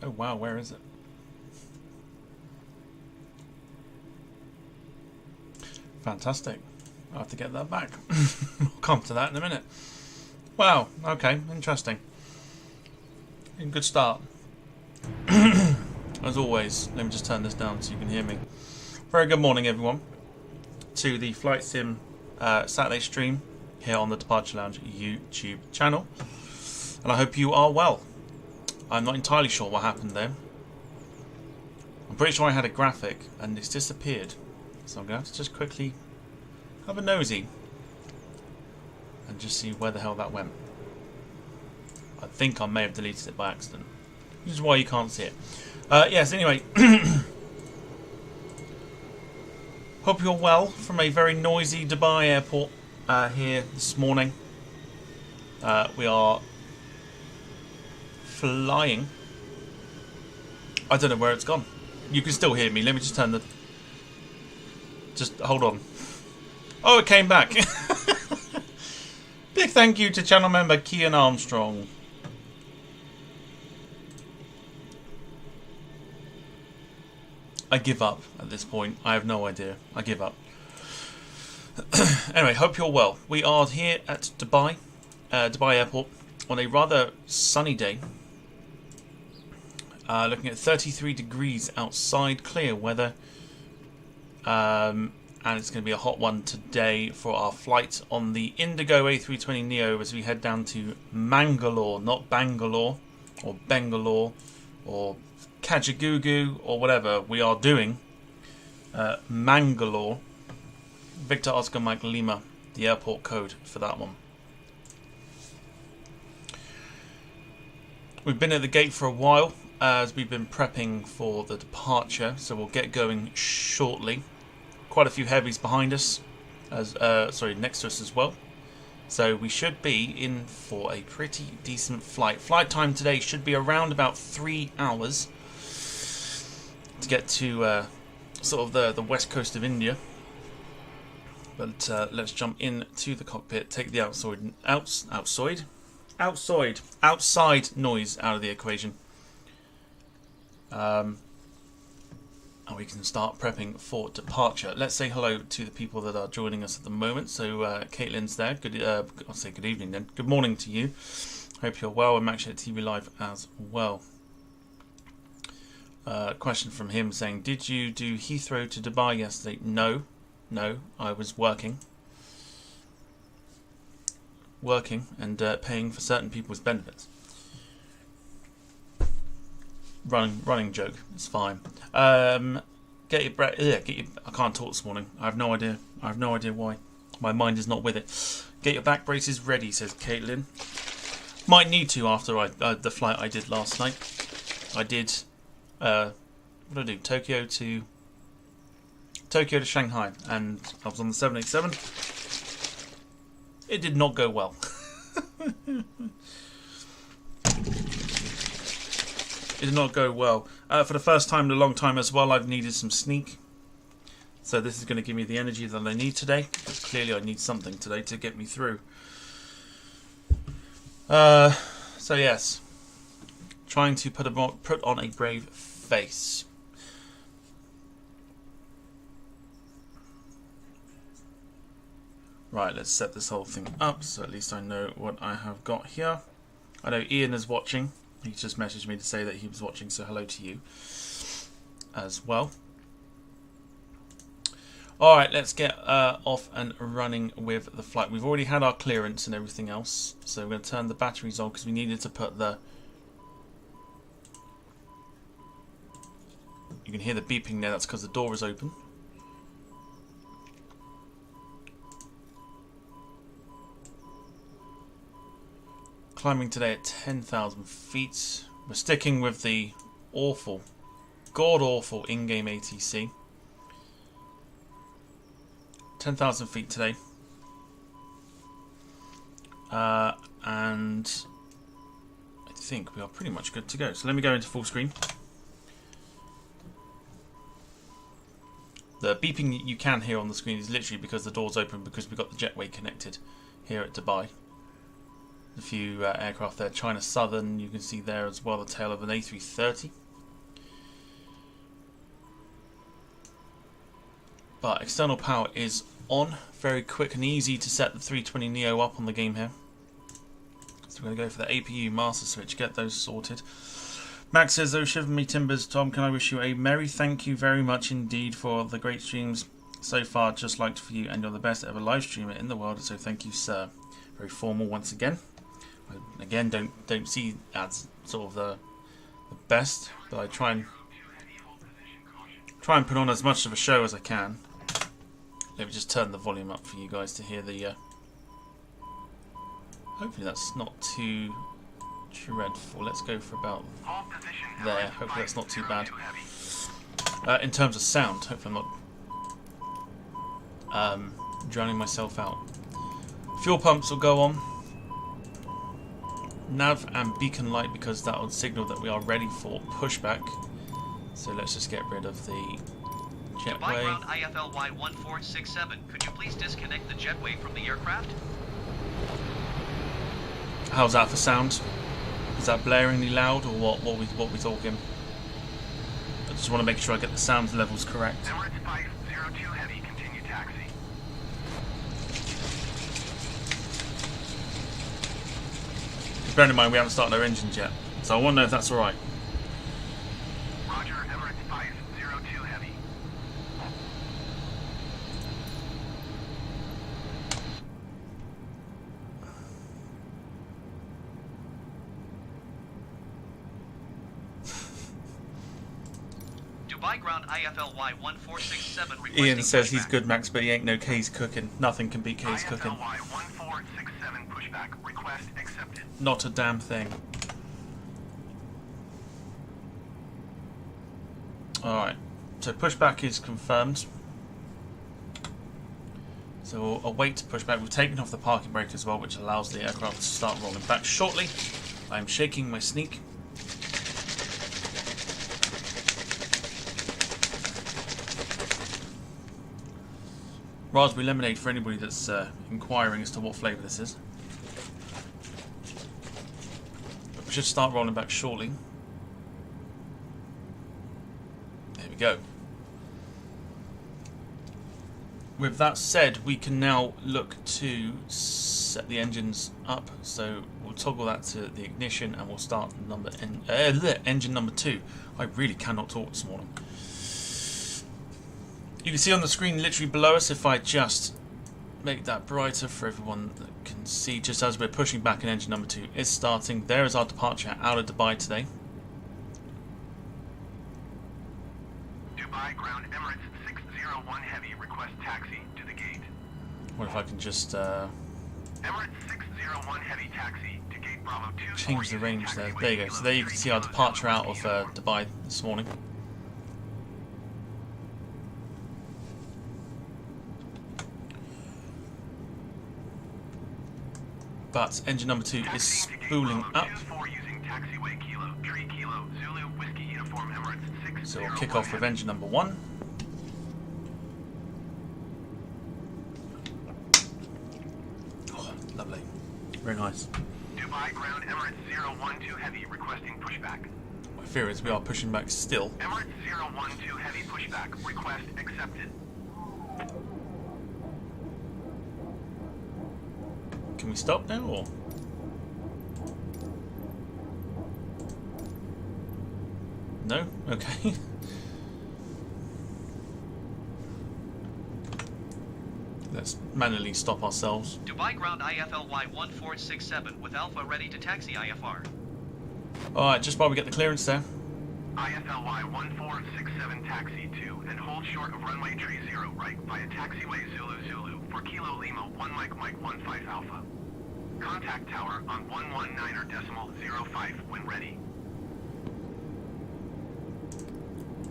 Oh wow, where is it? Fantastic. I'll have to get that back. We'll come to that in a minute. Wow, okay, interesting. Good start. As always, let me just turn this down so you can hear me. Very good morning, everyone, to the Flight Sim Saturday stream here on the Departure Lounge YouTube channel. And I hope you are well. I'm not entirely sure what happened there. I'm pretty sure I had a graphic and it's disappeared. So I'm going to have to just quickly have a nosy and just see where the hell that went. I think I may have deleted it by accident, which is why you can't see it. Yes, anyway. Hope you're well from a very noisy Dubai airport here this morning. We are flying. I don't know where it's gone. You can still hear me. Let me just turn the... Just hold on. Oh, it came back. Big thank you to channel member Kian Armstrong. I give up at this point. I have no idea. I give up. Anyway, hope you're well. We are here at Dubai Airport on a rather sunny day. Looking at 33 degrees outside, clear weather. And it's going to be a hot one today for our flight on the Indigo A320NEO as we head down to Mangalore, not Bangalore or Bangalore or Kajagoogoo or whatever we are doing. Mangalore. Victor Oscar Mike Lima, the airport code for that one. We've been at the gate for a while as we've been prepping for the departure, so we'll get going shortly. Quite a few heavies behind us, next to us as well. So we should be in for a pretty decent flight. Flight time today should be around about 3 hours to get to sort of the west coast of India. But let's jump into the cockpit, take the outside noise out of the equation. And we can start prepping for departure. Let's say hello to the people that are joining us at the moment. So Caitlin's there. I'll say good evening then. Good morning to you. Hope you're well. And Max at TV Live as well. Question from him saying, did you do Heathrow to Dubai yesterday? No, I was working and paying for certain people's benefits. Running joke. It's fine. Get your breath. I can't talk this morning. I have no idea why. My mind is not with it. Get your back braces ready, says Caitlin. Might need to after the flight I did last night. I did. What did I do? Tokyo to Shanghai, and I was on the 787. It did not go well. It did not go well. For the first time in a long time as well, I've needed some sneak. So this is going to give me the energy that I need today. Because clearly I need something today to get me through. So yes. Trying to put on a brave face. Right, let's set this whole thing up so at least I know what I have got here. I know Ian is watching. He just messaged me to say that he was watching, so hello to you as well. Alright, let's get off and running with the flight. We've already had our clearance and everything else, so we're going to turn the batteries on because we needed to put the... You can hear the beeping there, that's because the door is open. Climbing today at 10,000 feet. We're sticking with the awful, god-awful in-game ATC. 10,000 feet today. And I think we are pretty much good to go. So let me go into full screen. The beeping that you can hear on the screen is literally because the door's open because we've got the jetway connected here at Dubai. a few aircraft there. China Southern, you can see there as well, the tail of an A330. But external power is on. Very quick and easy to set the 320neo up on the game here. So we're going to go for the APU master switch, get those sorted. Max says, "Oh, shiver me timbers, Tom, can I wish you a merry thank you very much indeed for the great streams so far, just like for you, and you're the best ever live streamer in the world, so thank you, sir." Very formal once again. Again, don't see as sort of the best, but I try and put on as much of a show as I can. Let me just turn the volume up for you guys to hear the... hopefully that's not too dreadful. Let's go for about there. Hopefully that's not too bad. In terms of sound, hopefully I'm not drowning myself out. Fuel pumps will go on. Nav and beacon light, because that will signal that we are ready for pushback. So let's just get rid of the jetway. Ground IFLY 1467. Could you please disconnect the jetway from the aircraft? How's that for sound? Is that blaringly loud, or what we talking? I just want to make sure I get the sound levels correct. Emirates 502 Heavy, continue taxi. Bear in mind we haven't started our engines yet, so I want to know if that's alright. Roger, Emirates 502 Heavy. Dubai ground IFLY 1467. Ian says he's good, Max, but he ain't no K's cooking. Nothing can beat K's cooking. IFLY 1467 pushback. Request accepted. Not a damn thing. Alright, so pushback is confirmed. So we'll await pushback. We've taken off the parking brake as well, which allows the aircraft to start rolling back shortly. I'm shaking my sneak. Raspberry lemonade for anybody that's inquiring as to what flavour this is. But we should start rolling back shortly. There we go. With that said, we can now look to set the engines up. So we'll toggle that to the ignition and we'll start engine number 2. I really cannot talk this morning. You can see on the screen literally below us, if I just make that brighter for everyone that can see, just as we're pushing back, and engine number 2 is starting. There is our departure out of Dubai today. Dubai ground Emirates 601 Heavy, request taxi to the gate. What if I can just Emirates 601 Heavy, taxi to gate Bravo 2. change the range there. There you go. So there you can see our departure out of Dubai this morning. But engine number 2 is spooling up. So we'll kick off with engine number 1. Oh, lovely. Very nice. Dubai ground Emirates 012 Heavy, requesting pushback. My fear is we are pushing back still. Emirates 012 Heavy, pushback. Request accepted. Can we stop now, or? No? Okay. Let's manually stop ourselves. Dubai ground IFLY 1467 with Alpha ready to taxi IFR. Alright, just while we get the clearance there. IFLY 1467 taxi 2 and hold short of runway tree 0 right via taxiway Zulu Zulu for Kilo Lima 1 Mike 15 Alpha. Contact tower on 119.05 when ready.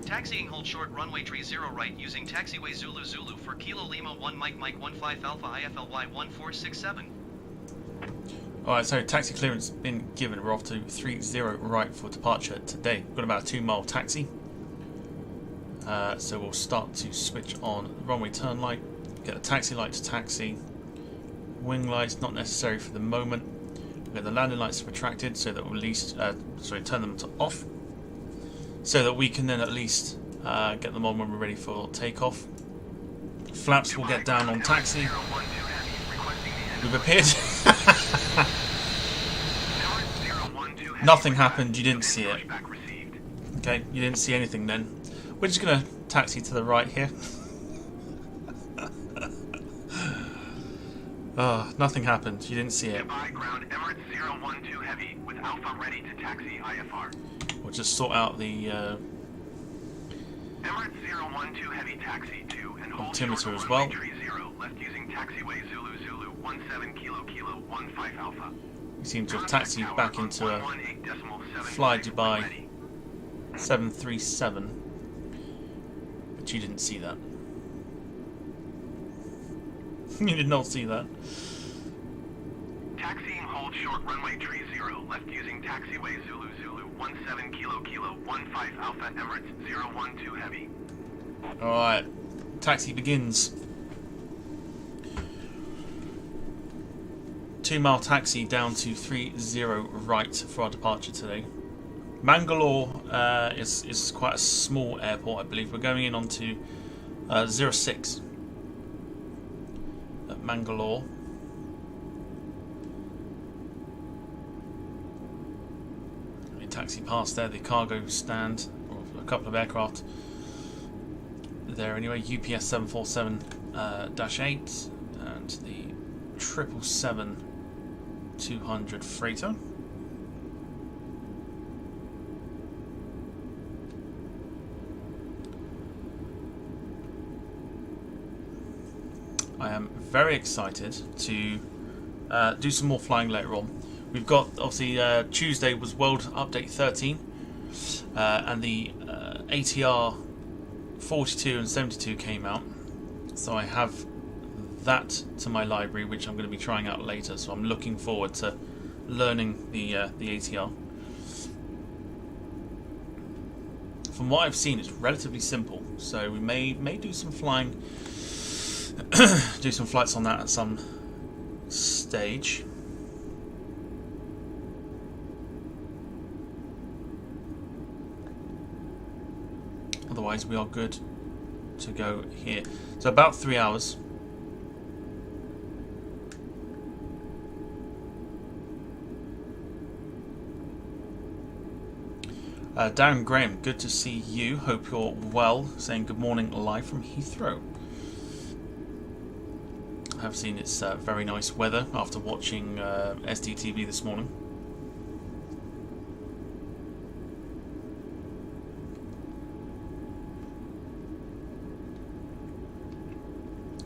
Taxiing hold short runway tree 0 right using taxiway Zulu Zulu for Kilo Lima 1 Mike 15 Alpha IFLY 1467. Alright, so taxi clearance been given. We're off to 30 right for departure today. We've got about a 2-mile taxi. So we'll start to switch on the runway turn light, get the taxi light to taxi. Wing lights, not necessary for the moment. Okay, the landing lights are retracted so that we'll at least, turn them to off, so that we can then at least get them on when we're ready for takeoff. Flaps will get down on taxi. We've appeared. Nothing happened, you didn't see it. Okay, you didn't see anything then. We're just going to taxi to the right here. Nothing happened, you didn't see it. Emirates 012 Heavy with Alpha ready to taxi IFR. We'll just sort out the Emirates 012 Heavy taxi to and hold altimeter as runway well. 30 left using taxiway Zulu Zulu 17 Kilo Kilo 15 Alpha. We seem to have taxied back into a Fly Dubai 737, but you didn't see that. You did not see that. Taxiing hold short runway 30 left using taxiway Zulu Zulu 17 Kilo Kilo 15 Alpha Emirates 012 Heavy. Alright, taxi begins. 2-mile taxi down to 30 right for our departure today. Mangalore is quite a small airport, I believe. We're going in onto 06 at Mangalore. We taxi past there, the cargo stand, or a couple of aircraft there anyway. UPS 747-8 and the 777-200 freighter. I am very excited to do some more flying later on. We've got, obviously, Tuesday was World Update 13, and the ATR 42 and 72 came out. So I have that to my library, which I'm going to be trying out later. So I'm looking forward to learning the ATR. From what I've seen, it's relatively simple. So we may do some flying. Do some flights on that at some stage. Otherwise we are good to go here. So about 3 hours. Darren Graham, good to see you. Hope you're well. Saying good morning live from Heathrow. I have seen it's very nice weather after watching SDTV this morning.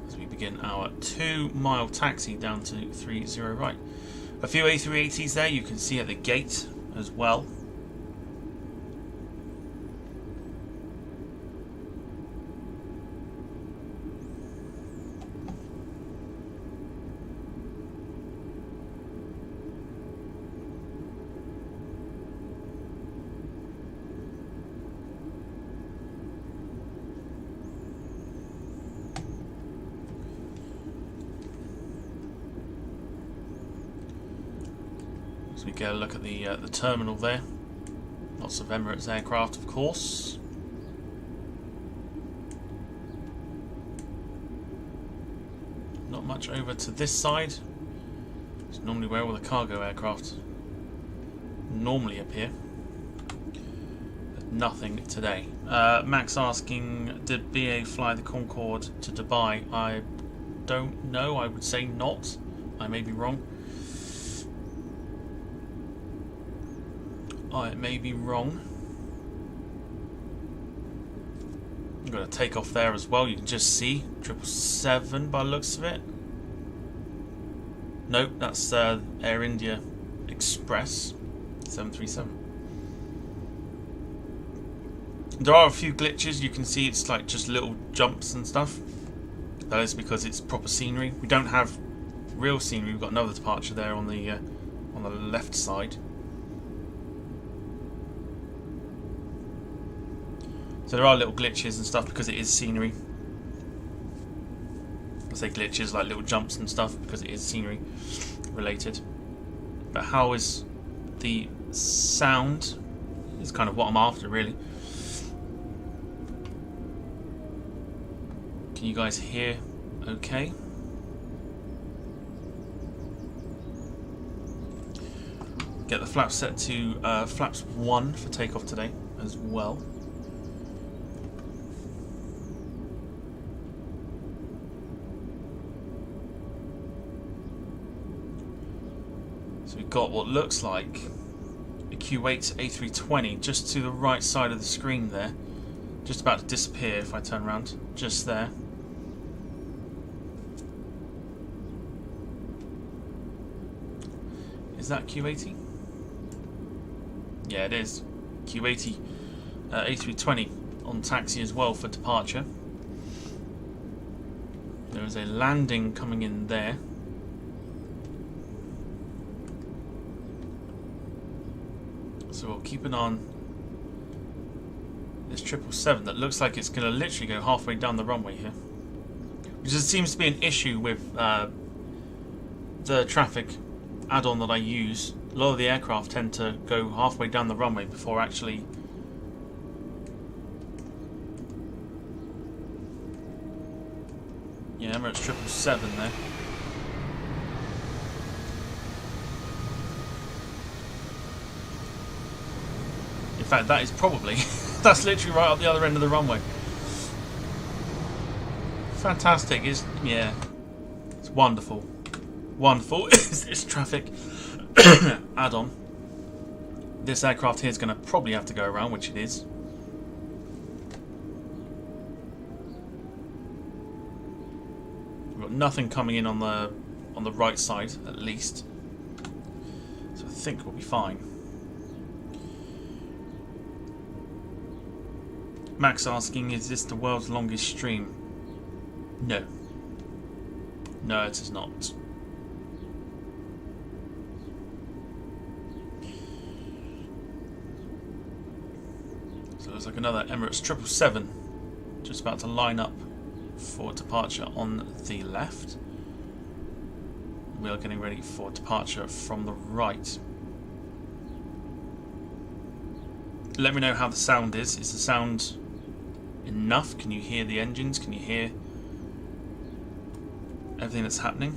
As we begin our 2-mile taxi down to 30 right. A few A380s there you can see at the gate as well. So we get a look at the terminal there. Lots of Emirates aircraft, of course. Not much over to this side. It's normally where all the cargo aircraft normally appear. But nothing today. Max asking, did BA fly the Concorde to Dubai? I don't know. I would say not. I may be wrong. I may be wrong. I've got a takeoff there as well. You can just see 777 by the looks of it. Nope, that's Air India Express 737. There are a few glitches. You can see it's like just little jumps and stuff. That is because it's proper scenery. We don't have real scenery. We've got another departure there on the left side. So there are little glitches and stuff because it is scenery. I say glitches like little jumps and stuff because it is scenery related. But how is the sound? Is kind of what I'm after, really. Can you guys hear okay? Get the flaps set to flaps 1 for takeoff today as well. So we've got what looks like a Q8 A320 just to the right side of the screen there. Just about to disappear if I turn around. Just there. Is that Q80? Yeah, it is. Q80 A320 on taxi as well for departure. There is a landing coming in there. So we'll keep an eye on this 777 that looks like it's going to literally go halfway down the runway here. Which seems to be an issue with the traffic add-on that I use. A lot of the aircraft tend to go halfway down the runway before actually Emirates 777 there. In fact, that is probably that's literally right up the other end of the runway. Fantastic, it's wonderful. Wonderful is this traffic add-on. This aircraft here is going to probably have to go around, which it is. We've got nothing coming in on the right side, at least. So I think we'll be fine. Max asking, is this the world's longest stream? No. No, it is not. So there's like another Emirates 777 just about to line up for departure on the left. We are getting ready for departure from the right. Let me know how the sound is. Is the sound enough? Can you hear the engines? Can you hear everything that's happening?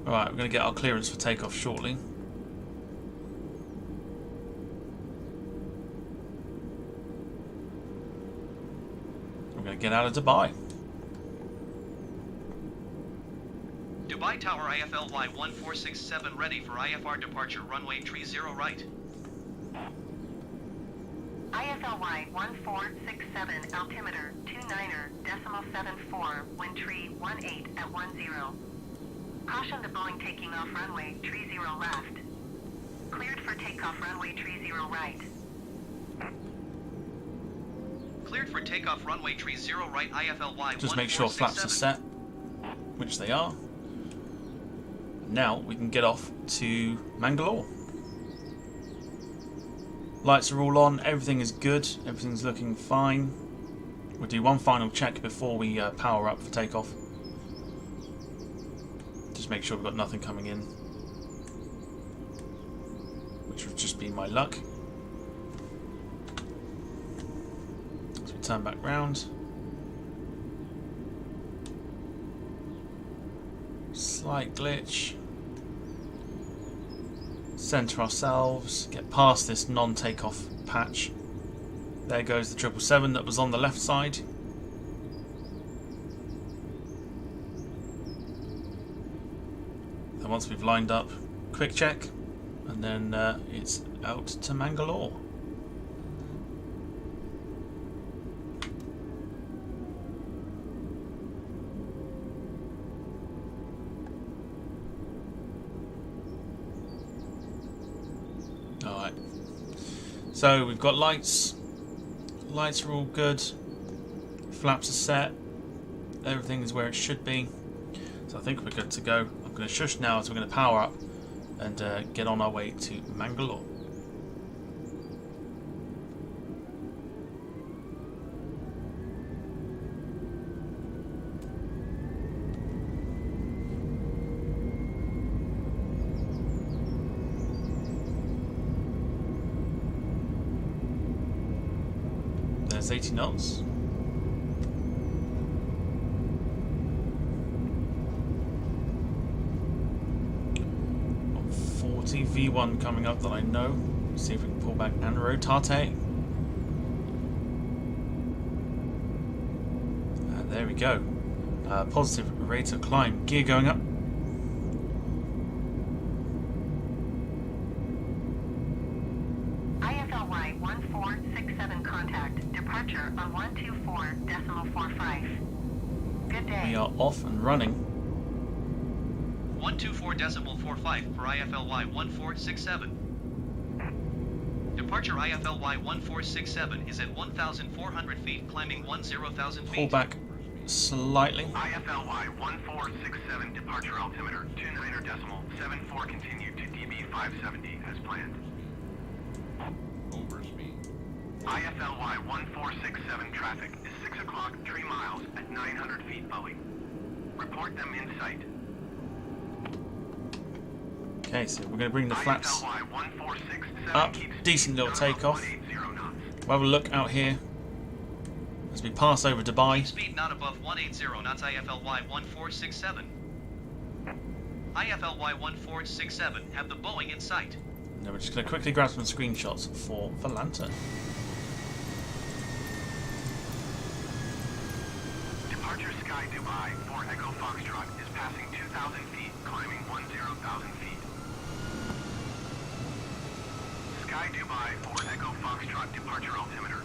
Alright, we're going to get our clearance for takeoff shortly. We're going to get out of Dubai. Dubai Tower IFLY 1467 ready for IFR departure runway 30 right. IFLY 1467 altimeter 29.74 wind tree 18 at 10. Caution the Boeing taking off runway 30 left. Cleared for takeoff runway 30 right. Cleared for takeoff runway 30 right IFLY. Just make sure flaps are set, which they are. Now we can get off to Mangalore. Lights are all on, everything is good, everything's looking fine. We'll do one final check before we power up for takeoff. Just make sure we've got nothing coming in, which would just be my luck. So we turn back round. Slight glitch. Center ourselves, get past this non-takeoff patch. There goes the 777 that was on the left side. And once we've lined up, quick check, and then it's out to Mangalore. Alright, so we've got lights are all good, flaps are set, everything is where it should be, so I think we're good to go. I'm going to shush now, so we're going to power up and get on our way to Mangalore. That's 80 knots. 40 V1 coming up that I know. See if we can pull back and rotate. There we go. Positive rate of climb. Gear going up. IFLY 1467 contact. Departure on 124.45. Good day. We are off and running. 124.45 for IFLY 1467. Departure IFLY 1467 is at 1,400 feet, climbing 10,000 feet. Pull back slightly. IFLY 1467 departure altimeter 29.74 continued to DB 570 as planned. Overspeed. IFLY 1467 traffic is 6 o'clock 3 miles at 900 feet Boeing. Report them in sight. Okay, so we're going to bring the flaps IFLY 1467 up. keeps Decent little speed takeoff. 180 knots. We'll have a look out here as we pass over Dubai. Speed not above 180 knots. IFLY 1467. IFLY 1467 have the Boeing in sight. Now we're just going to quickly grab some screenshots for Lantern. Departure Sky Dubai for Echo Foxtrot is passing 2,000 feet, climbing 10,000 feet. Sky Dubai for Echo Foxtrot departure altimeter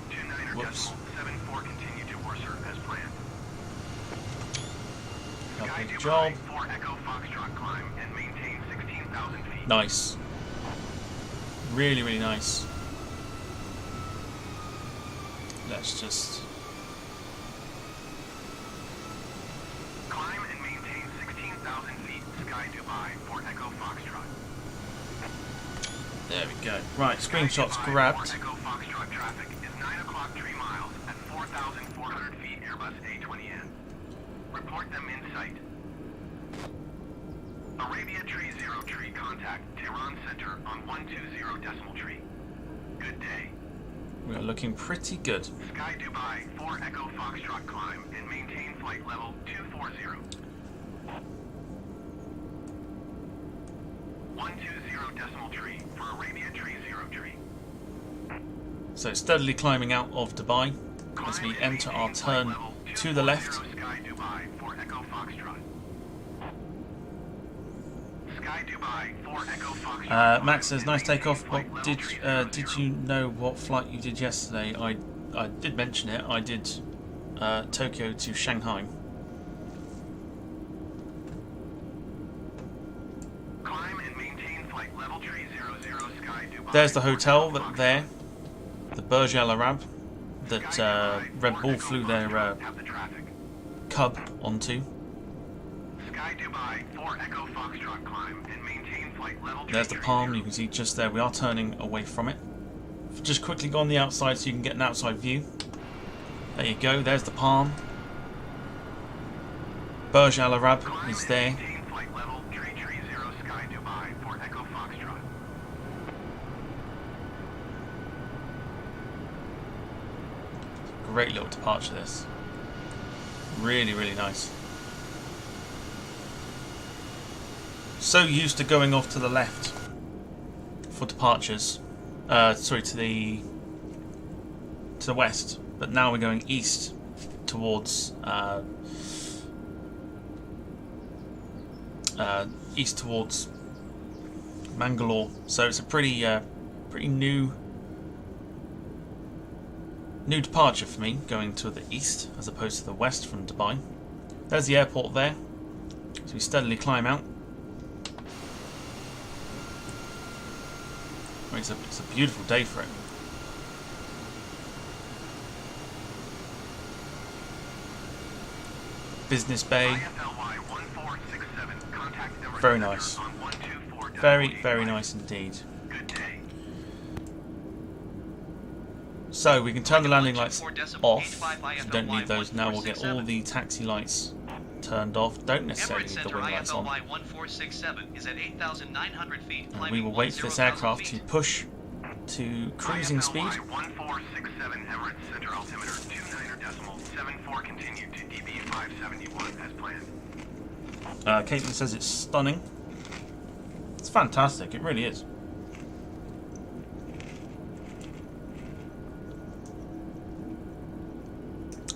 29.74 continue to Worcester as planned. Sky Lovely Dubai job. for Echo Foxtrot climb and maintain 16,000 feet. Nice. Really, really nice. Let's just... Climb and maintain 16,000 feet. Sky Dubai for Echo Foxtrot. There we go. Right, screenshots Sky Dubai grabbed. for Echo Foxtrot traffic is 9 o'clock 3 miles at 4,400 feet Airbus A320NEO. Report them in sight. Arabia Tree 0 Tree contact Tehran Center on 120 decimal tree. Good day. We are looking pretty good. Sky Dubai for Echo Foxtrot climb and maintain flight level 240. 120 decimal tree for Arabia Tree 0 Tree. So steadily climbing out of Dubai as we enter our turn to the left. Sky Dubai for Echo Foxtrot. Sky Dubai for Echo Foxtrot. Max says, nice takeoff. What did you know what flight you did yesterday? I did mention it. I did Tokyo to Shanghai. Climb and maintain flight level tree 00 Sky Dubai. There's the hotel that there, the Burj Al Arab, that Red Bull flew their Have the traffic. Cub onto. Sky Dubai for Echo Foxtrot climb and maintain flight level tree There's the 30. palm. You can see just there. We are turning away from it. Just quickly go on the outside so you can get an outside view. There you go. There's the palm. Burj Al Arab Climb is and there. maintain flight level tree 0 Sky Dubai for Echo Foxtrot. Great little departure this. Really, really nice. So used to going off to the left for departures. Sorry, to the west, but now we're going east towards Mangalore. So it's a pretty new departure for me, going to the east as opposed to the west from Dubai. There's the airport there, so we steadily climb out. I mean, it's a beautiful day for it. Business Bay, IFLY 1467 contact Emirates very Center nice. on 124 Very, decimal very 85. nice indeed. Good day. So we can turn the landing lights 124.85 off. So IFLY don't need those now. We'll get all 1467. the taxi lights turned off. Don't necessarily Emirates need the Center wing lights on. IFLY 1467 is at 8,900 feet, And climbing we will wait for this 10,000 aircraft to feet. push to cruising speed. IFLY 1467 Emirates Center altimeter 29.74, continue to DB 571 as planned. Caitlin says it's stunning. It's fantastic, it really is.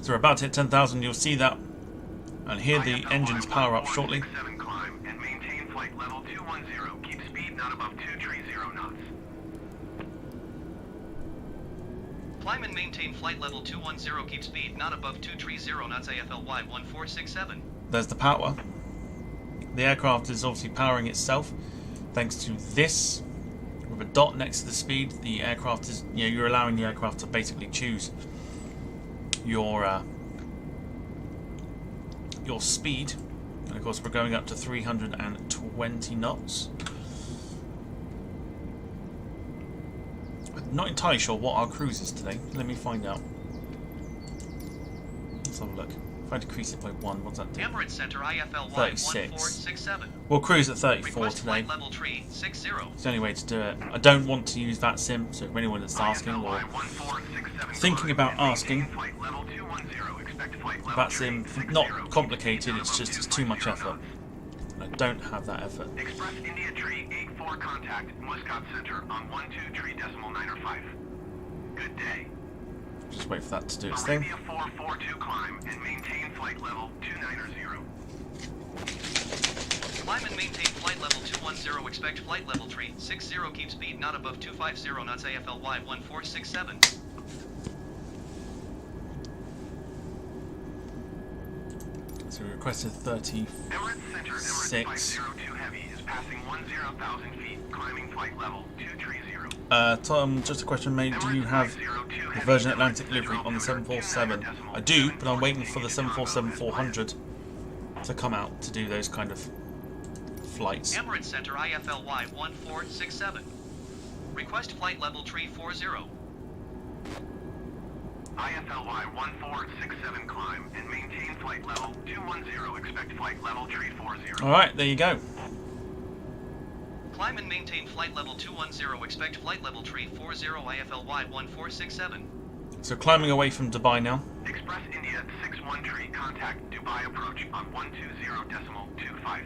So we're about to hit 10,000, you'll see that and hear the engines power up shortly. Climb and maintain flight level 210. Keep speed not above 230 knots. Climb and maintain flight level 210. Keep speed not above 230 knots. IFLY 1467. There's the power. The aircraft is obviously powering itself thanks to this. With a dot next to the speed, the aircraft is, you're allowing the aircraft to basically choose your speed, and of course we're going up to 320 knots. I'm not entirely sure what our cruise is today. Let me find out. Let's have a look. If I decrease it by 1, what's that do? Emirates Center IFLY 36. 1467. We'll cruise at 34 Request today. flight level 360. It's the only way to do it. I don't want to use that sim, so if anyone that's asking or thinking about asking, that sim, not complicated, it's too much effort. And I don't have that effort. Express India Tree 84 contact Muscat Center on 123.905. Good day. Just wait for that to do its thing. Arabia 442 climb and maintain flight level 290. Climb and maintain flight level 210. Expect flight level 360. Keep speed not above 250 knots. IFLY 1467. So we requested 36. Emirates Center, Emirates 502 Heavy is passing 10,000 feet, climbing flight level 230. Tom, just a question, mate. Do you have the Virgin Atlantic livery on the 747? I do, but I'm waiting for the 747-400 to come out to do those kind of flights. Emirates Center IFLY 1467. Request flight level 340. IFLY 1467 climb and maintain flight level 210. Expect flight level 340. Alright, there you go. Climb and maintain flight level 210. Expect flight level 340. IFLY 1467. So climbing away from Dubai now. Express India 61 contact Dubai approach on 120.25.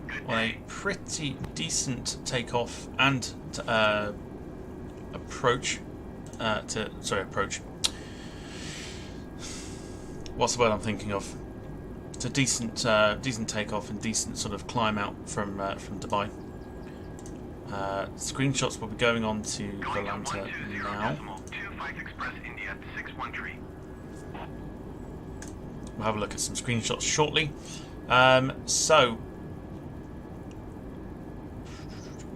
Good On a day. pretty decent takeoff and approach. Approach. What's the word I'm thinking of? It's a decent takeoff and decent sort of climb out from Dubai. Screenshots will be going on to Volanta now. 120.25 Express India 613. We'll have a look at some screenshots shortly. So,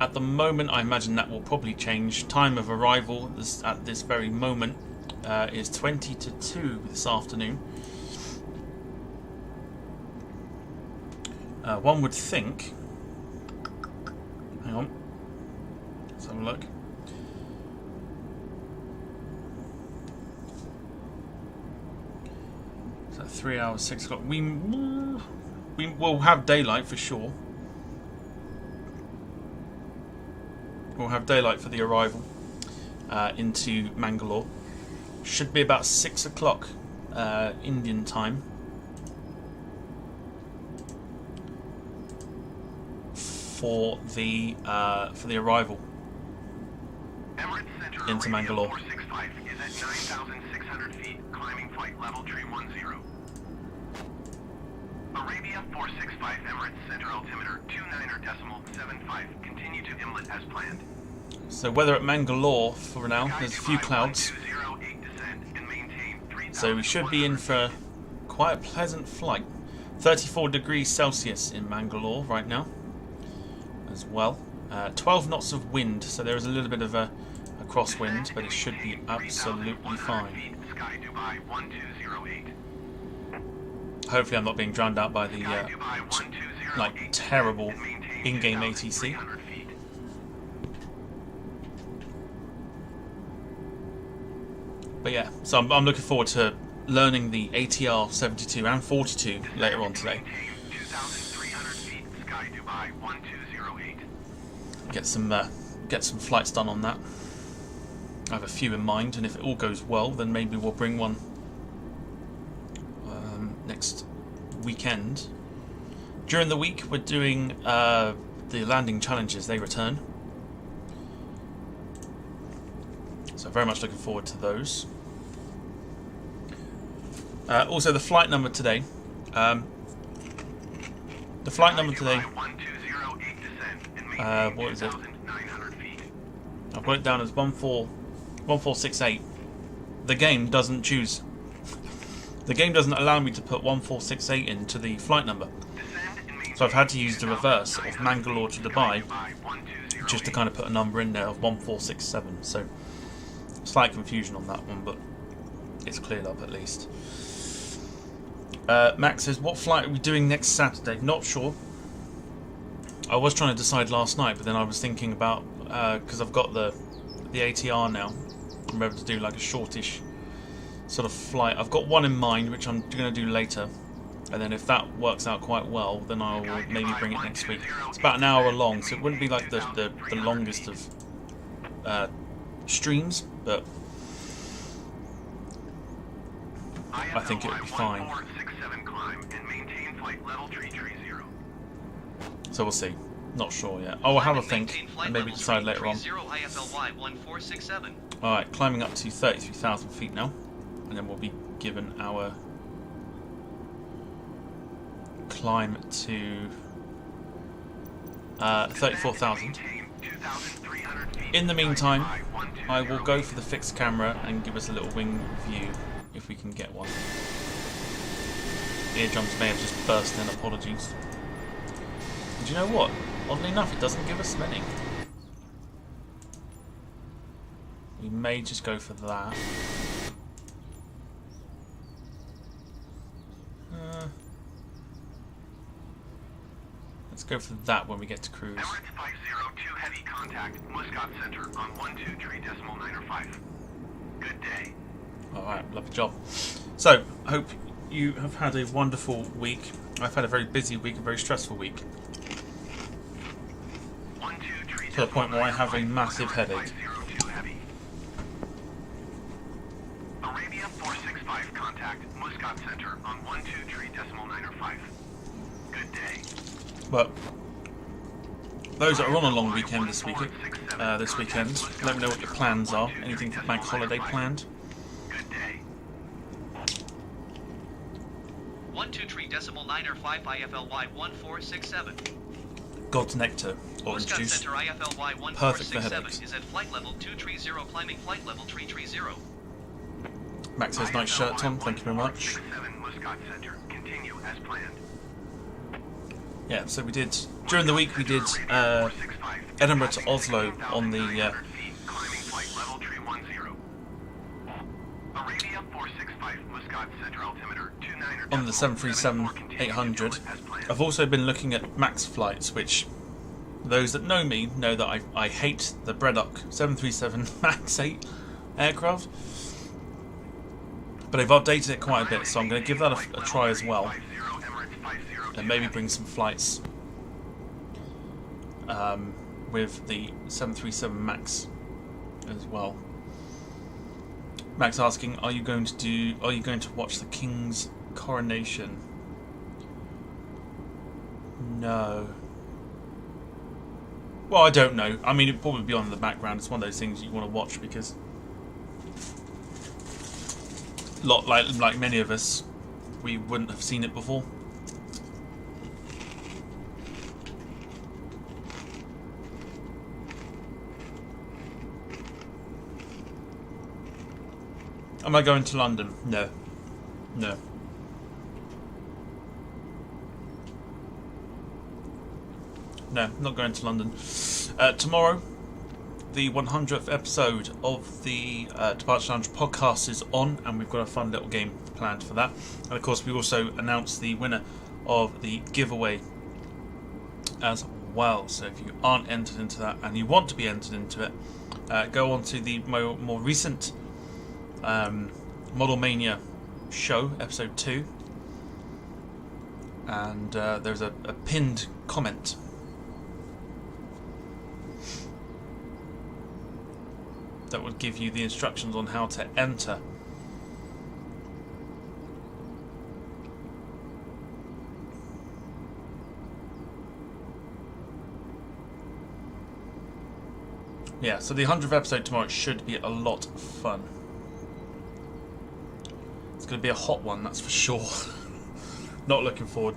at the moment, I imagine that will probably change. Time of arrival at this very moment is 20 to 2 this afternoon. One would think... Hang on. Let's have a look. So 3 hours, 6 o'clock. We will have daylight for sure. We'll have daylight for the arrival into Mangalore. Should be about 6 o'clock Indian time. For the arrival into Mangalore. 465 is at 9,600 feet, climbing flight level 310. Arabia 465 Emirates Center altimeter 29.75. Continue to inlet as planned. So weather at Mangalore for now. There's a few clouds. So we should be in for quite a pleasant flight. 34 degrees Celsius in Mangalore right now as well. 12 knots of wind, so there is a little bit of a crosswind, but it should be absolutely fine. Hopefully I'm not being drowned out by the terrible in-game ATC. But yeah, so I'm looking forward to learning the ATR 72 and 42 later on today. Get some flights done on that. I have a few in mind, and if it all goes well, then maybe we'll bring one next weekend. During the week, we're doing the landing challenges. They return, so very much looking forward to those. Also, the flight number today. The flight number today. What is it? I've got it down as 1468. The game doesn't choose. The game doesn't allow me to put 1468 into the flight number. So I've had to use the reverse of Mangalore to Dubai, just to kind of put a number in there of 1467. So slight confusion on that one, but it's cleared up at least. Max says, what flight are we doing next Saturday? Not sure. I was trying to decide last night, but then I was thinking about, because I've got the ATR now, I'm able to do like a shortish sort of flight. I've got one in mind, which I'm going to do later, and then if that works out quite well, then I will maybe bring it next week. It's about an hour long, so it wouldn't be like the longest of streams, but I think it would be fine. So we'll see. Not sure yet. Oh, we'll have a think and maybe decide later on. Alright, climbing up to 33,000 feet now, and then we'll be given our climb to 34,000. In the meantime, I will go for the fixed camera and give us a little wing view if we can get one. Eardrums may have just burst in, apologies. Do you know what? Oddly enough, it doesn't give us many. We may just go for that. Let's go for that when we get to cruise. Emirates 502 heavy contact, Muscat Center on 123.905. Good day. Alright, lovely job. So, I hope you have had a wonderful week. I've had a very busy week, a very stressful week. To the point where I have a massive headache. Arabia 465 contact, Muscat Center on 123.905. Good day. But those that are on a long weekend this weekend, let me know what your plans are. Anything for bank holiday planned? Good day. 123.905 IFLY 1467. God's nectar, orange Muscat juice. Center IFLY Perfect for 1467 headaches. is at flight level 230, climbing flight level 330. Max has nice shirt on, thank you very much. 467 Muscat Center. Continue as planned. Yeah, so we did, during the week we did Edinburgh to Oslo on the Climbing flight level 310. Arabia 465 Muscat Center altimeter 29 on the 737-800. I've also been looking at MAX flights, which those that know me know that I hate the Bredok 737 MAX 8 aircraft, but they've updated it quite a bit, so I'm going to give that a try as well, and maybe bring some flights with the 737 MAX as well. Max asking, are you going to watch the King's coronation? No. Well, I don't know. I mean, it'd probably be on in the background. It's one of those things you want to watch because, like many of us, we wouldn't have seen it before. Am I going to London? No. No. No, not going to London. Tomorrow, the 100th episode of the Departure Lounge podcast is on, and we've got a fun little game planned for that. And of course, we also announced the winner of the giveaway as well. So if you aren't entered into that and you want to be entered into it, go on to the more recent Model Mania show, episode 2, and there's a pinned comment. that would give you the instructions on how to enter. Yeah, so the 100th episode tomorrow should be a lot of fun. It's going to be a hot one, that's for sure. Not looking forward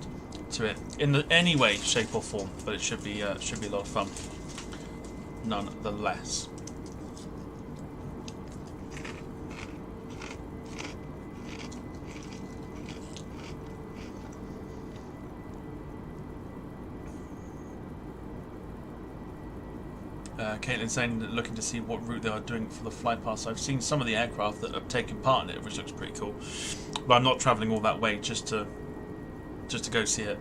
to it in any way, shape or form, but it should be a lot of fun, nonetheless. Caitlin's saying that looking to see what route they are doing for the flight pass. I've seen some of the aircraft that have taken part in it, which looks pretty cool. But I'm not travelling all that way just to go see it.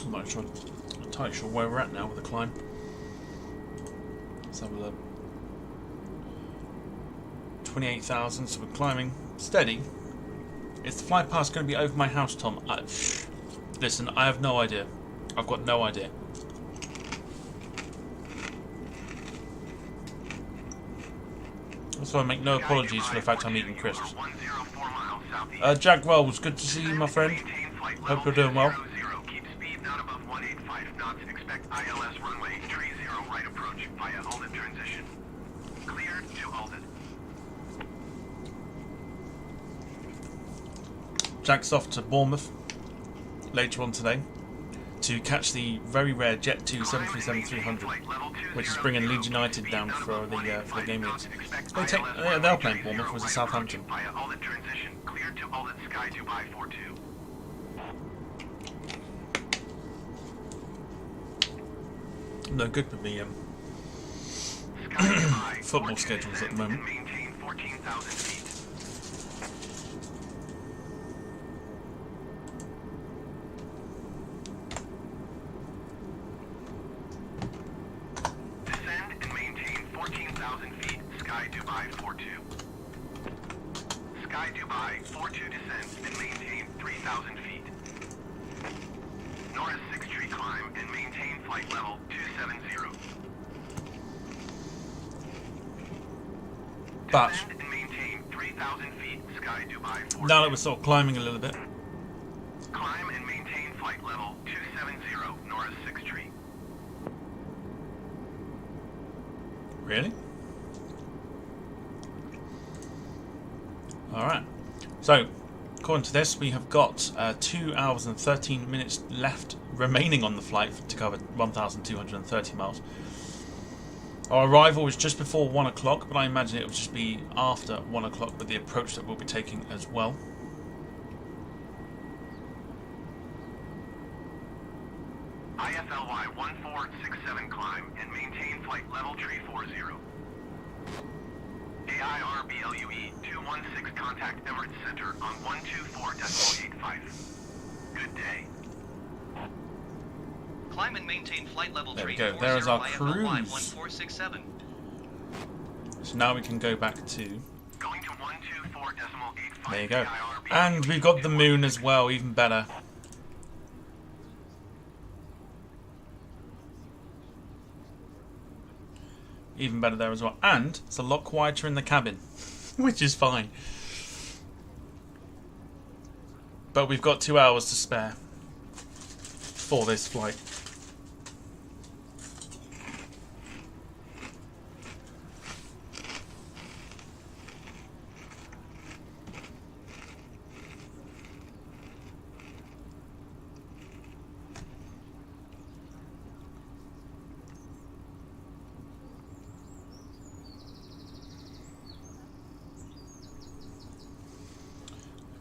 I'm not entirely sure where we're at now with the climb. Let's have a look. 28,000, so we're climbing steady. Is the flight path going to be over my house, Tom? Listen, I have no idea. I've got no idea. Also, I make no apologies for the fact I'm eating crisps. Jack Wells, good to see you, my friend. Hope you're doing well. Keep speed not above 185 knots. Expect ILS runway 30 right approach via Alden transition. Cleared to Alden. Jack's off to Bournemouth later on today to catch the very rare Jet 2 737-300, which is bringing Leeds United down for the game weeks. They'll play in Bournemouth, was it Southampton? Via Alden transition. Cleared to Alden Sky Dubai 42. No good with the football schedules at the moment. Maintain 14,000 feet. Descend and maintain 14,000 feet. Sky Dubai 42. Sky Dubai 42 descend and maintain 3,000 feet. Norris 6 tree climb and maintain flight level 270. But Descend and maintain 3,000 feet. Sky Dubai 42. now that we're sort of climbing a little bit, Climb and maintain flight level 270 Norris 6 tree. really? Alright, so according to this, we have got 2 hours and 13 minutes left remaining on the flight to cover 1,230 miles. Our arrival was just before 1 o'clock, but I imagine it will just be after 1 o'clock with the approach that we'll be taking as well. IFLY 1467 climb and maintain flight level 340. AIRBLUE 216 contact Emirates Center on 124.85. Good day. Climb and maintain flight level There we 340 go. There is our IFLY cruise. 1467. So now we can go back to... Going to 124.85. There you go. And we've got the moon as well, even better. Even better there as well. And it's a lot quieter in the cabin, which is fine. But we've got 2 hours to spare for this flight.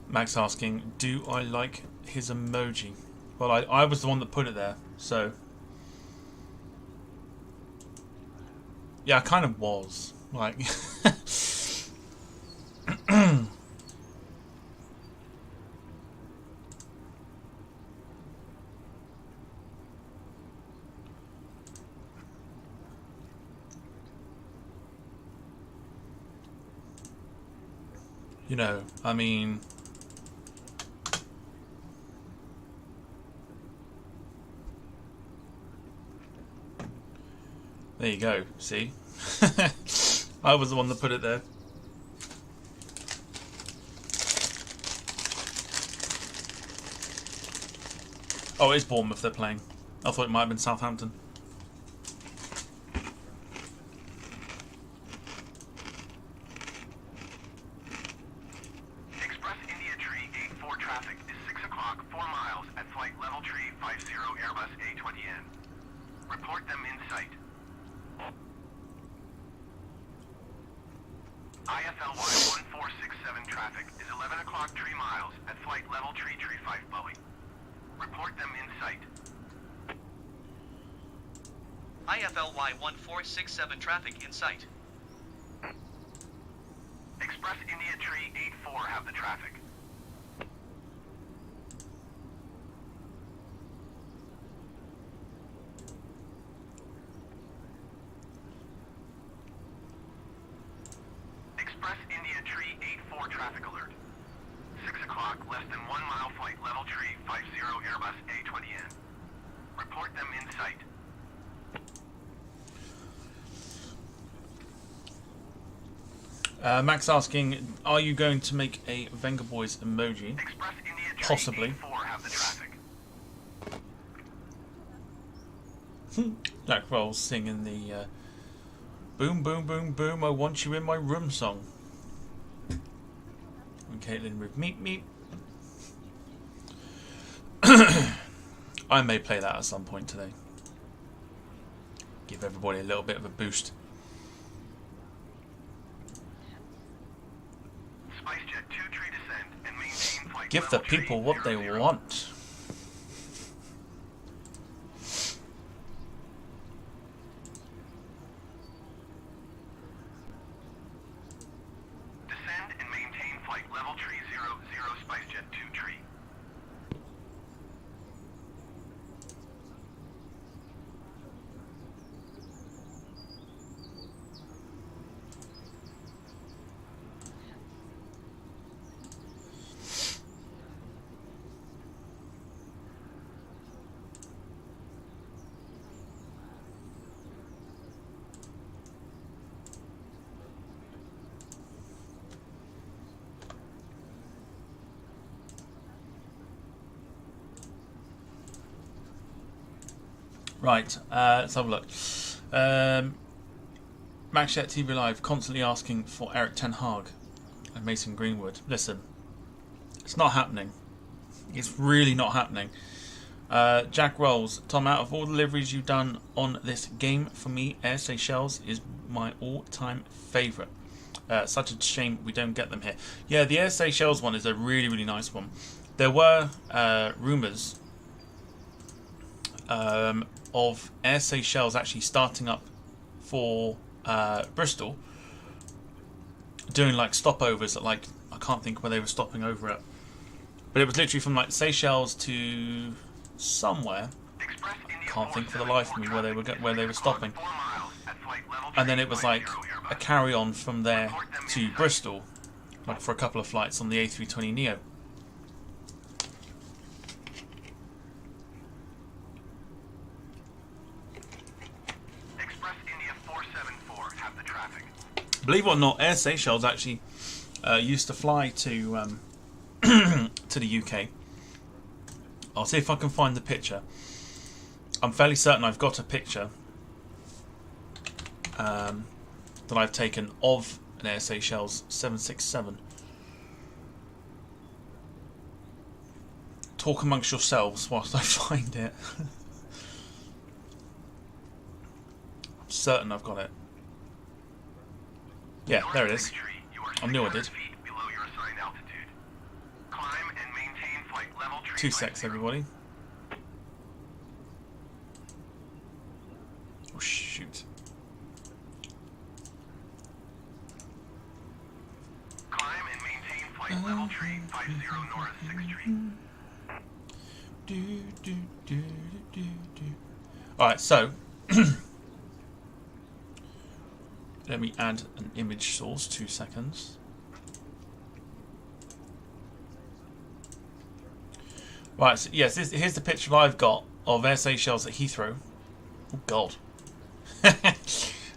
Max asking, do I like his emoji? Well, I was the one that put it there, so... Yeah, I kind of was. Like... You know, I mean, there you go, see? I was the one that put it there. Oh, it's Bournemouth they're playing. I thought it might have been Southampton. Express India Tree 84 traffic is 6 o'clock, 4 miles at flight level tree 50 Airbus A320N. Report them in sight. IFLY 1467 traffic is 11 o'clock 3 miles at flight level tree 5 Boeing. Report them in sight. IFLY 1467 traffic in sight. Express India Tree 84 have the traffic. Express India Tree 84 traffic alert. 6 o'clock, less than 1 mile flight level tree 50 Airbus A320N. Report them in sight. Max asking, are you going to make a Venga Boys emoji? Express India Tree Possibly. 84 have the traffic. Jack Rolls singing the boom, boom, boom, boom, I want you in my room song. And Caitlin with meep, meep. I may play that at some point today. Give everybody a little bit of a boost. SpiceJet 2 tree descend and maintain flight Give the level tree people what they 00. want. Descend and maintain flight level tree 00 SpiceJet 2 tree. Right, let's have a look. MaxJet TV Live constantly asking for Eric Ten Hag and Mason Greenwood. Listen, it's not happening. It's really not happening. Jack Rolls, Tom, out of all the deliveries you've done on this game, for me, Air Seychelles is my all-time favourite. Such a shame we don't get them here. Yeah, the Air Seychelles one is a really, really nice one. There were rumours of Air Seychelles actually starting up for Bristol, doing like stopovers at like, I can't think where they were stopping over at, but it was literally from like Seychelles to somewhere. Can't think for the life of me where they were stopping, and then it was like a carry on from there to Bristol, like for a couple of flights on the A320NEO. Believe it or not, Air Seychelles actually used to fly to to the UK. I'll see if I can find the picture. I'm fairly certain I've got a picture that I've taken of an Air Seychelles 767. Talk amongst yourselves whilst I find it. I'm certain I've got it. Yeah, there it is. I knew I did. 2 secs, everybody. Oh, shoot. Climb and maintain flight level tree 50 north 6 tree. Alright, so let me add an image source, 2 seconds. Right, so yes, here's the picture I've got of Air Seychelles at Heathrow. Oh God.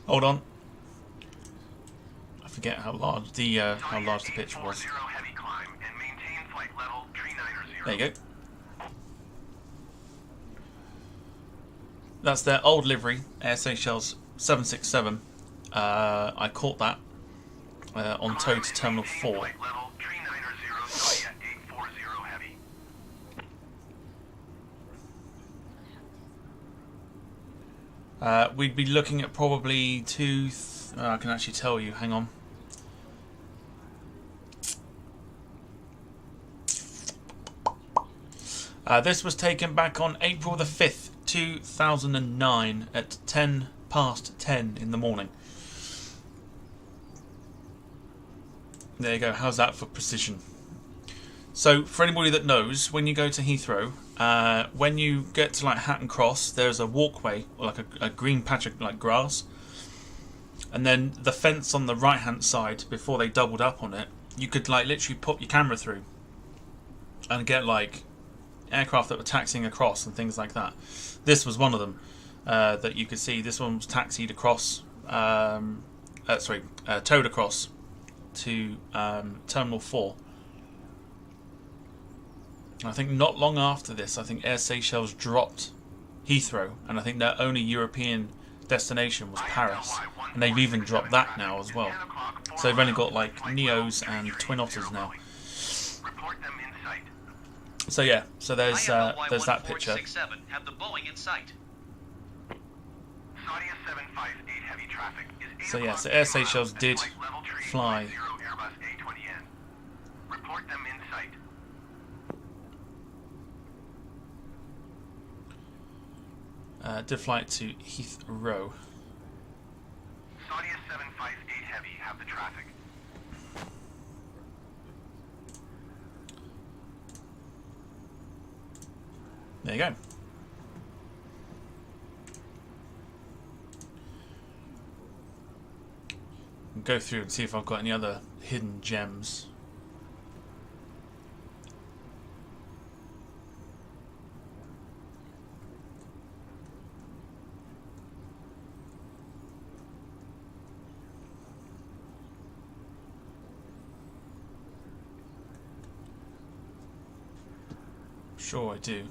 Hold on. I forget how large the picture was. Heavy climb and maintain flight level 390. There you go. That's their old livery, Air Seychelles 767. I caught that on tow to Terminal 4. Flight level 390, Saudia 840 heavy. We'd be looking at probably I can actually tell you, hang on. This was taken back on April the 5th, 2009 at 10 past 10 in the morning. There you go, how's that for precision? So, for anybody that knows, when you go to Heathrow, when you get to like Hatton Cross, there's a walkway, or like a green patch of like grass. And then the fence on the right hand side, before they doubled up on it, you could like literally put your camera through and get like aircraft that were taxiing across and things like that. This was one of them that you could see. This one was taxied across, towed across to Terminal 4. I think not long after this, I think Air Seychelles dropped Heathrow, and I think their only European destination was Paris, and they've even dropped that now as well. So they've only got like Neos and Twin Otters now. Report them in sight. So yeah, so there's that picture. Have the Boeing in sight. Saudia 758 heavy traffic is 8 So yeah, so o'clock Air Seychelles at did flight level 350 fly. Airbus A320N. Report them in sight. Did flight to Heathrow. Saudia 758 heavy have the traffic. There you go. I'll go through and see if I've got any other hidden gems. Sure, I do.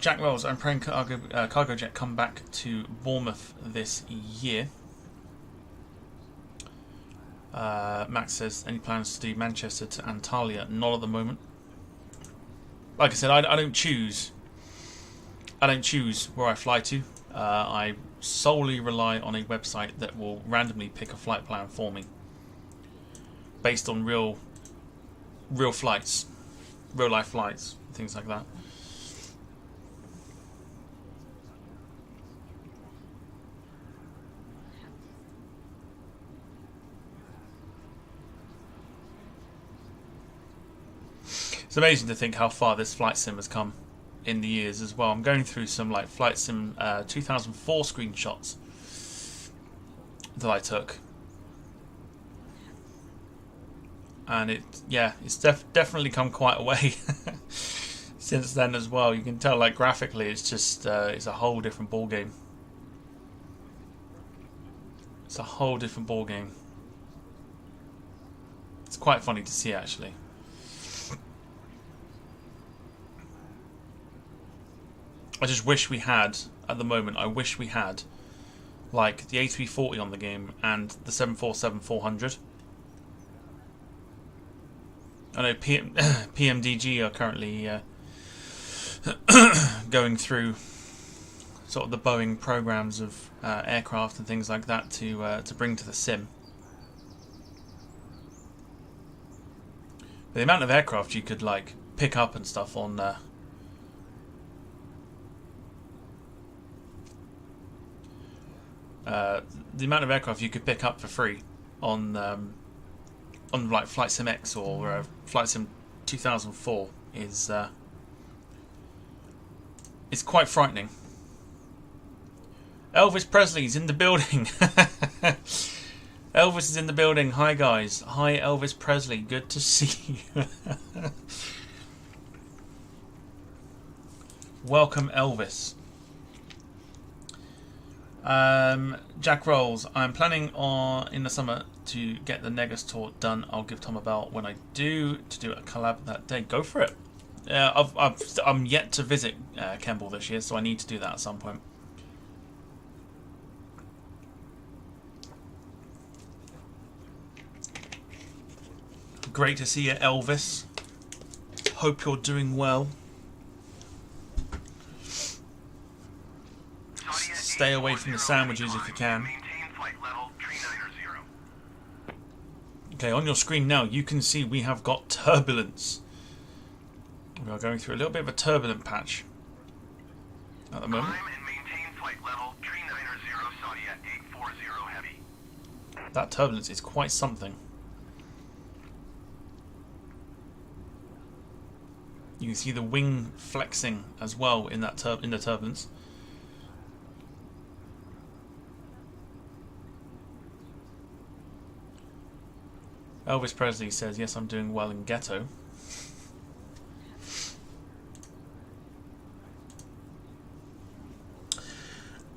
Jack Wells, I'm praying cargo jet come back to Bournemouth this year. Max says, any plans to do Manchester to Antalya? Not at the moment. Like I said, I don't choose. I don't choose where I fly to. I solely rely on a website that will randomly pick a flight plan for me, based on real flights, real life flights, things like that. It's amazing to think how far this flight sim has come in the years as well. I'm going through some like flight sim 2004 screenshots that I took, and it's definitely come quite a way since then as well. You can tell like graphically, it's just it's a whole different ball game. It's a whole different ball game. It's quite funny to see actually. I just wish we had, at the moment, I wish we had, like, the A340 on the game and the 747-400. I know PMDG are currently going through sort of the Boeing programs of aircraft and things like that to bring to the sim. But the amount of aircraft you could, like, pick up and stuff on... the amount of aircraft you could pick up for free on like Flight Sim X or Flight Sim 2004 is quite frightening. Elvis Presley's in the building. Elvis is in the building. Hi guys. Hi Elvis Presley. Good to see you. Welcome Elvis. Jack Rolls. I'm planning on in the summer to get the Negus tour done. I'll give Tom a bell when I do to do a collab that day. Go for it. I'm yet to visit Kemble this year, so I need to do that at some point. Great to see you, Elvis. Hope you're doing well. Stay away from the sandwiches if you can. Okay, on your screen now you can see we have got turbulence. We are going through a little bit of a turbulent patch at the moment. That turbulence is quite something. You can see the wing flexing as well in that in the turbulence. Elvis Presley says, yes, I'm doing well in ghetto.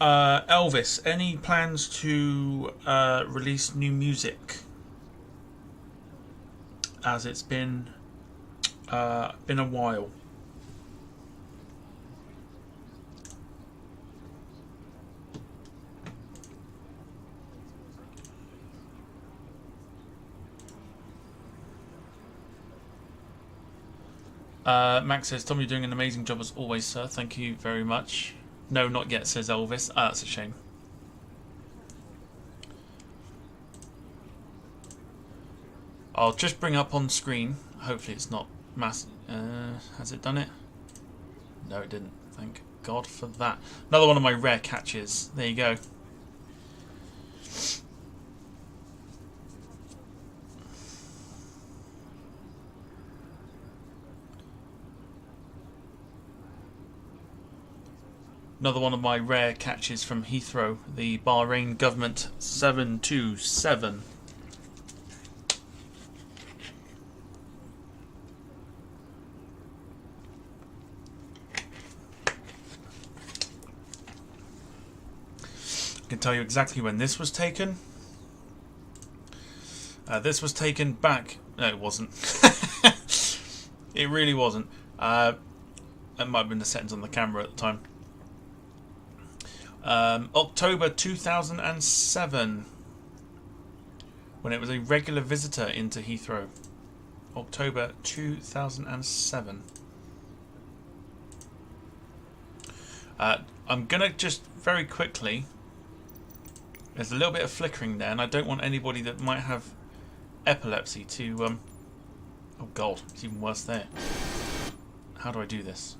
Elvis, any plans to release new music? As it's been a while. Max says, Tom, you're doing an amazing job as always, sir. Thank you very much. No, not yet, says Elvis. Ah, that's a shame. I'll just bring up on screen. Hopefully it's not mass. Has it done it? No, it didn't. Thank God for that. Another one of my rare catches. There you go. Another one of my rare catches from Heathrow, the Bahrain Government 727. I can tell you exactly when this was taken. This was taken back... No, it wasn't. It really wasn't. It might have been the settings on the camera at the time. October 2007, when it was a regular visitor into Heathrow. October 2007. I'm gonna just very quickly, there's a little bit of flickering there, and I don't want anybody that might have epilepsy to oh god, it's even worse there. How do I do this?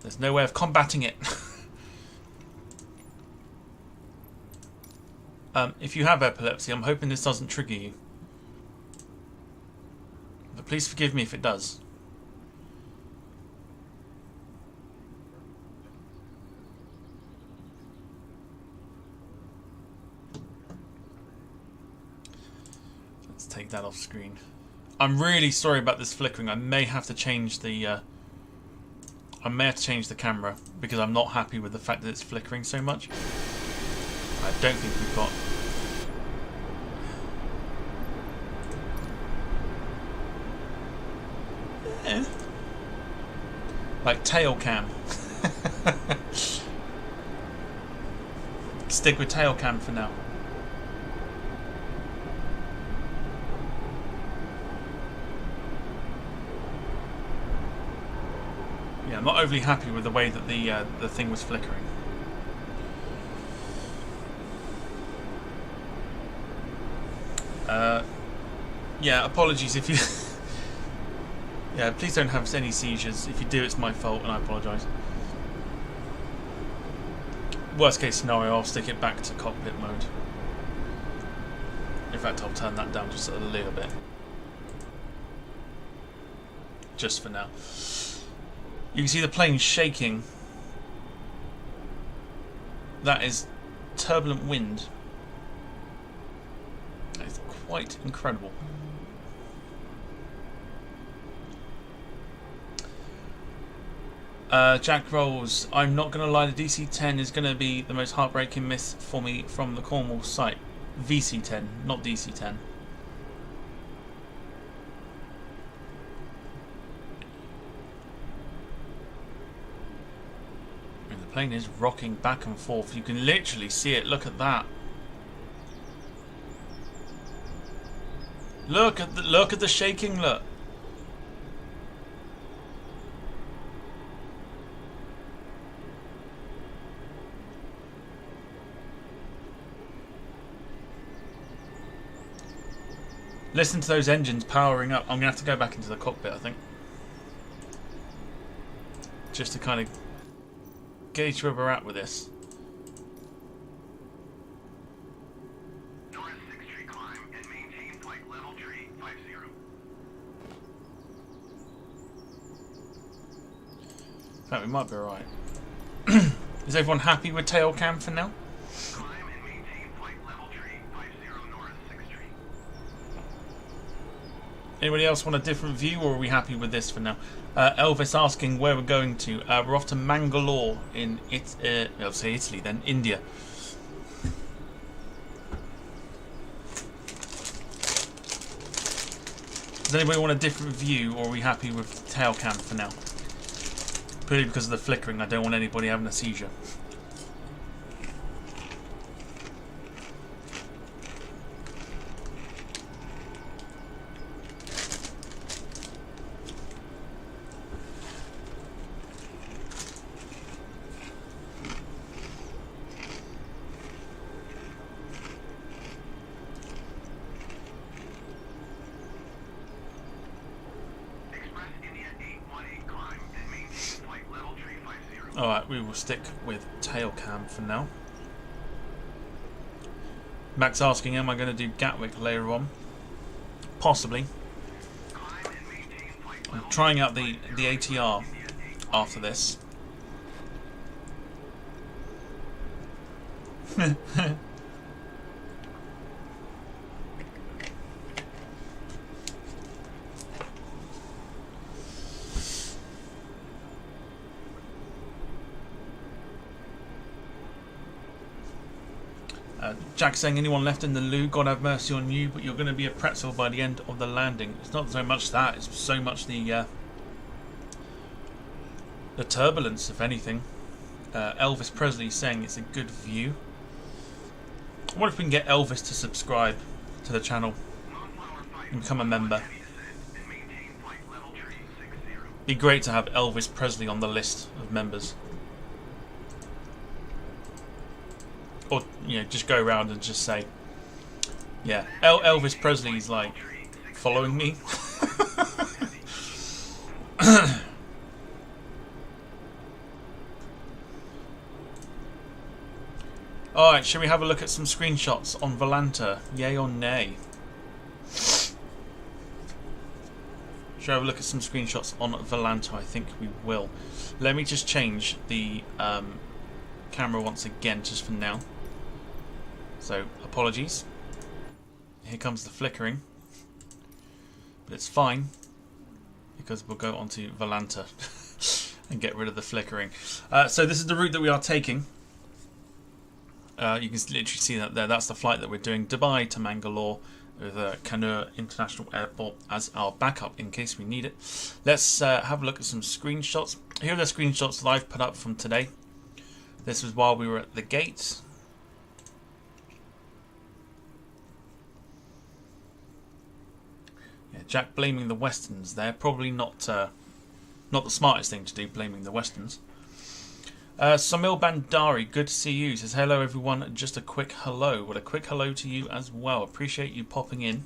There's no way of combating it. If you have epilepsy, I'm hoping this doesn't trigger you. But please forgive me if it does. Let's take that off screen. I'm really sorry about this flickering. I may have to change the camera because I'm not happy with the fact that it's flickering so much. I don't think we've got... like tail cam. Stick with tail cam for now. Yeah, I'm not overly happy with the way that the thing was flickering. Yeah, apologies if you... yeah, please don't have any seizures. If you do, it's my fault, and I apologise. Worst case scenario, I'll stick it back to cockpit mode. In fact, I'll turn that down just a little bit. just for now. You can see the plane shaking. That is turbulent wind. That is quite incredible. Jack Rolls, I'm not going to lie, the DC-10 is going to be the most heartbreaking miss for me from the Cornwall site. VC-10, not DC-10. And the plane is rocking back and forth. You can literally see it. Look at that. Look at the shaking. Look. Listen to those engines powering up. I'm going to have to go back into the cockpit, I think. Just to kind of gauge where we're at with this. North 6 tree climb and maintain flight level tree 50. In fact, we might be alright. Is everyone happy with tail cam for now? Climb and maintain flight level tree 50 north 6 tree. Anybody else want a different view, or are we happy with this for now? Elvis asking where we're going to. We're off to Mangalore in I'll say Italy then, India. Does anybody want a different view, or are we happy with tail cam for now? Purely because of the flickering, I don't want anybody having a seizure. Alright, we will stick with tail cam for now. Max asking, am I going to do Gatwick later on? Possibly. I'm trying out the ATR after this. Jack saying, anyone left in the loo, God have mercy on you, but you're going to be a pretzel by the end of the landing. It's not so much that, it's so much the turbulence, if anything. Elvis Presley saying it's a good view. What if we can get Elvis to subscribe to the channel and become a member? Be great to have Elvis Presley on the list of members. Or, you know, just go around and just say, yeah, Elvis Presley's like following me. Alright, shall we have a look at some screenshots on Volanta? Yay or nay? Shall we have a look at some screenshots on Volanta? I think we will. Let me just change the camera once again, just for now. So, apologies. Here comes the flickering. But it's fine, because we'll go onto Volanta and get rid of the flickering. So this is the route that we are taking. You can literally see that there. That's the flight that we're doing. Dubai to Mangalore with Kannur International Airport as our backup in case we need it. Let's have a look at some screenshots. Here are the screenshots that I've put up from today. This was while we were at the gate. Yeah, Jack blaming the Westerns there. Probably not the smartest thing to do, blaming the Westerns. Samil Bandari, good to see you. Says, hello everyone, just a quick hello. Well, a quick hello to you as well. Appreciate you popping in.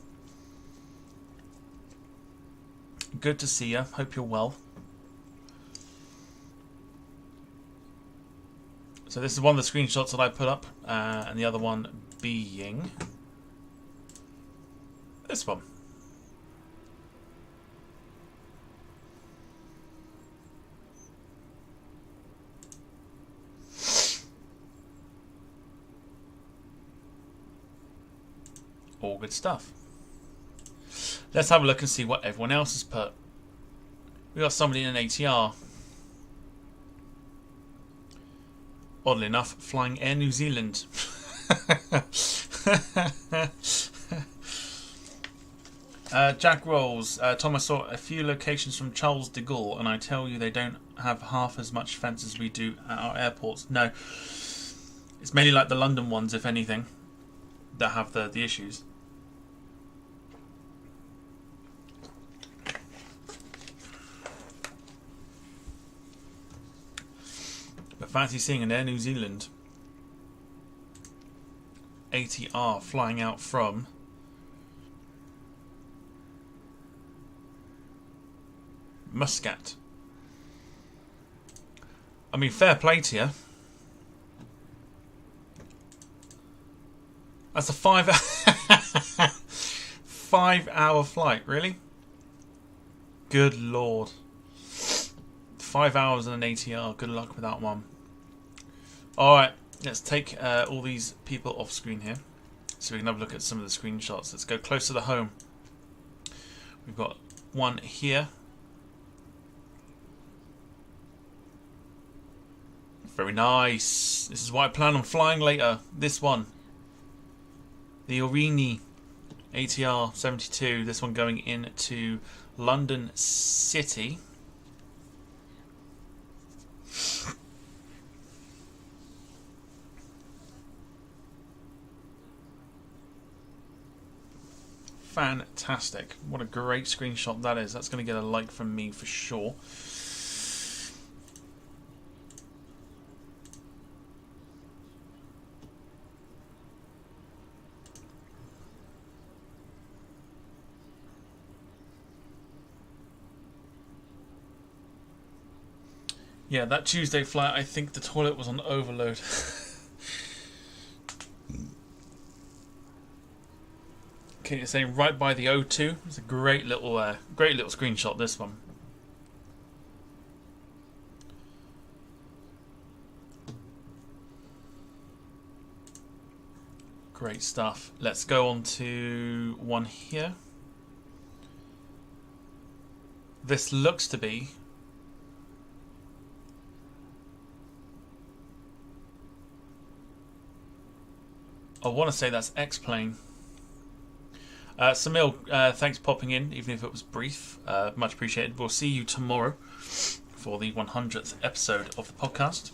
Good to see you. Hope you're well. So this is one of the screenshots that I put up, and the other one being this one. All good stuff. Let's have a look and see what everyone else has put. We got somebody in an ATR. Oddly enough, flying Air New Zealand. Jack Rolls. Tom, I saw a few locations from Charles de Gaulle, and I tell you they don't have half as much fence as we do at our airports. No, it's mainly like the London ones, if anything, that have the issues. But fancy seeing an Air New Zealand ATR flying out from Muscat. I mean, fair play to you. That's a 5-hour flight, really? Good lord. 5 hours in an ATR. Good luck with that one. Alright, let's take all these people off screen here so we can have a look at some of the screenshots. Let's go closer to home. We've got one here. Very nice. This is what I plan on flying later. This one. The Aurigny ATR 72. This one going into London City. Fantastic. What a great screenshot that is. That's going to get a like from me for sure. Yeah, that Tuesday flight, I think the toilet was on overload. Okay, you're saying right by the O2. It's a great little screenshot. This one. Great stuff. Let's go on to one here. This looks to be I want to say that's X-Plane. Samil, thanks for popping in, even if it was brief. Much appreciated. We'll see you tomorrow for the 100th episode of the podcast.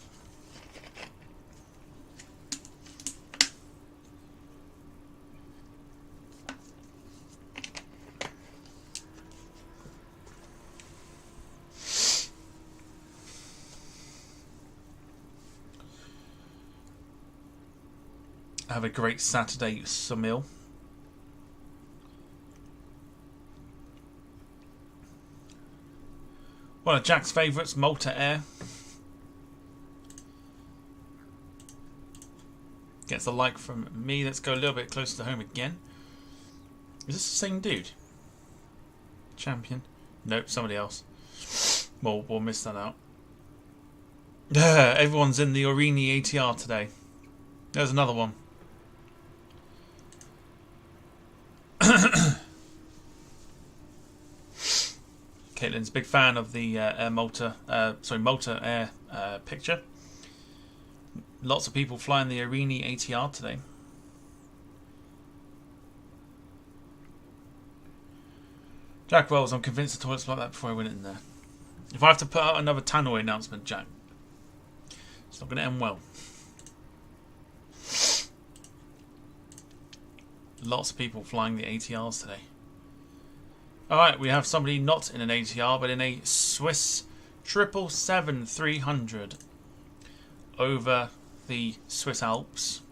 Have a great Saturday, Samil. One of Jack's favourites, Malta Air. Gets a like from me. Let's go a little bit closer to home again. Is this the same dude? Champion? Nope, somebody else. We'll miss that out. Everyone's in the Aurigny ATR today. There's another one. Caitlin's a big fan of the Malta Air picture. Lots of people flying the Aurigny ATR today. Jack Wells, I'm convinced the toilet's like that before I went in there. If I have to put out another tannoy announcement, Jack, it's not going to end well. Lots of people flying the ATRs today. Alright, we have somebody not in an ATR, but in a Swiss 777-300 over the Swiss Alps.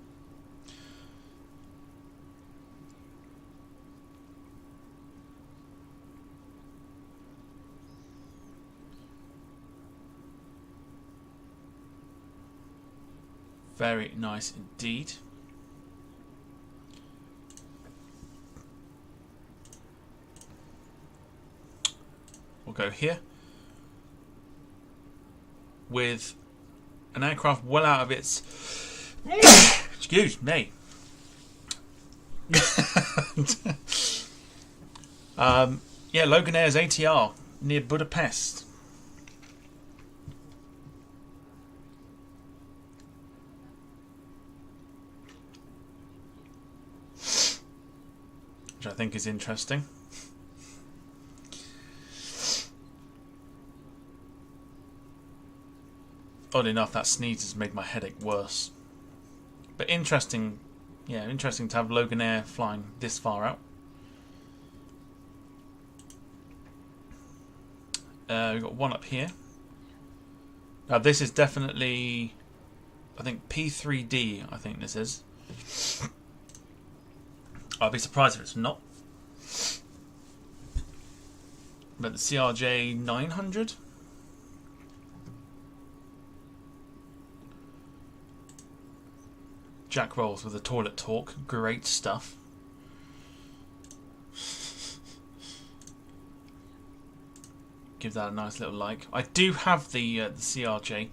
Very nice indeed. We'll go here with an aircraft well out of its excuse me Yeah, Loganair's ATR near Budapest. Which I think is interesting. Oddly enough, that sneeze has made my headache worse. But interesting, yeah, interesting to have Loganair flying this far out. We've got one up here. Now this is definitely, I think P3D, I think this is. I'll be surprised if it's not. But the CRJ 900? Jack rolls with a toilet talk. Great stuff. Give that a nice little like. I do have the CRJ.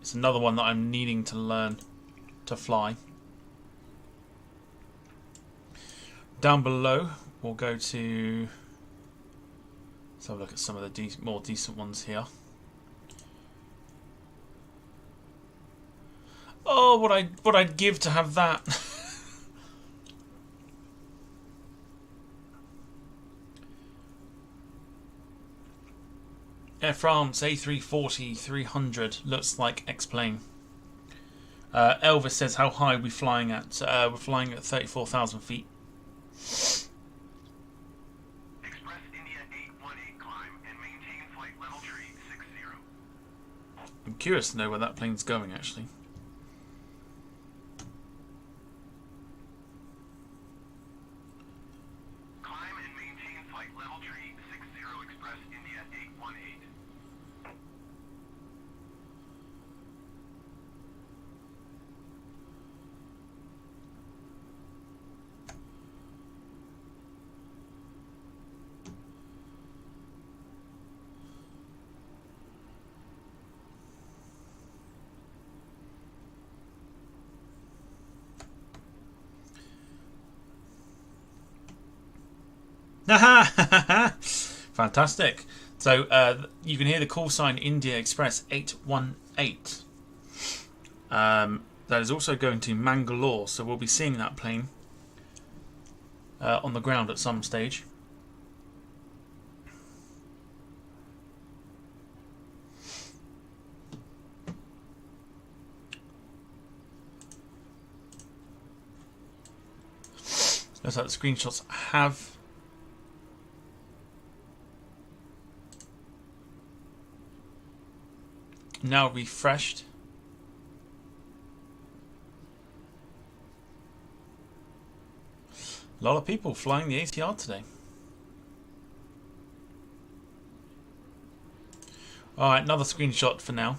It's another one that I'm needing to learn to fly. Down below, we'll go to. Let's have a look at some of the more decent ones here. Oh, what I'd give to have that. Air France A340-300 looks like X-plane. Elvis says, how high are we flying at? We're flying at 34,000 feet. Express India 818 climb and maintain flight level tree 60. I'm curious to know where that plane's going actually. Climb and maintain flight level tree 60 Express India 818. Fantastic. So you can hear the call sign India Express 818. That is also going to Mangalore, so we'll be seeing that plane on the ground at some stage. Looks like the screenshots have now refreshed. A lot of people flying the ATR today. Alright, another screenshot for now.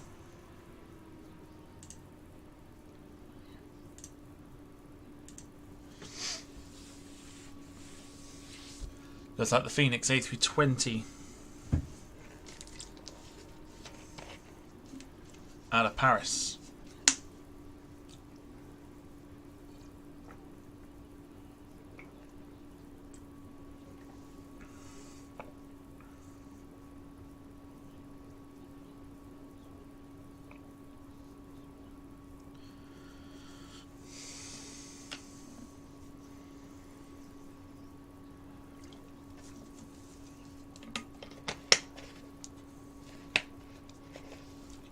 Looks like the Phoenix A320 out of Paris.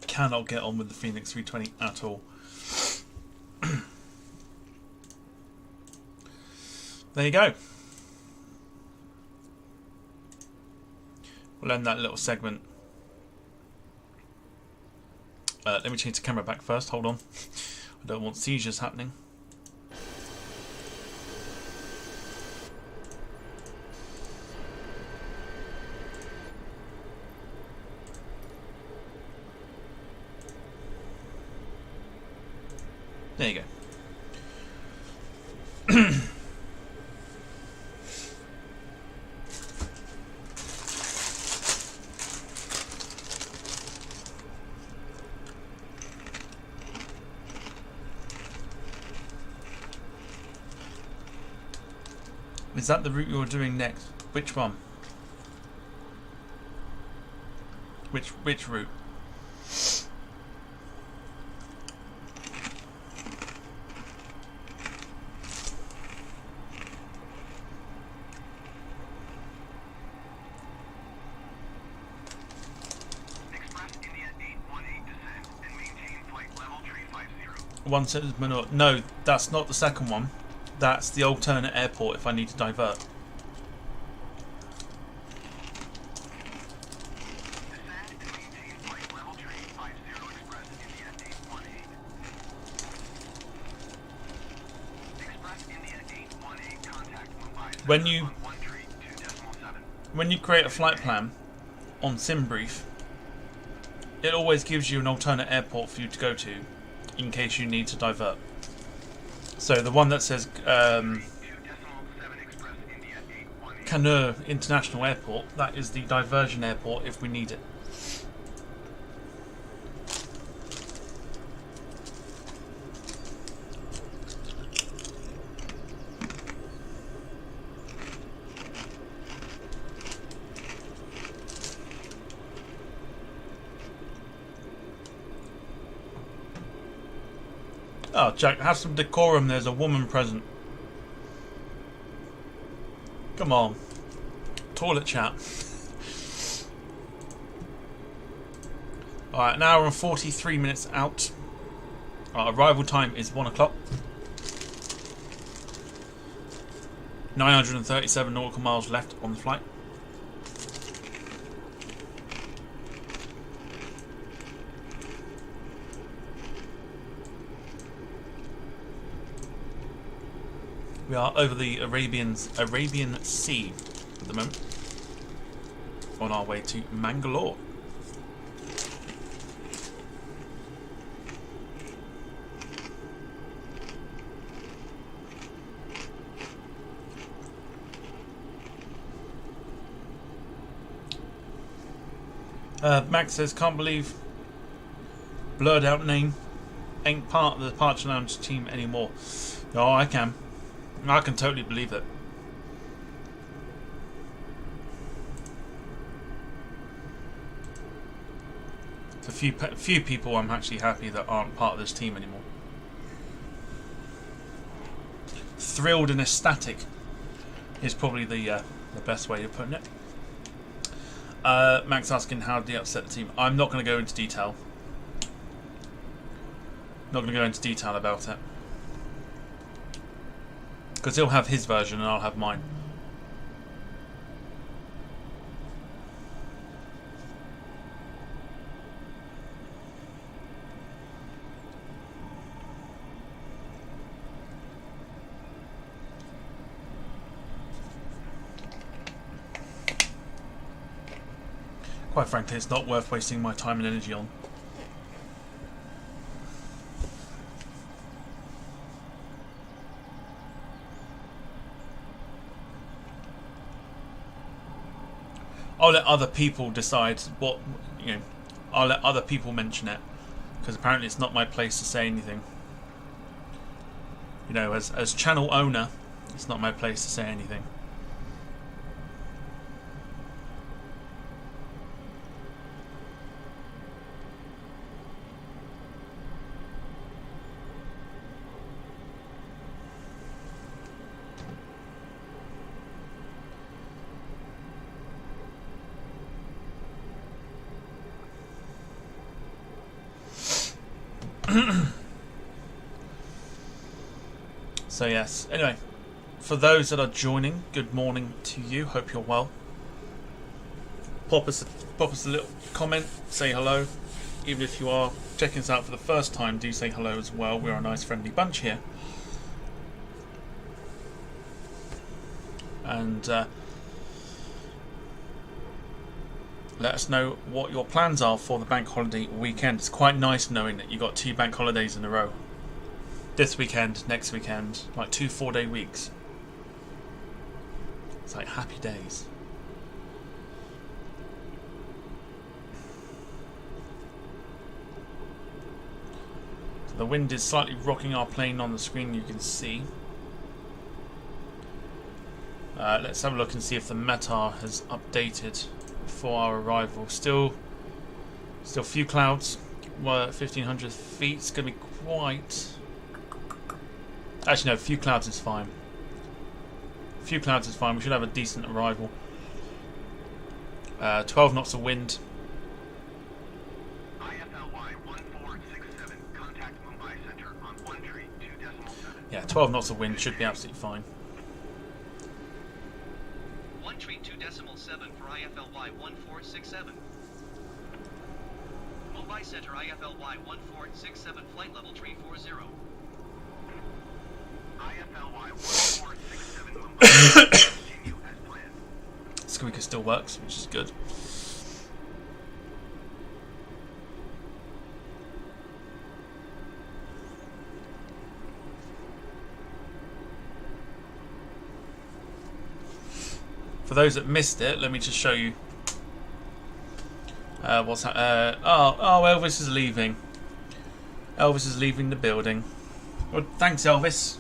Cannot get on with the Phoenix 320 at all. There you go. We'll end that little segment. Let me change the camera back first. Hold on. I don't want seizures happening. There you go. Is that the route you're doing next? Which one? Which route? Express India 818 descend and maintain flight level 350. One says Mangalore. No, that's not the second one. That's the alternate airport if I need to divert. Descend and maintain flight level 350 Express India 818. Express India 818 contact Mumbai When Center you- on 132.7. When you create a flight plan on SimBrief, it always gives you an alternate airport for you to go to in case you need to divert. So the one that says 2.7 Express India 818. Kannur International Airport, that is the diversion airport if we need it. Oh, Jack, have some decorum. There's a woman present. Come on. Toilet chat. Alright, an hour and 43 minutes out. Our arrival time is 1 o'clock. 937 nautical miles left on the flight. We are over the Arabian Sea at the moment, on our way to Mangalore. Max says, can't believe blurred out name ain't part of the Departure Lounge team anymore. Oh, I can totally believe it. It's a few people I'm actually happy that aren't part of this team anymore. Thrilled and ecstatic is probably the best way of putting it. Max asking how did he upset the team. I'm not going to go into detail. Not going to go into detail about it. Because he'll have his version and I'll have mine. Quite frankly, it's not worth wasting my time and energy on. I'll let other people decide what, I'll let other people mention it, because apparently it's not my place to say anything. As channel owner, it's not my place to say anything. So yes, anyway, for those that are joining, good morning to you, hope you're well. Pop us a little comment, say hello. Even if you are checking us out for the first time, do say hello as well. We're a nice friendly bunch here. And let us know what your plans are for the bank holiday weekend. It's quite nice knowing that you got 2 bank holidays in a row. This weekend, next weekend, like 2 4-day weeks. It's like happy days. So the wind is slightly rocking our plane on the screen, you can see. Let's have a look and see if the METAR has updated for our arrival. Still a few clouds. 1,500 feet. It's going to be quite... Actually, no, a few clouds is fine. A few clouds is fine. We should have a decent arrival. 12 knots of wind. IFLY 1467, contact Mumbai Center on 132.7. Yeah, 12 knots of wind should be absolutely fine. 132.7 for IFLY 1467. Mumbai Center IFLY 1467, flight level 340. IFLY 1467 Mumbai continue as planned. Squeaker still works, which is good. For those that missed it, let me just show you what's Elvis is leaving. Elvis is leaving the building. Well, thanks, Elvis.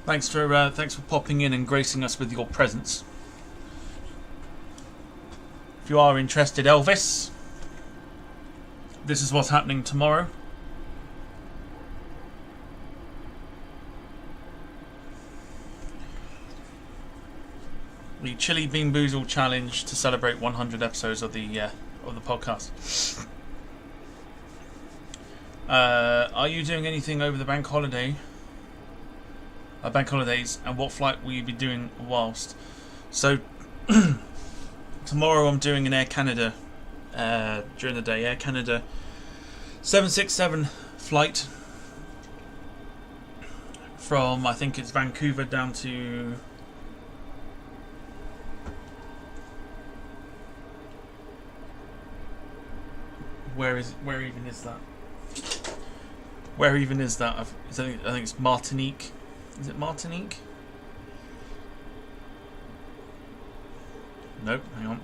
Thanks for popping in and gracing us with your presence. If you are interested, Elvis, this is what's happening tomorrow. The Chili Bean Boozle Challenge to celebrate 100 episodes of the podcast. Are you doing anything over the bank holiday? Bank holidays, and what flight will you be doing whilst? So tomorrow I'm doing an Air Canada during the day. Air Canada 767 flight from, I think it's Vancouver down to where even is that? Where even is that? I think it's Martinique. Is it Martinique? Nope, hang on.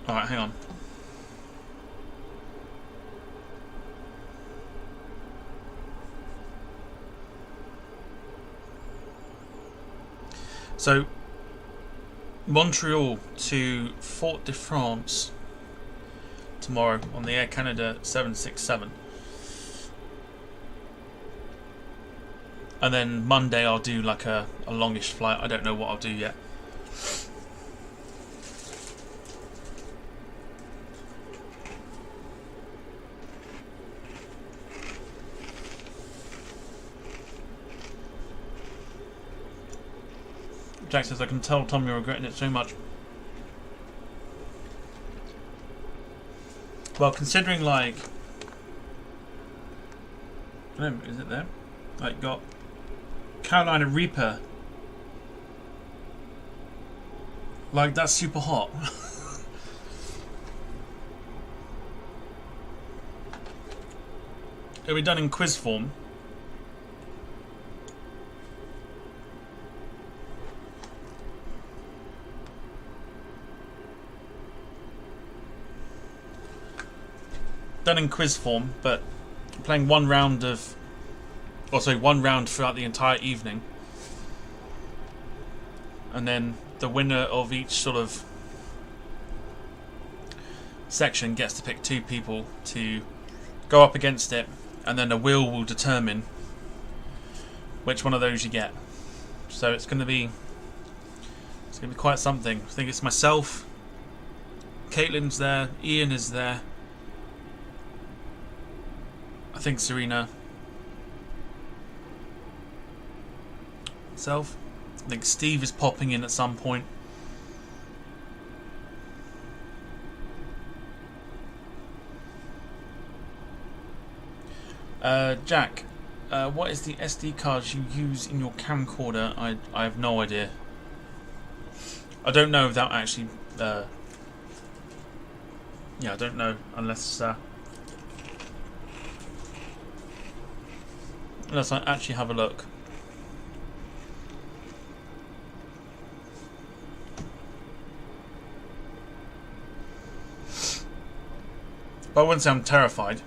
Alright, hang on. So, Montreal to Fort de France tomorrow on the Air Canada 767. And then Monday I'll do like a longish flight. I don't know what I'll do yet. Jack says, I can tell Tom you're regretting it so much. Well, considering like... I don't know, is it there? Like got Carolina Reaper. Like, that's super hot. It'll be done in quiz form. Done in quiz form, but playing one round throughout the entire evening, and then the winner of each sort of section gets to pick two people to go up against it, and then a wheel will determine which one of those you get. So it's going to be quite something. I think it's myself, Caitlin's there, Ian is there, I think Serena, myself, I think Steve is popping in at some point. Jack, what is the SD cards you use in your camcorder? I have no idea. I don't know without actually... yeah, I don't know unless I actually have a look. But I wouldn't say I'm terrified.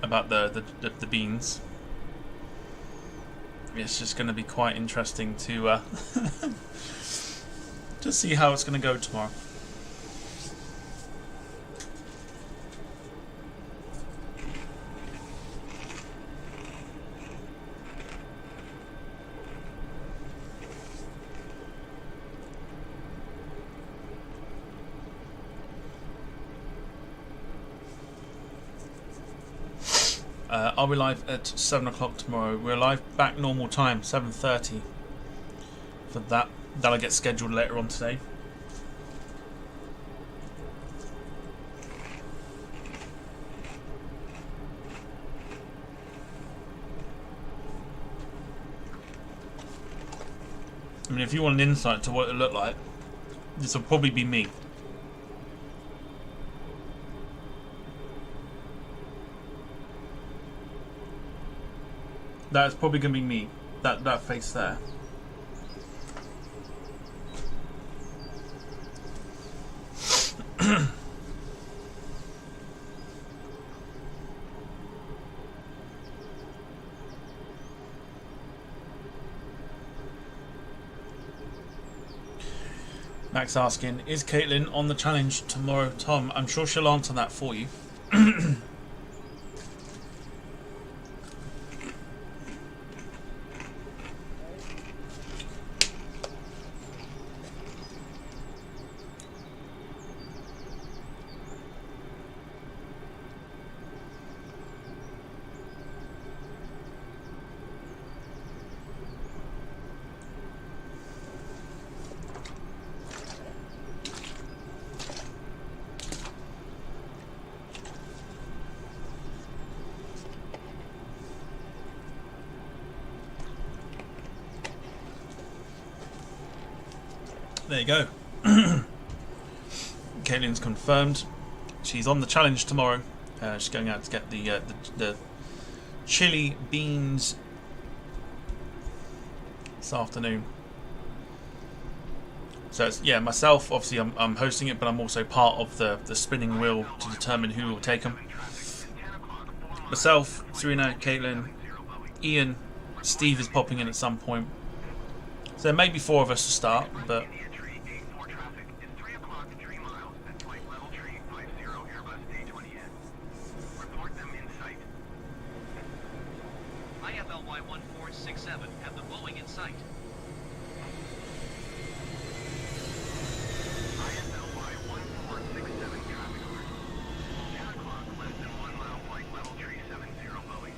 about the beans. It's just going to be quite interesting to to see how it's going to go tomorrow. Are we live at 7 o'clock tomorrow? We're live back normal time, 7:30 for that. That'll get scheduled later on today. I mean, if you want an insight to what it looked like, this will probably be me. That's probably going to be me, that face there. Max asking, is Caitlin on the challenge tomorrow, Tom? I'm sure she'll answer that for you. There you go. Caitlin's confirmed. She's on the challenge tomorrow. She's going out to get the chili beans this afternoon. So it's, yeah, myself. Obviously, I'm hosting it, but I'm also part of the spinning wheel to determine who will take them. Myself, Serena, Caitlin, Ian, Steve is popping in at some point. So there may be 4 of us to start, but. IFLY1467 have the Boeing in sight. IFLY1467 traffic alert. 10 o'clock, less than 1 mile flight level 370 Boeing.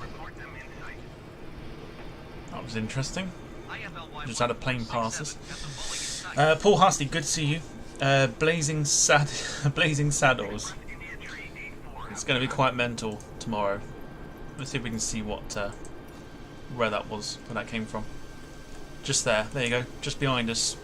Report them in sight. That was interesting. Just had a plane pass us. Paul Paul Husty, good to see you. Blazing Saddles. It's going to be quite mental tomorrow. Let's see if we can see what where that was, where that came from. Just there. There you go. Just behind us.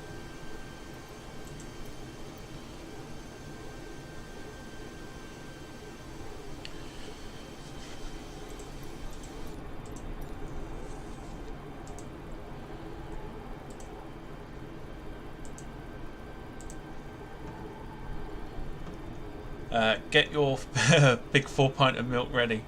Get your big 4 pint of milk ready.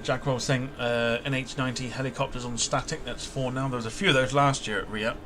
Jack Roll saying NH90 helicopters on static. That's 4 now. There was a few of those last year at RIA.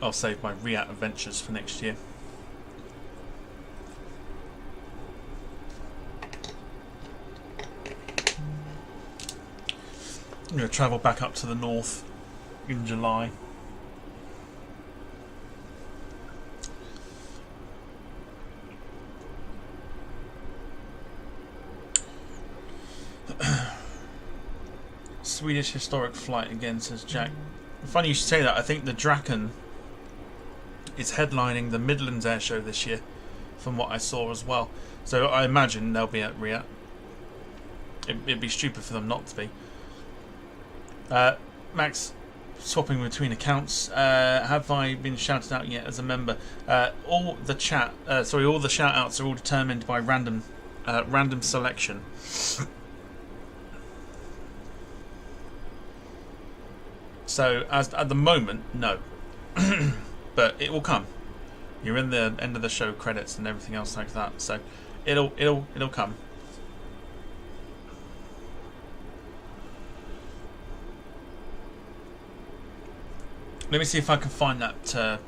I'll save my RIAT adventures for next year. I'm going to travel back up to the north in July. Swedish historic flight again, says Jack. Funny you should say that. I think the Draken is headlining the Midlands Air Show this year, from what I saw as well. So I imagine they'll be at RIAT. It'd be stupid for them not to be. Max, swapping between accounts. Have I been shouted out yet as a member? All the shout outs are all determined by random selection. So as at the moment, no, but it will come. You're in the end of the show credits and everything else like that, so it'll come. Let me see if I can find that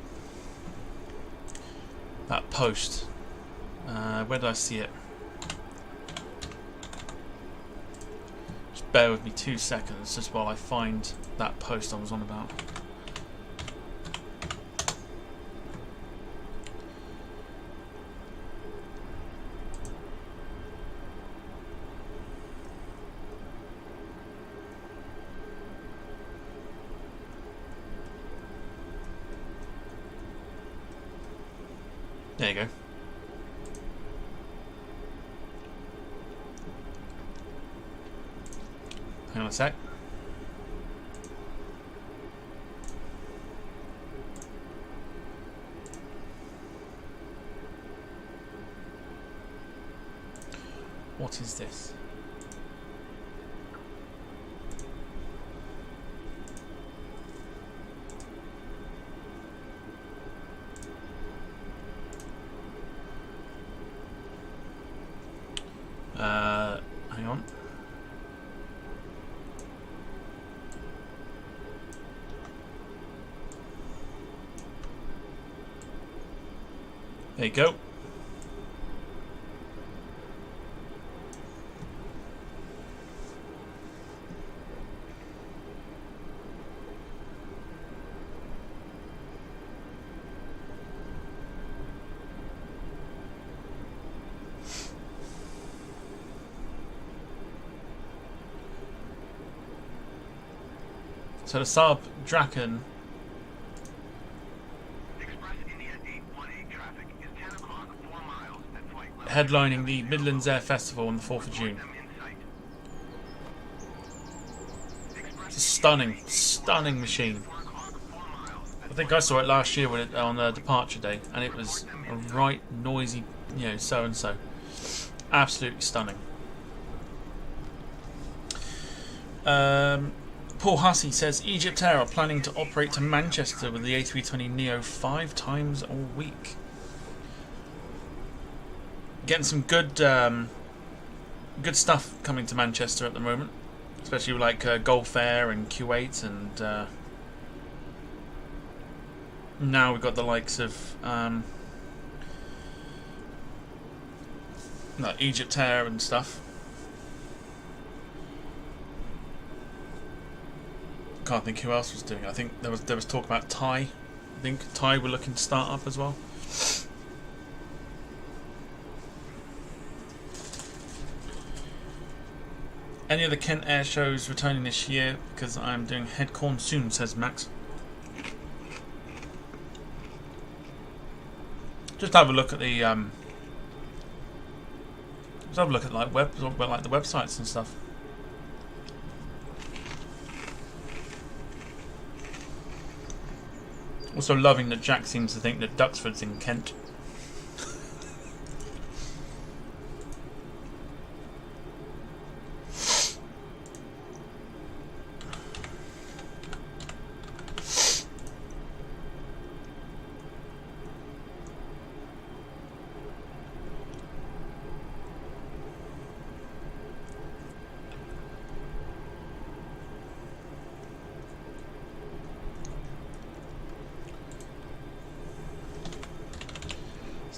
post. Where did I see it? Just bear with me 2 seconds, just while I find that post I was on about. There you go. Hang on a sec. What is this? Hang on. There you go. So the Saab Draken headlining the Midlands Air Festival on the 4th of June. It's a stunning machine. I think I saw it last year when on the departure day, and it was a right noisy, so and so. Absolutely stunning. Paul Hussey says Egypt Air are planning to operate to Manchester with the A320NEO 5 times a week. Getting some good stuff coming to Manchester at the moment, especially with like Gulf Air and Kuwait, and now we've got the likes of like Egypt Air and stuff. Can't think who else was doing it. I think there was talk about Thai. I think Thai were looking to start up as well. Any of the Kent Air shows returning this year because I'm doing Headcorn soon, says Max. Just have a look at the just have a look at like the websites and stuff. Also loving that Jack seems to think that Duxford's in Kent.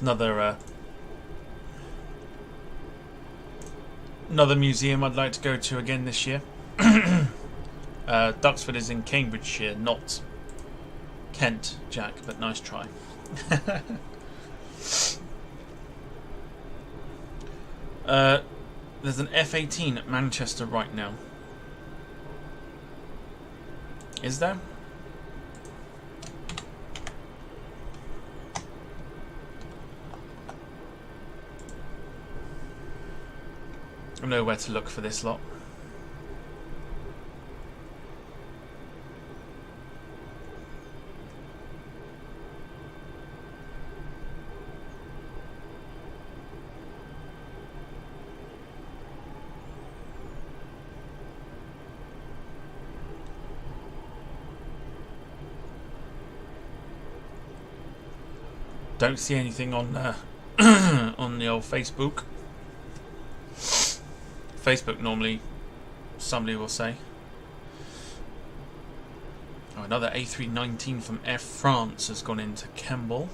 another museum I'd like to go to again this year. Duxford is in Cambridgeshire, not Kent, Jack, but nice try. There's an F-18 at Manchester right now. Is there? I know where to look for this lot. Don't see anything on on the old Facebook. Facebook normally, somebody will say. Oh, another A319 from Air France has gone into Kemble.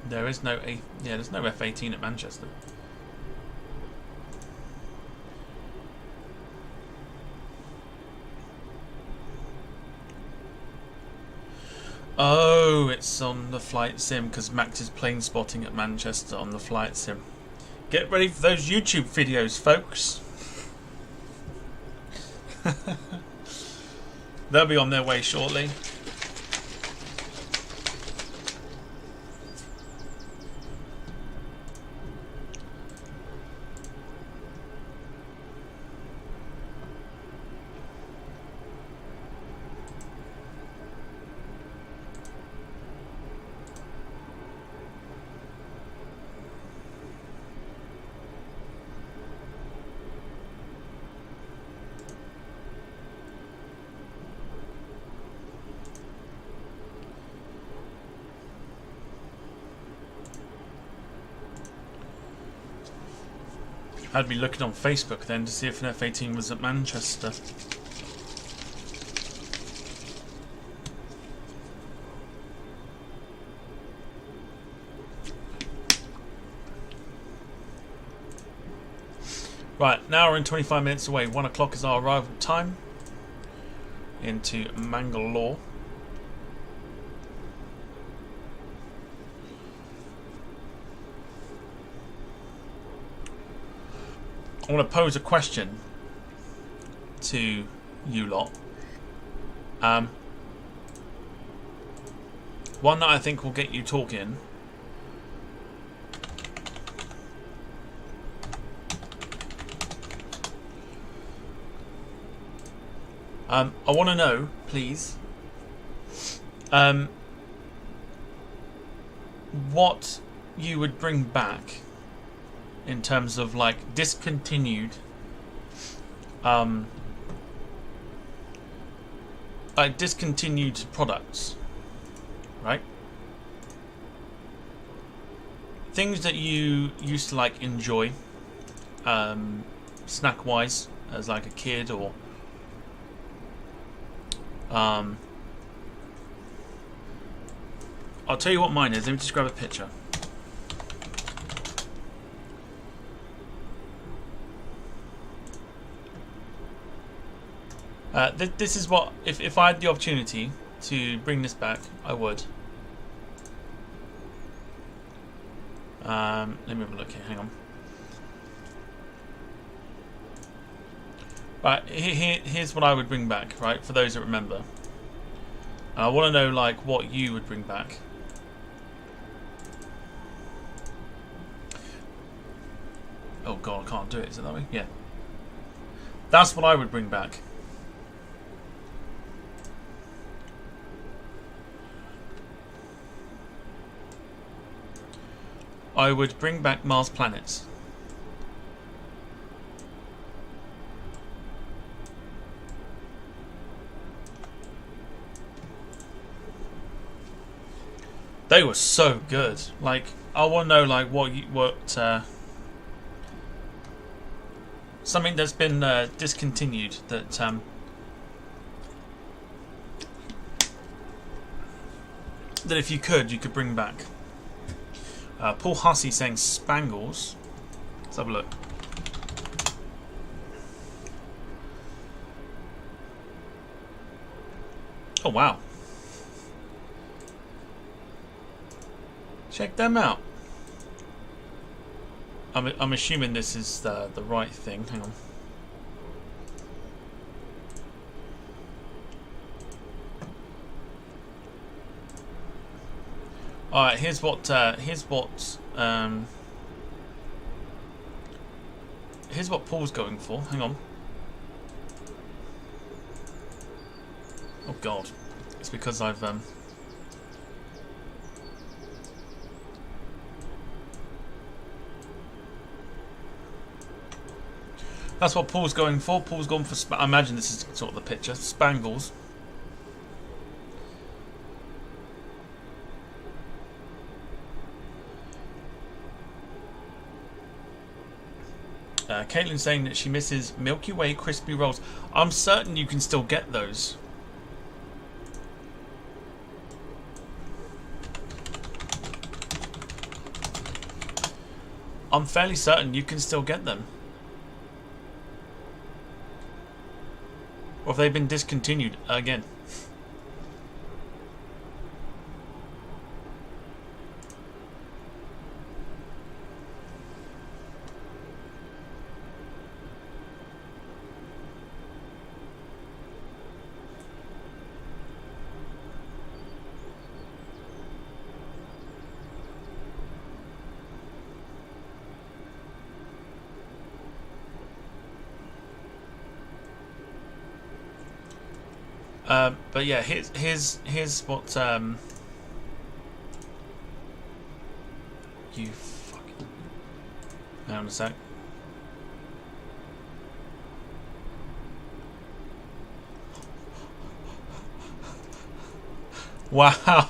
There is no there's no F-18 at Manchester. Oh, it's on the flight sim because Max is plane spotting at Manchester on the flight sim. Get ready for those YouTube videos, folks. They'll be on their way shortly. I'd be looking on Facebook then to see if an F-18 was at Manchester. Right, now we're in 25 minutes away. 1 o'clock is our arrival time into Mangalore. I want to pose a question to you lot. One that I think will get you talking. I want to know, please, what you would bring back in terms of like discontinued products, right? Things that you used to like enjoy snack wise as like a kid, or I'll tell you what mine is. Let me just grab a picture. This is what, if I had the opportunity to bring this back, I would. Let me have a look here, hang on. Right, here's what I would bring back, right, for those that remember. I want to know, like, what you would bring back. Oh god, I can't do it, is it that way? Yeah. That's what I would bring back. I would bring back Mars planets. They were so good. Like, I want to know, like, something that's been discontinued that that if you could bring back. Paul Hussey saying Spangles. Let's have a look. Oh wow! Check them out. I'm assuming this is the right thing. Hang on. All right. Here's what Paul's going for. Hang on. Oh God. It's because I've That's what Paul's going for. Paul's gone for. I imagine this is sort of the picture. Spangles. Caitlin's saying that she misses Milky Way crispy rolls. I'm certain you can still get those. I'm fairly certain you can still get them. Or have they been discontinued again? But yeah, here's what you fucking. Hang on a sec. Wow!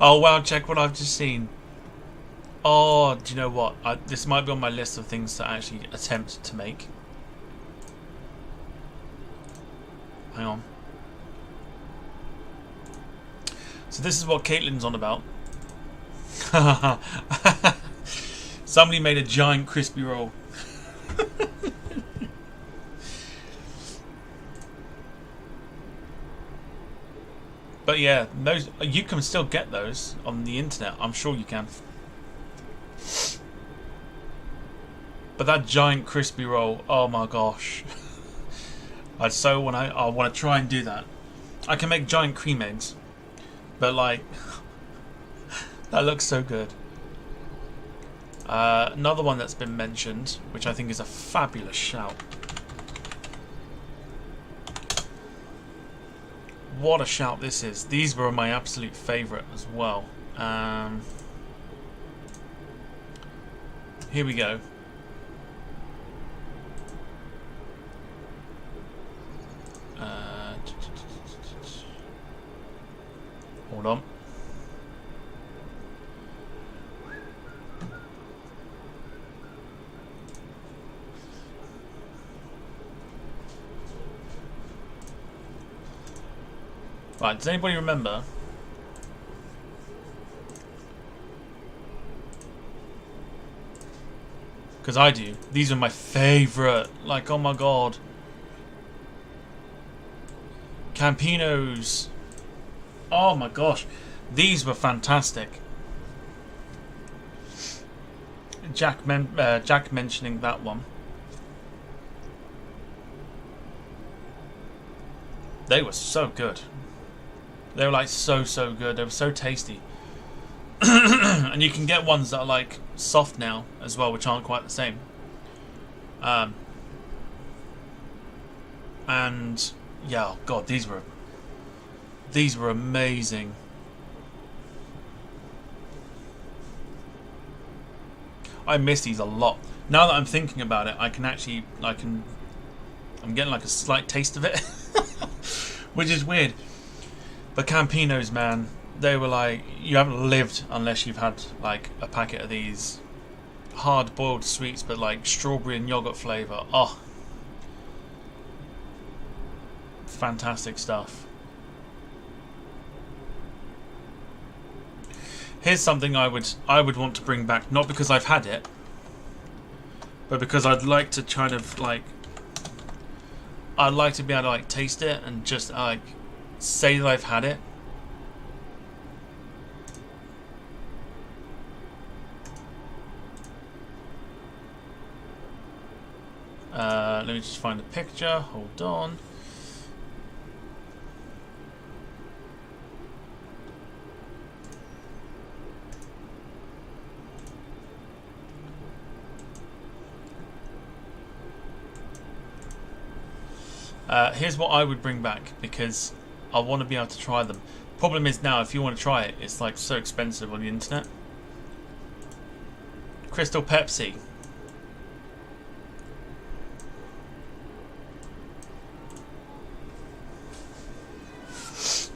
Oh wow! Check what I've just seen. Oh, do you know what? This might be on my list of things to actually attempt to make. Hang on. So this is what Caitlin's on about. Somebody made a giant crispy roll. But yeah, those you can still get those on the internet. I'm sure you can. But that giant crispy roll, oh my gosh! I want to try and do that. I can make giant cream eggs. But like, that looks so good. Another one that's been mentioned, which I think is a fabulous shout. What a shout this is. These were my absolute favourite as well. Here we go. Hold on. Right, does anybody remember? Because I do. These are my favourite. Like, oh my god. Campinos. Oh my gosh, these were fantastic. Jack mentioning that one. They were so good. They were like so good. They were so tasty. And you can get ones that are like soft now as well, which aren't quite the same. And yeah, oh god, these were amazing. I miss these a lot. Now that I'm thinking about it, I'm getting like a slight taste of it, which is weird. But Campinos, man, they were like, you haven't lived unless you've had like a packet of these hard-boiled sweets, but like strawberry and yogurt flavour. Oh, fantastic stuff. Here's something I would want to bring back, not because I've had it, but because I'd like to kind of like, I'd like to be able to like taste it and just like say that I've had it. Let me just find a picture. Hold on. Here's what I would bring back, because I want to be able to try them. Problem is now, if you want to try it, it's like so expensive on the internet. Crystal Pepsi.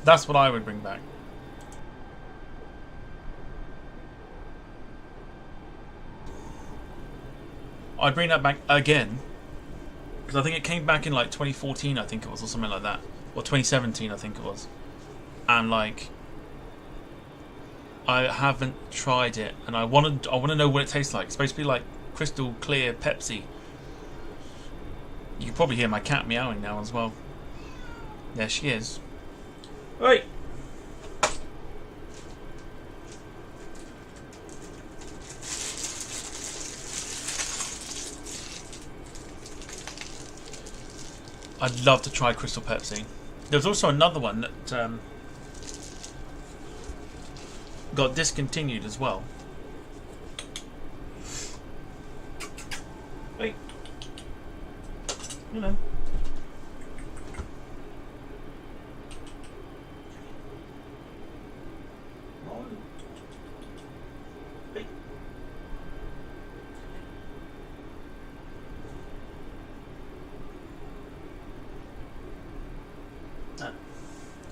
That's what I would bring back. I'd bring that back again, because I think it came back in like 2014, I think it was, or something like that, or 2017, I think it was. And like, I haven't tried it, and I want to know what it tastes like. It's supposed to be like crystal clear Pepsi. You can probably hear my cat meowing now as well. There she is. Right. I'd love to try Crystal Pepsi. There's also another one that got discontinued as well. Wait. You know.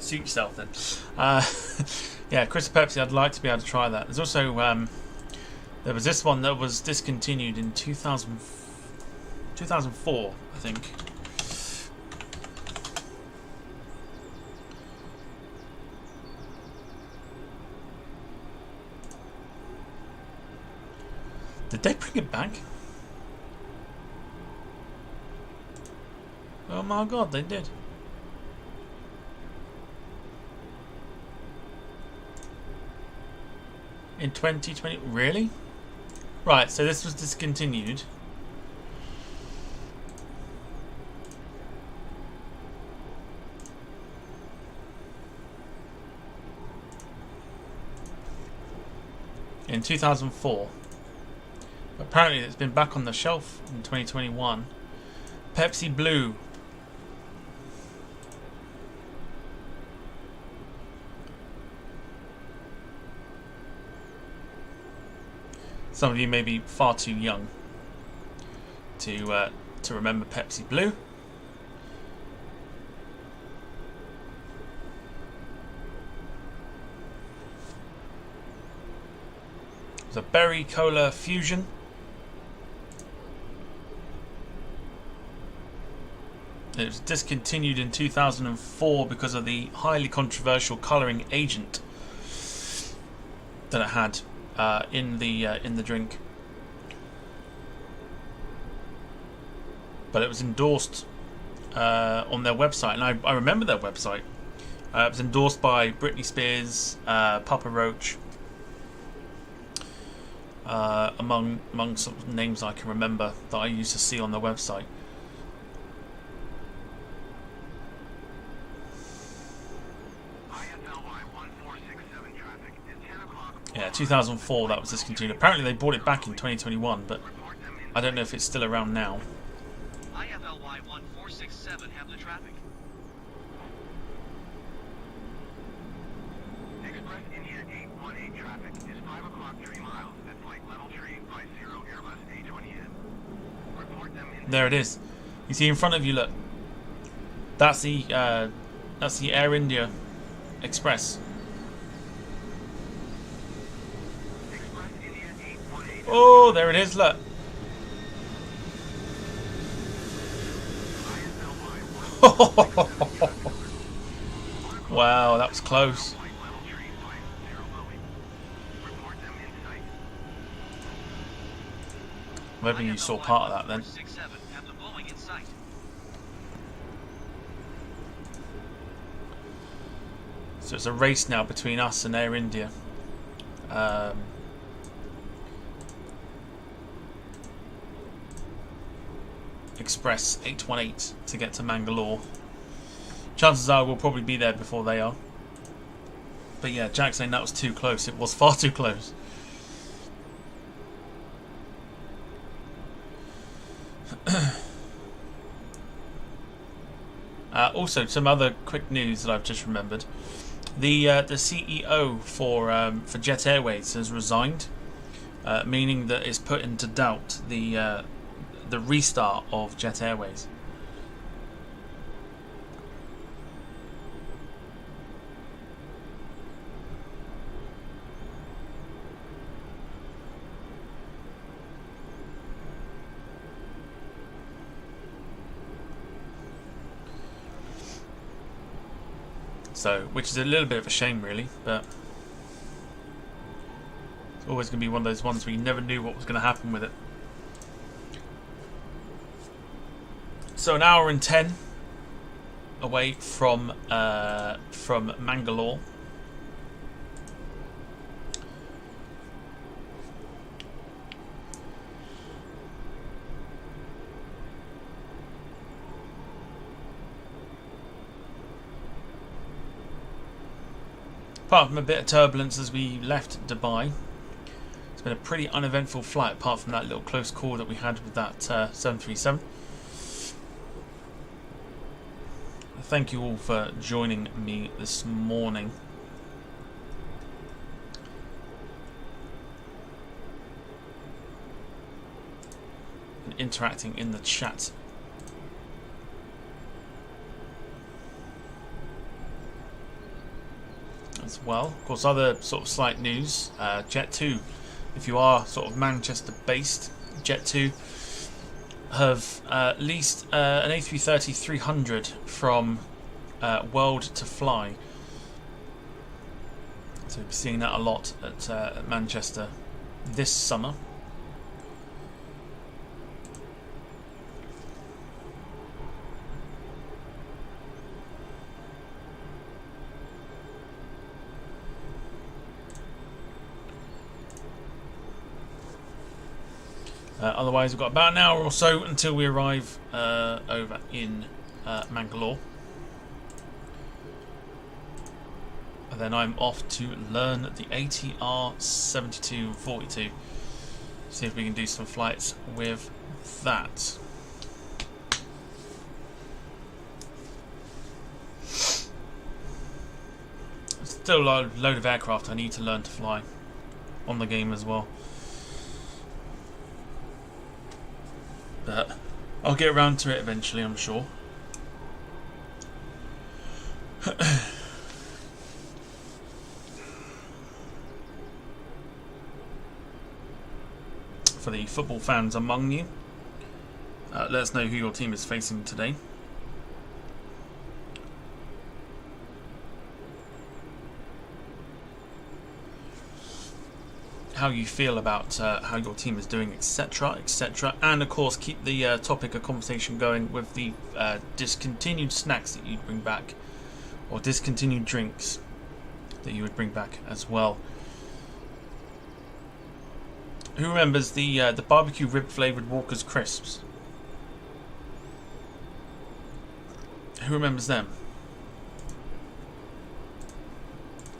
Suit yourself then. Yeah, Crystal Pepsi, I'd like to be able to try that. There's also there was this one that was discontinued in 2004, I think. Did they bring it back? Oh my god, they did. In 2020, really? Right, so this was discontinued. In 2004. Apparently it's been back on the shelf in 2021. Pepsi Blue. Some of you may be far too young to remember Pepsi Blue. It was a berry cola fusion. It was discontinued in 2004 because of the highly controversial colouring agent that it had in the drink. But it was endorsed on their website, and I remember their website. It was endorsed by Britney Spears, Papa Roach, among some names I can remember that I used to see on their website. Yeah, 2004 that was discontinued. Apparently they brought it back in 2021, but I don't know if it's still around now. IFLY 1467 have the traffic. Express India 818 traffic is 5 o'clock 3 miles at flight level 350 Airbus A320NEO. Report them in. There it is. You see in front of you, look. That's the Air India Express. Oh, there it is, look. Wow, that was close. Maybe you saw part of that then. So it's a race now between us and Air India. Express 818 to get to Mangalore. Chances are we'll probably be there before they are. But yeah, Jack saying that was too close. It was far too close. Also, some other quick news that I've just remembered. The CEO for Jet Airways has resigned, meaning that it's put into doubt the restart of Jet Airways. So, which is a little bit of a shame, really, but it's always going to be one of those ones where you never knew what was going to happen with it. So, an hour and 10 away from Mangalore. Apart from a bit of turbulence as we left Dubai, it's been a pretty uneventful flight apart from that little close call that we had with that 737. Thank you all for joining me this morning. And interacting in the chat. As well. Of course, other sort of slight news. Jet2, if you are sort of Manchester based, Jet2 have leased an A330-300 from World to Fly. So we'll be seeing that a lot at Manchester this summer. Otherwise, we've got about an hour or so until we arrive over in Mangalore. And then I'm off to learn the ATR 7242. See if we can do some flights with that. Still a load of aircraft I need to learn to fly on the game as well. But I'll get around to it eventually, I'm sure. For the football fans among you, let us know who your team is facing today. How you feel about how your team is doing, etc, etc, and of course keep the topic of conversation going with the discontinued snacks that you'd bring back, or discontinued drinks that you would bring back as well. Who remembers the barbecue rib flavoured Walker's crisps? Who remembers them?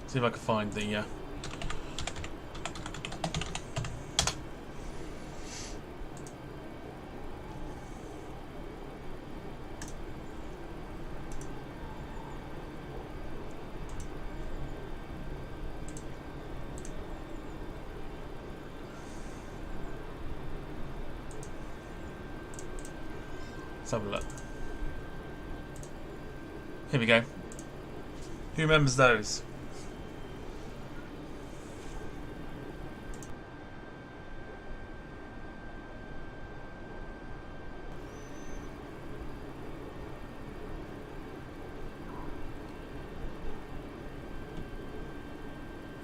See if I can find the let's have a look. Here we go. Who remembers those?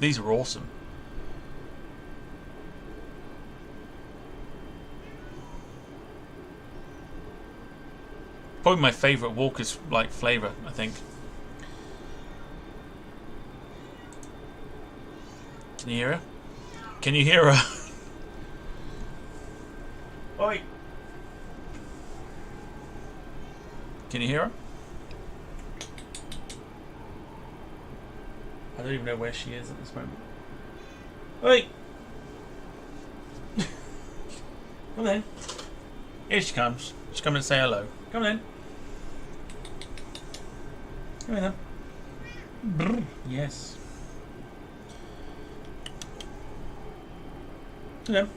These are awesome. Probably my favourite Walker's like flavour, I think. Can you hear her? Can you hear her? Oi! Can you hear her? I don't even know where she is at this moment. Oi! Come in. Here she comes. She's coming to say hello. Come in. Come in then. Brr. Yes. Hello.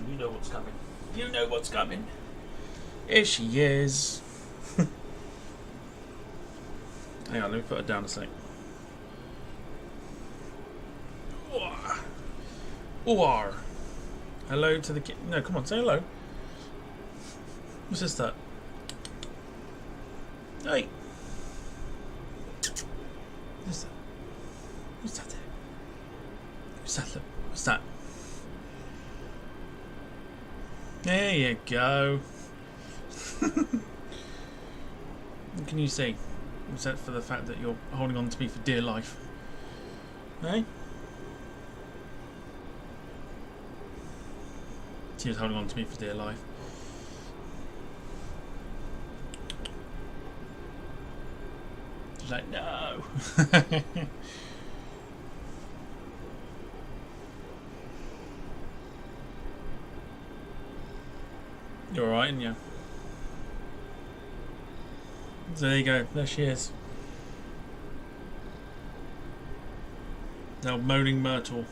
You know what's coming. You know what's coming. Here she is. Hang on, let me put her down a sec. Or hello to the kid. No, come on, say hello. What's this? That? Hey. What's that? What's that? What's that? What's that? There you go. What can you see? Except for the fact that you're holding on to me for dear life. Hey? She was holding on to me for dear life. She's like, no. You're alright, aren't you? So there you go, there she is. Now Moaning Myrtle,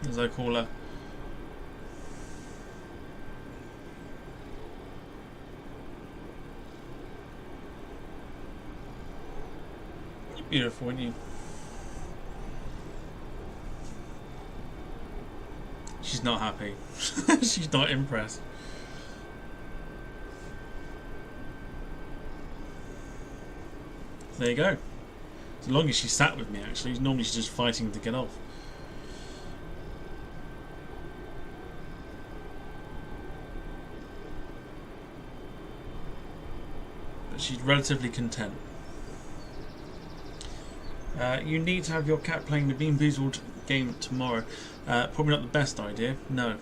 as I call her. You're beautiful, aren't you? She's not happy. She's not impressed. There you go. As long as she sat with me, actually. Normally she's just fighting to get off. But she's relatively content. You need to have your cat playing the Bean Boozled game tomorrow. Probably not the best idea. No.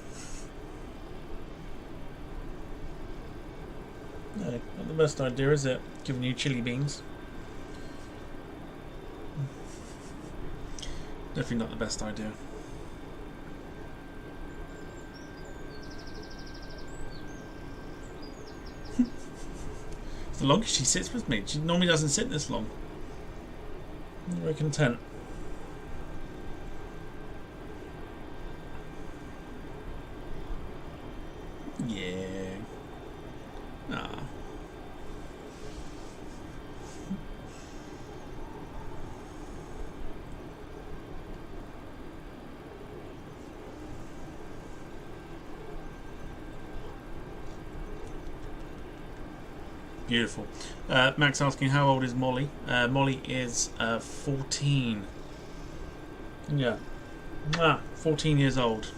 No, not the best idea, is it? Giving you chili beans. Definitely not the best idea. It's the longest she sits with me. She normally doesn't sit this long. I'm very content. Yeah. Ah. Beautiful. Max asking how old is Molly? Molly is 14. Yeah. 14 years old.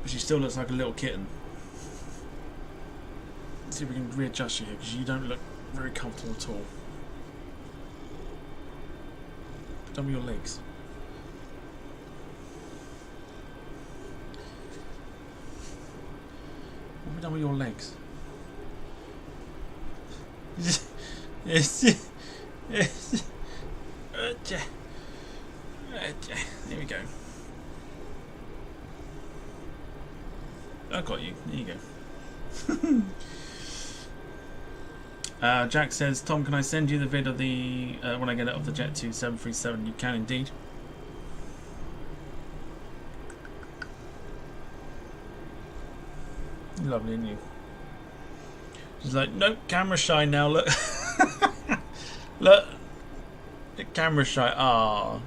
But she still looks like a little kitten. Let's see if we can readjust you here, because you don't look very comfortable at all. Put down with your legs. What have we done with your legs? There we go. I got you. There you go. Jack says, Tom, can I send you the vid of the when I get it off the Jet 2 737? You can indeed. Lovely, isn't you? She's like, nope, camera shy now. Look, look, the camera shy. Ah.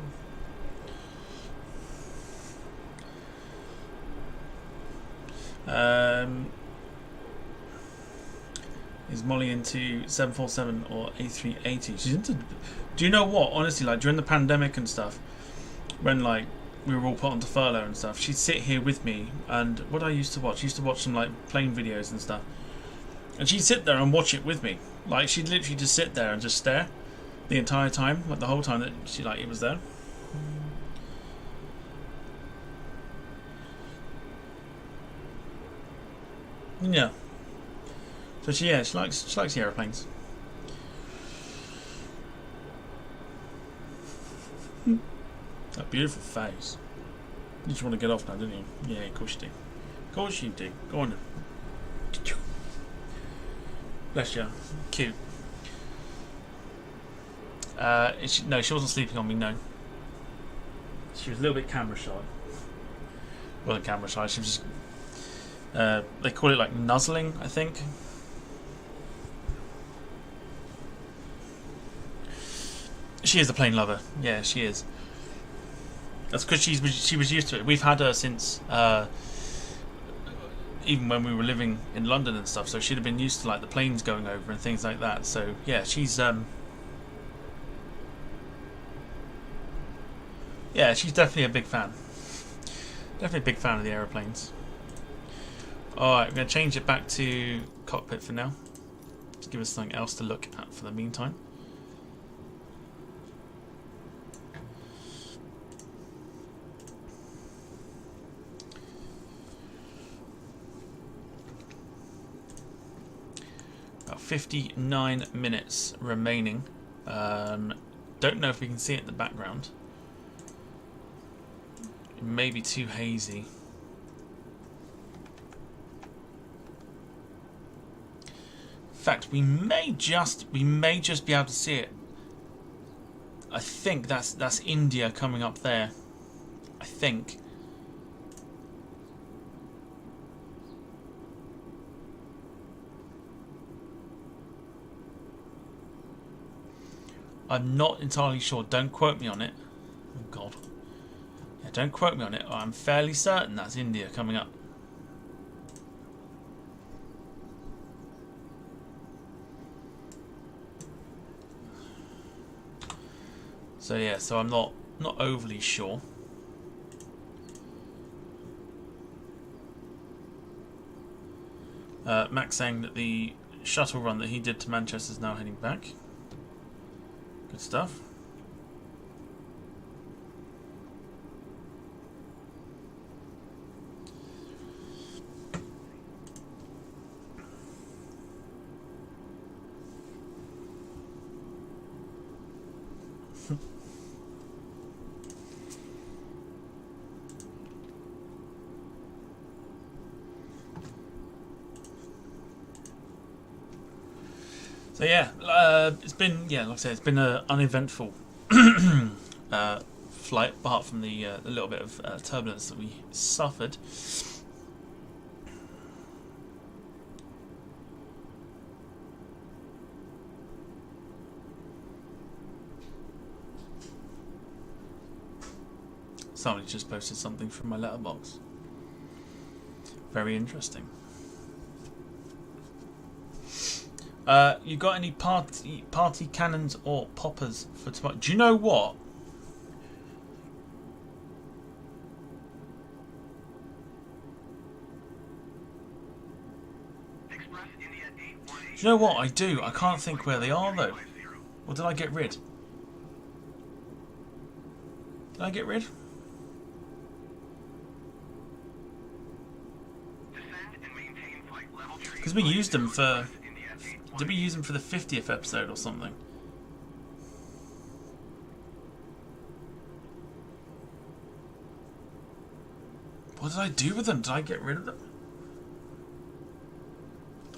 Is Molly into 747 or A380? She's into. Do you know what? Honestly, like during the pandemic and stuff, when like we were all put onto furlough and stuff, she'd sit here with me. And what I used to watch, some like plane videos and stuff. And she'd sit there and watch it with me. Like she'd literally just sit there and just stare the entire time, like the whole time that she like it was there. Yeah. So she likes the aeroplanes. That beautiful face. You just want to get off now, don't you? Yeah, of course you do. Of course you do. Go on then. Bless you. Cute. No, she wasn't sleeping on me, no. She was a little bit camera shy. Wasn't camera shy, she was just... they call it like nuzzling, I think. She is a plane lover. Yeah, she is. That's because she was used to it. We've had her since even when we were living in London and stuff. So she'd have been used to like the planes going over and things like that. So yeah, she's definitely a big fan. Definitely a big fan of the aeroplanes. Alright, we're going to change it back to cockpit for now. To give us something else to look at for the meantime. About 59 minutes remaining. Don't know if we can see it in the background. It may be too hazy. In fact, we may just be able to see it. I think that's India coming up there. I think. I'm not entirely sure. Don't quote me on it. Oh God. Yeah, don't quote me on it. I'm fairly certain that's India coming up. So yeah, so I'm not overly sure. Max saying that the shuttle run that he did to Manchester is now heading back. Good stuff. So yeah, it's been like I said, it's been an uneventful flight, apart from the little bit of turbulence that we suffered. Somebody just posted something from my letterbox. Very interesting. You got any party cannons or poppers for tomorrow? Do you know what? Do you know what? I do. I can't think where they are though. Or did I get rid? Did I get rid? Because we used them for... Did we use them for the 50th episode or something? What did I do with them? Did I get rid of them?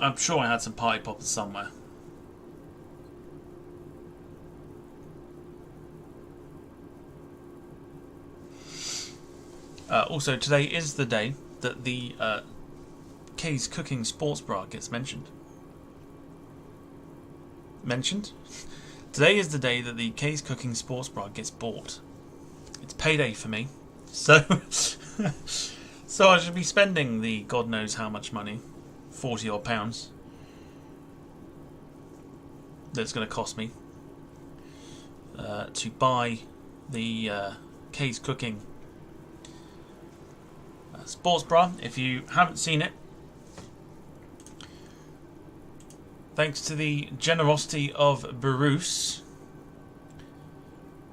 I'm sure I had some party poppers somewhere. Also, today is the day that the K's Cooking Sports Bra gets mentioned. Today is the day that the K's Cooking Sports Bra gets bought. It's payday for me. So So I should be spending the God knows how much money, 40 odd pounds, that's going to cost me to buy the K's Cooking sports bra. If you haven't seen it, thanks to the generosity of Bruce,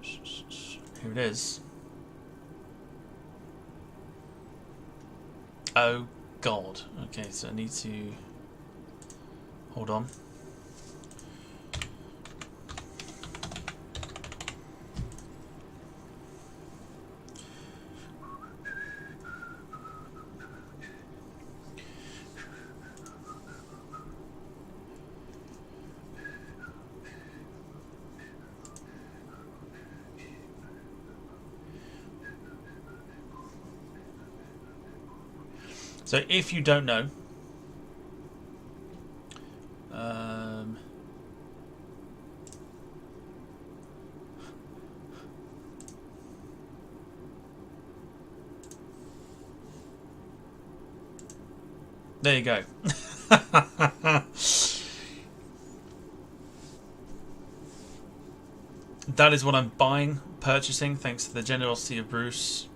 here it is. Oh God. Okay, so I need to hold on. So if you don't know, there you go. That is what I'm purchasing, thanks to the generosity of Bruce.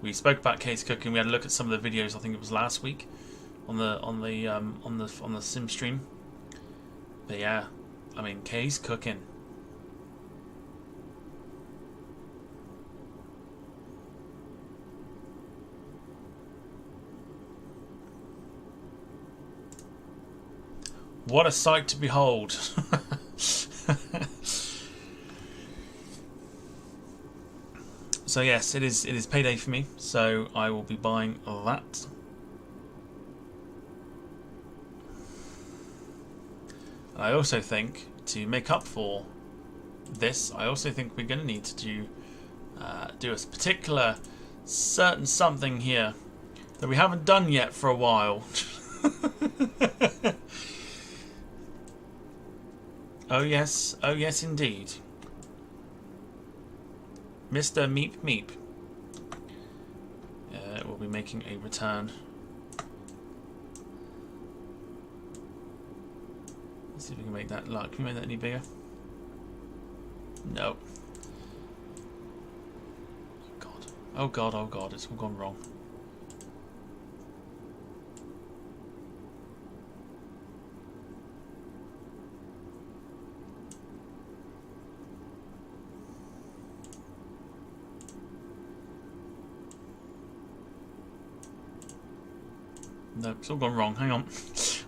We spoke about K's Cooking. We had a look at some of the videos. I think it was last week on the sim stream. But yeah, I mean, K's Cooking. What a sight to behold! So yes, it is payday for me, so I will be buying that. And I also think, to make up for this, I also think we're going to need to do a particular certain something here that we haven't done yet for a while. Oh yes indeed. Mr. Meep Meep will be making a return. Let's see if we can make that large. Can we make that any bigger? No. God. Oh God, oh God, it's all gone wrong. No, it's all gone wrong. Hang on.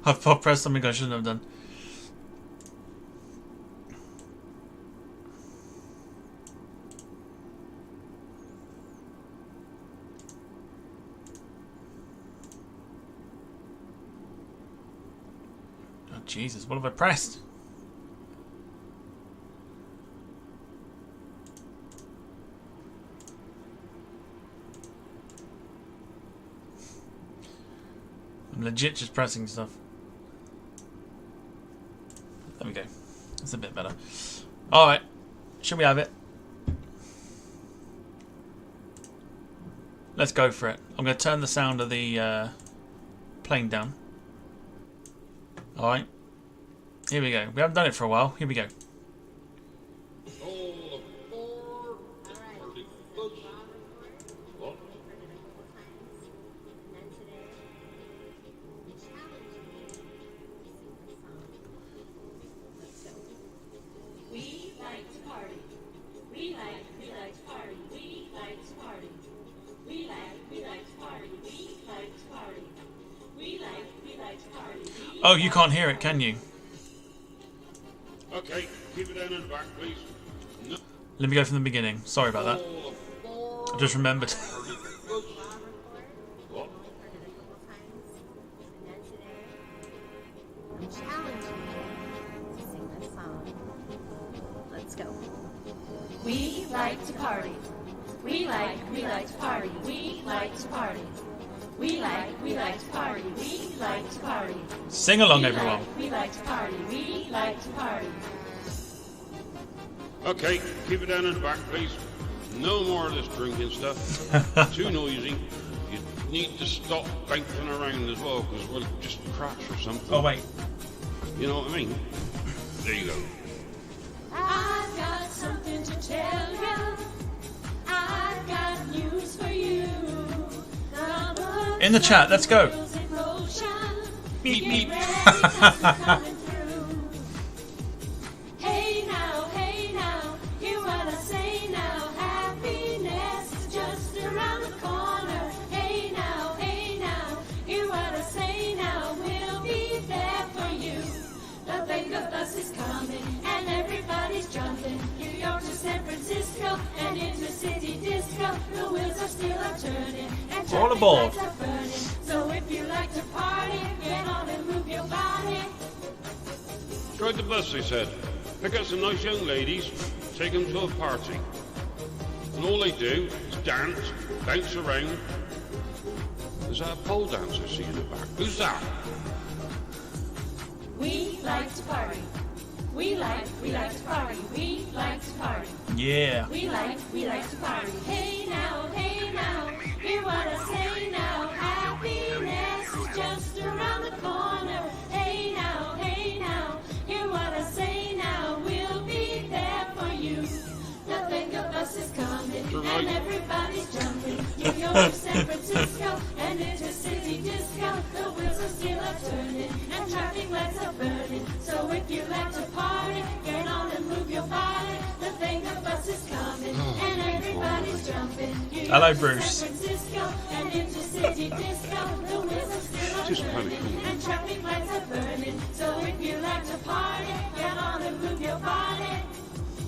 I've pressed something I shouldn't have done. Oh, Jesus. What have I pressed? I'm legit just pressing stuff. There we go. That's a bit better. Alright. Should we have it? Let's go for it. I'm going to turn the sound of the plane down. Alright. Here we go. We haven't done it for a while. Here we go. Oh, you can't hear it, can you? Okay, keep it down in the back, please. No. Let me go from the beginning. Sorry about that. I just remembered. What? Let's go. We like to party. We like to party. We like to party. We like to party. We like to party. Sing along, everyone. We like to party. We like to party. Okay, keep it down in the back, please. No more of this drinking stuff. Too noisy. You need to stop bouncing around as well, because we'll just crash or something. Oh wait. You know what I mean? There you go. I've got something to tell you. I've got news for you. In the chat, let's go. Meep, meep. Hey now, hear what I say now. Happiness is just around the corner. Hey now, hear what I say now. We'll be there for you. The Venga bus is coming and everybody's jumping. New York to San Francisco and intercity disco. The wheels are still turning and all aboard. lights are burning. So if you like to party, get on and move your body. Ride the bus, they said. Pick up some nice young ladies, take them to a party. And all they do is dance, bounce around. Is that a pole dancer I see in the back? Who's that? We like to party. We like to party. We like to party. Yeah. We like to party. Hey now, hear what I say now. Happiness is just around the corner. Hey now, hear what I say now. We'll be there for you. The Venga bus is coming and everybody's jumping. New York to San Francisco and intercity disco. The wheels are still turning and traffic lights are burning. So if you like to party, get on and move your body. The Venga bus is coming and everybody's jumping. Hello, Bruce. San Francisco and intercity disco. The wheels are still Just kind of turning cool. and traffic lights are burning. So if you like to party, get on and move your body.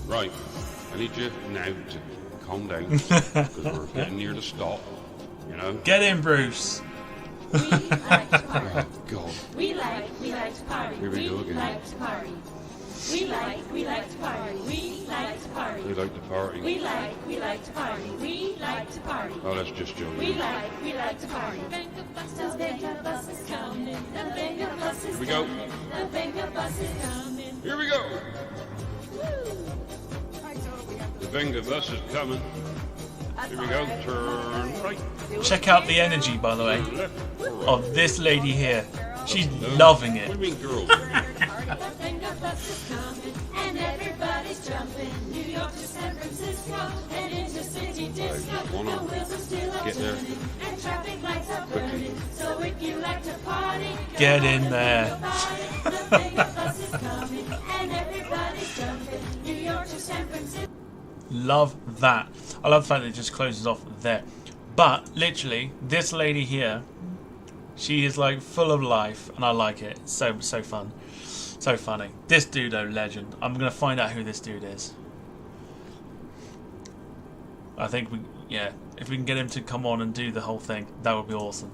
Right. I need you now to calm down, because we're getting near the stop, you know? Get in, Bruce. We like to party. Oh, God. We like to party. Here we go again. like to party. We like to party. We like to party. We like to party. We like to party. We like to party. Oh, that's just joking. We like to party. The Venga bus is coming. The Venga bus is Here we go. coming. The Venga bus is coming. Here we go. Woo! The Venga bus is coming. Here we go. Turn right. Check out the energy, by the way, Left. of this lady here. She's loving What it. do you mean, girl? The Venga bus is coming and everybody's jumping. New York to San Francisco and intercity disco. just wanna The wheels are still get there turning and traffic lights are quickly. burning. So if you like to party, Get on in and there. move your body. The Venga bus is coming and everybody's jumping. New York to San Francisco. Love that. I love the fact that it just closes off there. But literally, this lady here, she is like full of life, and I like it. It's so fun, so funny. This dude, oh, legend. I'm gonna find out who this dude is. I think if we can get him to come on and do the whole thing, that would be awesome.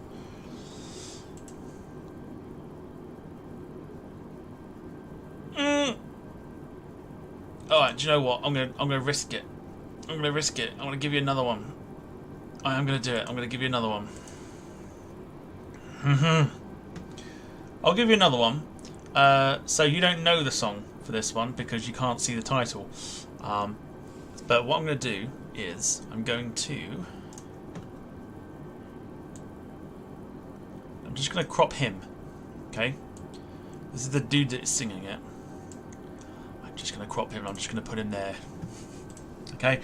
Alright, do you know what? I'm gonna risk it. I'm gonna give you another one. I am gonna do it. I'm gonna give you another one. I'll give you another one. So you don't know the song for this one because you can't see the title. But what I'm gonna do is I'm just gonna crop him. Okay? This is the dude that is singing it. I'm just gonna crop him and I'm just gonna put him there. Okay?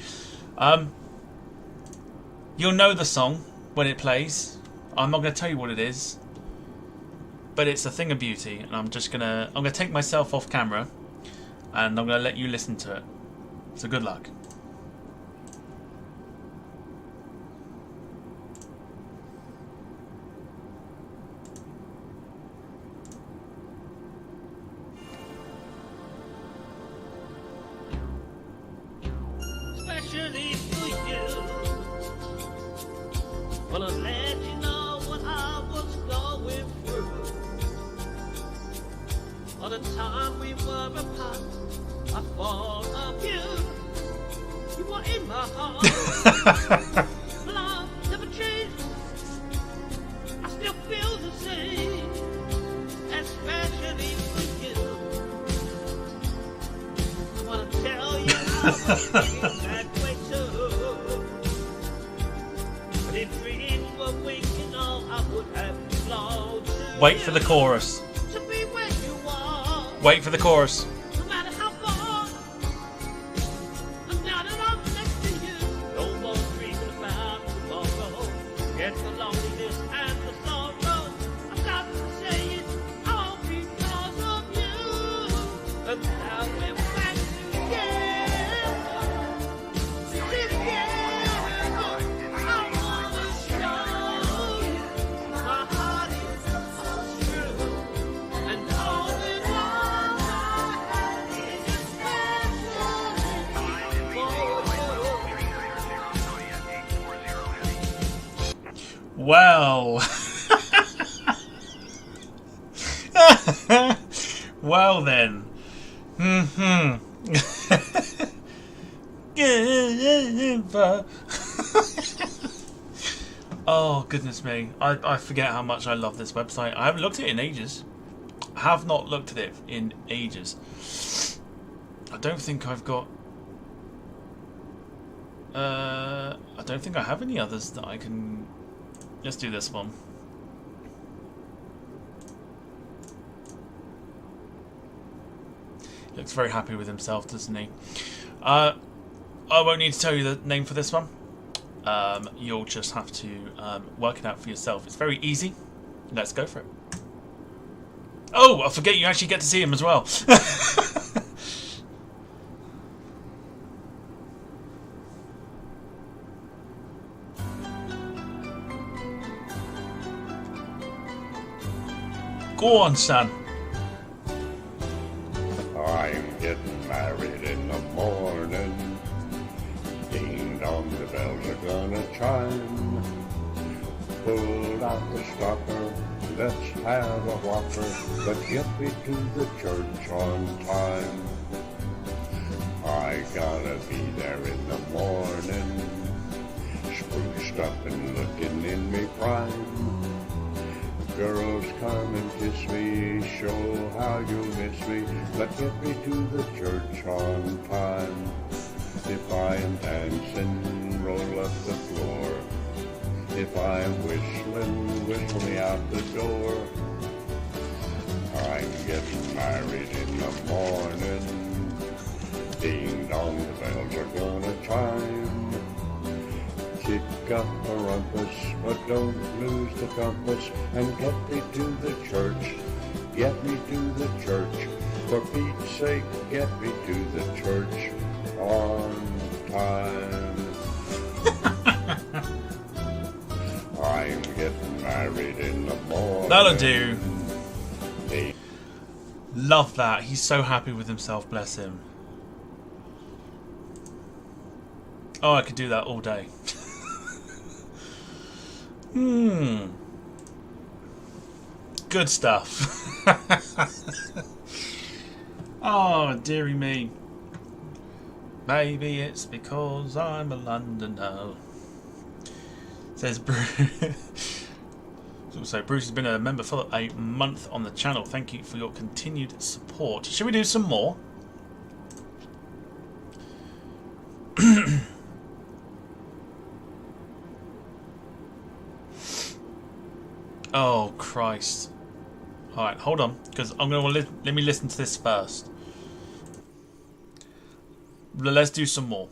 You'll know the song when it plays. I'm not gonna tell you what it is. But it's a thing of beauty, and I'm gonna take myself off camera and I'm gonna let you listen to it. So good luck. Especially for you. Well, I'm glad you know what I was going through. All the time we were apart, I thought of you. You were in my heart. Love never changed. I still feel the same. Especially for you. I wanna tell you I was feeling that way too. But if dreams were waking Wait for the chorus. To be where you are. Wait for the chorus. No matter how far. And now that I'm next to you, no more dreaming about tomorrow. Get the loneliness and the sorrow. I've got to say it all because of you. And now we're back together. Together. I wanna show you my heart is true. And all that I have is a special for you. Well. Well then. Oh goodness me. I forget how much I love this website. I haven't looked at it in ages. I have not looked at it in ages. I don't think I've got I don't think I have any others that I can. Let's do this one. He looks very happy with himself, doesn't he? I won't need to tell you the name for this one. You'll just have to work it out for yourself. It's very easy. Let's go for it. Oh, I forget you actually get to see him as well. Go on, son. I'm getting married in the morning. Ding dong, the bells are gonna chime. Pull out the stopper, let's have a whopper, but get me to the church on time. I gotta be there in the morning, spruced up and looking in me prime. Girls, come and kiss me, show how you miss me, but get me to the church on time. If I am dancing, roll up the floor. If I am whistling, whistle me out the door. I'm getting married in the morning. Ding dong, the bells are gonna chime. Kick up a rumpus, but don't lose the compass, and get me to the church. Get me to the church. For Pete's sake, get me to the church on time. I'm getting married in the morning. That'll do. Love that. He's so happy with himself, bless him. Oh, I could do that all day. Good stuff. Oh, dearie me. Maybe it's because I'm a Londoner. Says Bruce. Also, Bruce has been a member for a month on the channel. Thank you for your continued support. Should we do some more? Oh Christ! All right, hold on, because I'm gonna let me listen to this first. Let's do some more.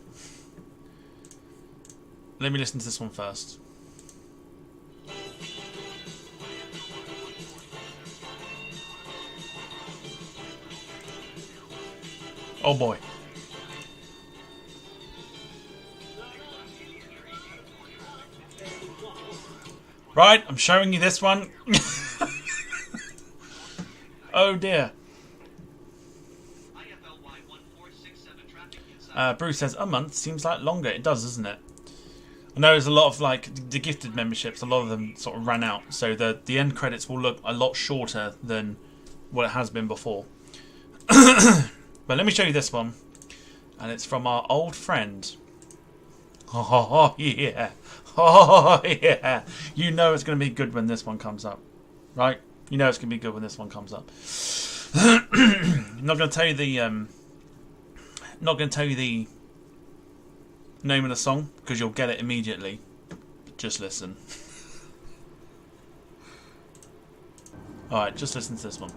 Let me listen to this one first. Oh boy. Right, I'm showing you this one. Oh dear. Bruce says a month seems like longer. It does, doesn't it? I know there's a lot of like the gifted memberships. A lot of them sort of ran out, so the end credits will look a lot shorter than what it has been before. But let me show you this one, and it's from our old friend. Oh yeah, oh yeah. You know it's going to be good when this one comes up, right? You know it's going to be good when this one comes up. I'm not going to tell you the name of the song because you'll get it immediately. Just listen. Alright, just listen to this one.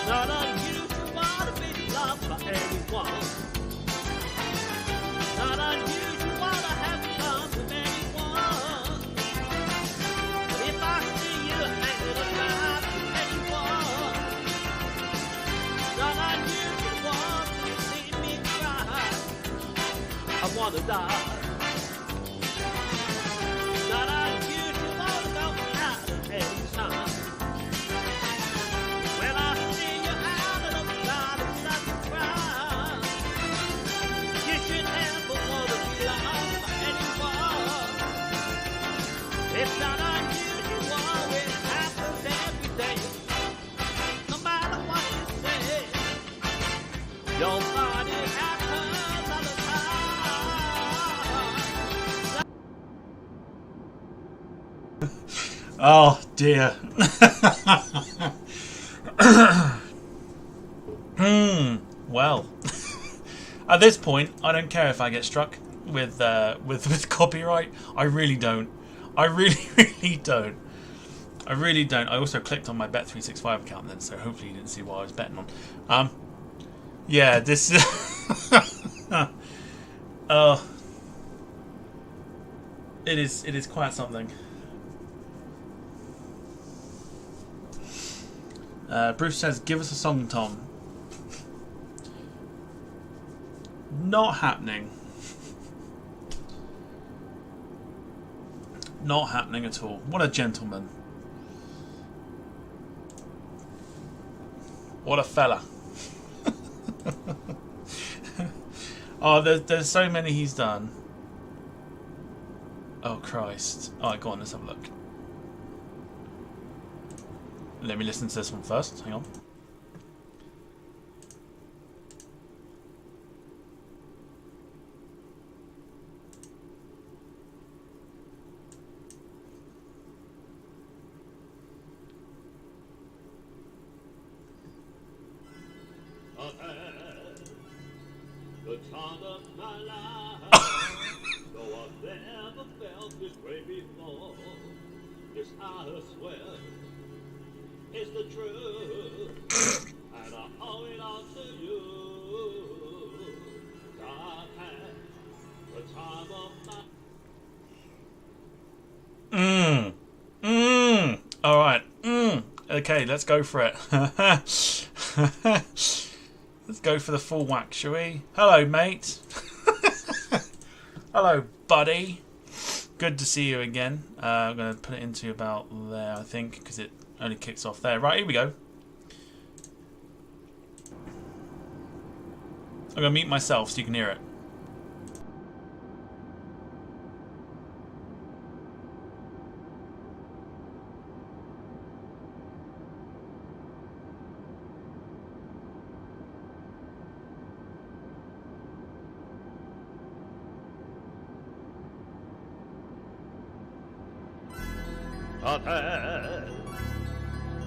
Not unusual to be loved by anyone. Not unusual to have fun with anyone. But if I see you hanging around with anyone, not unusual to see me cry. I wanna die. Not unusual to go out at any time. When I see you out of the cloud of such a crowd, you should never want to be loved by anyone. It's not unusual, it happens every day. No matter what you say, your body happens all the time. Oh dear. Well, at this point, I don't care if I get struck with copyright. I really don't. I really don't. I really don't. I also clicked on my Bet365 account then, so hopefully you didn't see what I was betting on. Yeah, this. It is quite something. Bruce says, "Give us a song, Tom." Not happening. Not happening at all. What a gentleman. What a fella. Oh, there's so many he's done. Oh, Christ. Alright, go on, let's have a look. Let me listen to this one first. Hang on. The time of my life, though I've never felt this way before. This I swear is the truth, and I owe it all to you. I've had the time of my. All right. Okay, let's go for it. Let's go for the full whack, shall we? Hello, mate. Hello, buddy. Good to see you again. I'm going to put it into about there, I think, because it only kicks off there. Right, here we go. I'm going to mute myself so you can hear it. I've had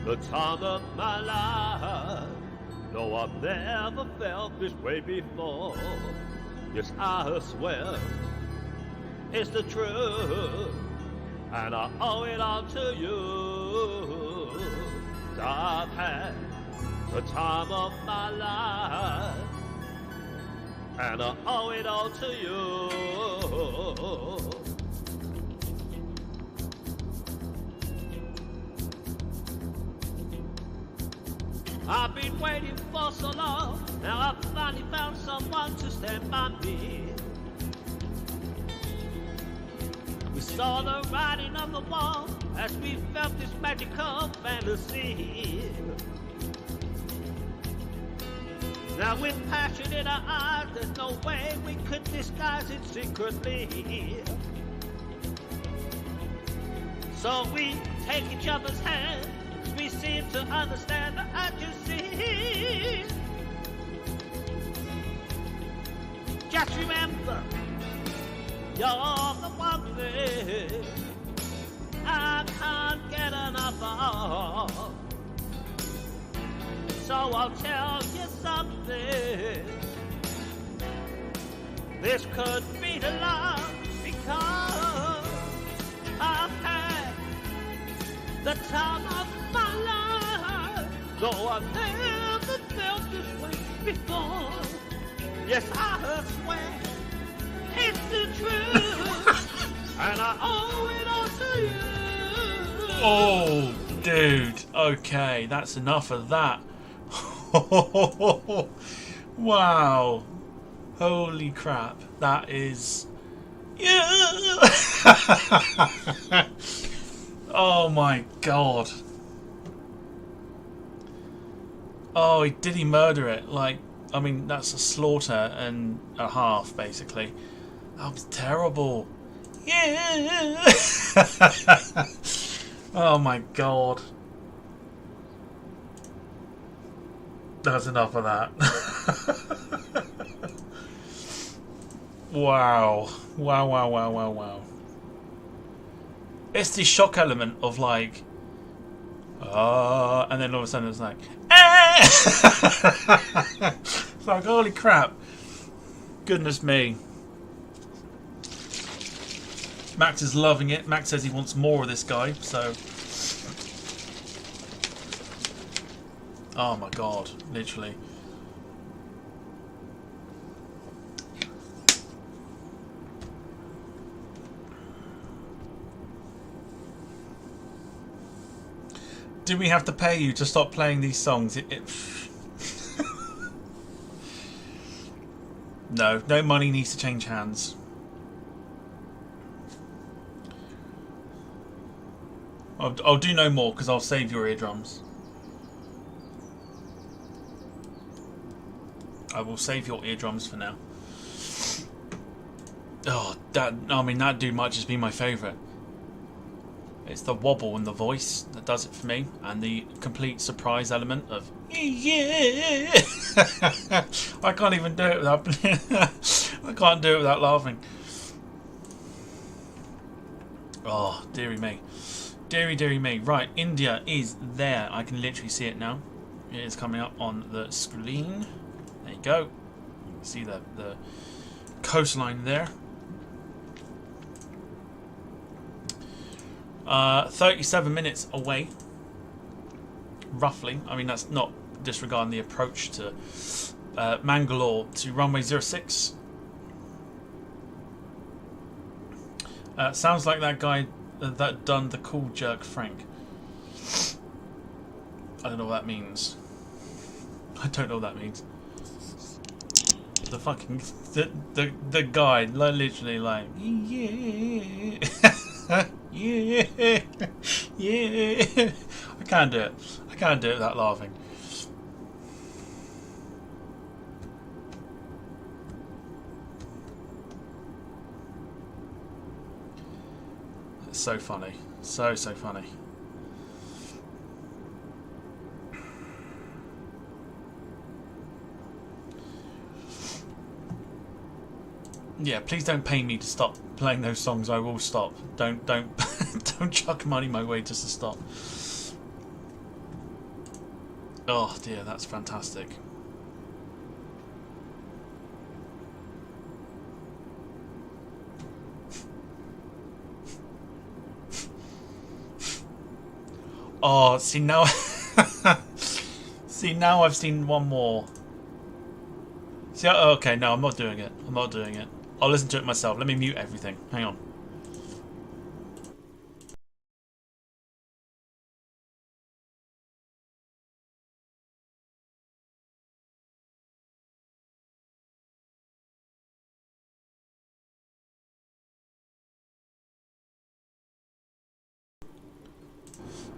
the time of my life, though I've never felt this way before. Yes, I swear it's the truth, and I owe it all to you. I've had the time of my life, and I owe it all to you. I've been waiting for so long, now I've finally found someone to stand by me. We saw the writing on the wall as we felt this magical fantasy. Now with passion in our eyes, there's no way we could disguise it secretly. So we take each other's hand, we seem to understand the urgency. Just remember, you're the one thing I can't get enough of. So I'll tell you something. This could be the love because I've had the time of my life. Though I've never felt this way before. Yes, I swear it's the truth. And I owe it all to you. Oh, dude. Okay, that's enough of that. Wow. Holy crap. That is... Yeah. Oh my god. Oh, did he murder it? Like, I mean, that's a slaughter and a half, basically. That was terrible. Yeah. Oh my god. That's enough of that. Wow. Wow, wow, wow, wow, wow. It's the shock element of like, and then all of a sudden it's like, it's like, holy crap. Goodness me. Max is loving it. Max says he wants more of this guy, so. Oh my god, literally. Do we have to pay you to stop playing these songs? No, no money needs to change hands. I'll do no more because I'll save your eardrums. I will save your eardrums for now. Oh, that dude might just be my favourite. It's the wobble in the voice that does it for me, and the complete surprise element of yeah. I can't even do it without. I can't do it without laughing. Oh, dearie me, dearie me. Right, India is there. I can literally see it now. It is coming up on the screen. There you go. You can see the coastline there. 37 minutes away, roughly. I mean, that's not disregarding the approach to Mangalore to runway 06. Sounds like that guy that done the cool jerk Frank. I don't know what that means. I don't know what that means. The fucking the guy, like, literally like yeah. Yeah, yeah. I can't do it. I can't do it without laughing. It's so funny. So funny. Yeah, please don't pay me to stop playing those songs. I will stop. Don't don't chuck money my way just to stop. Oh dear, that's fantastic. Oh, see now. See now I've seen one more. See, okay, no, I'm not doing it. I'm not doing it. I'll listen to it myself. Let me mute everything. Hang on.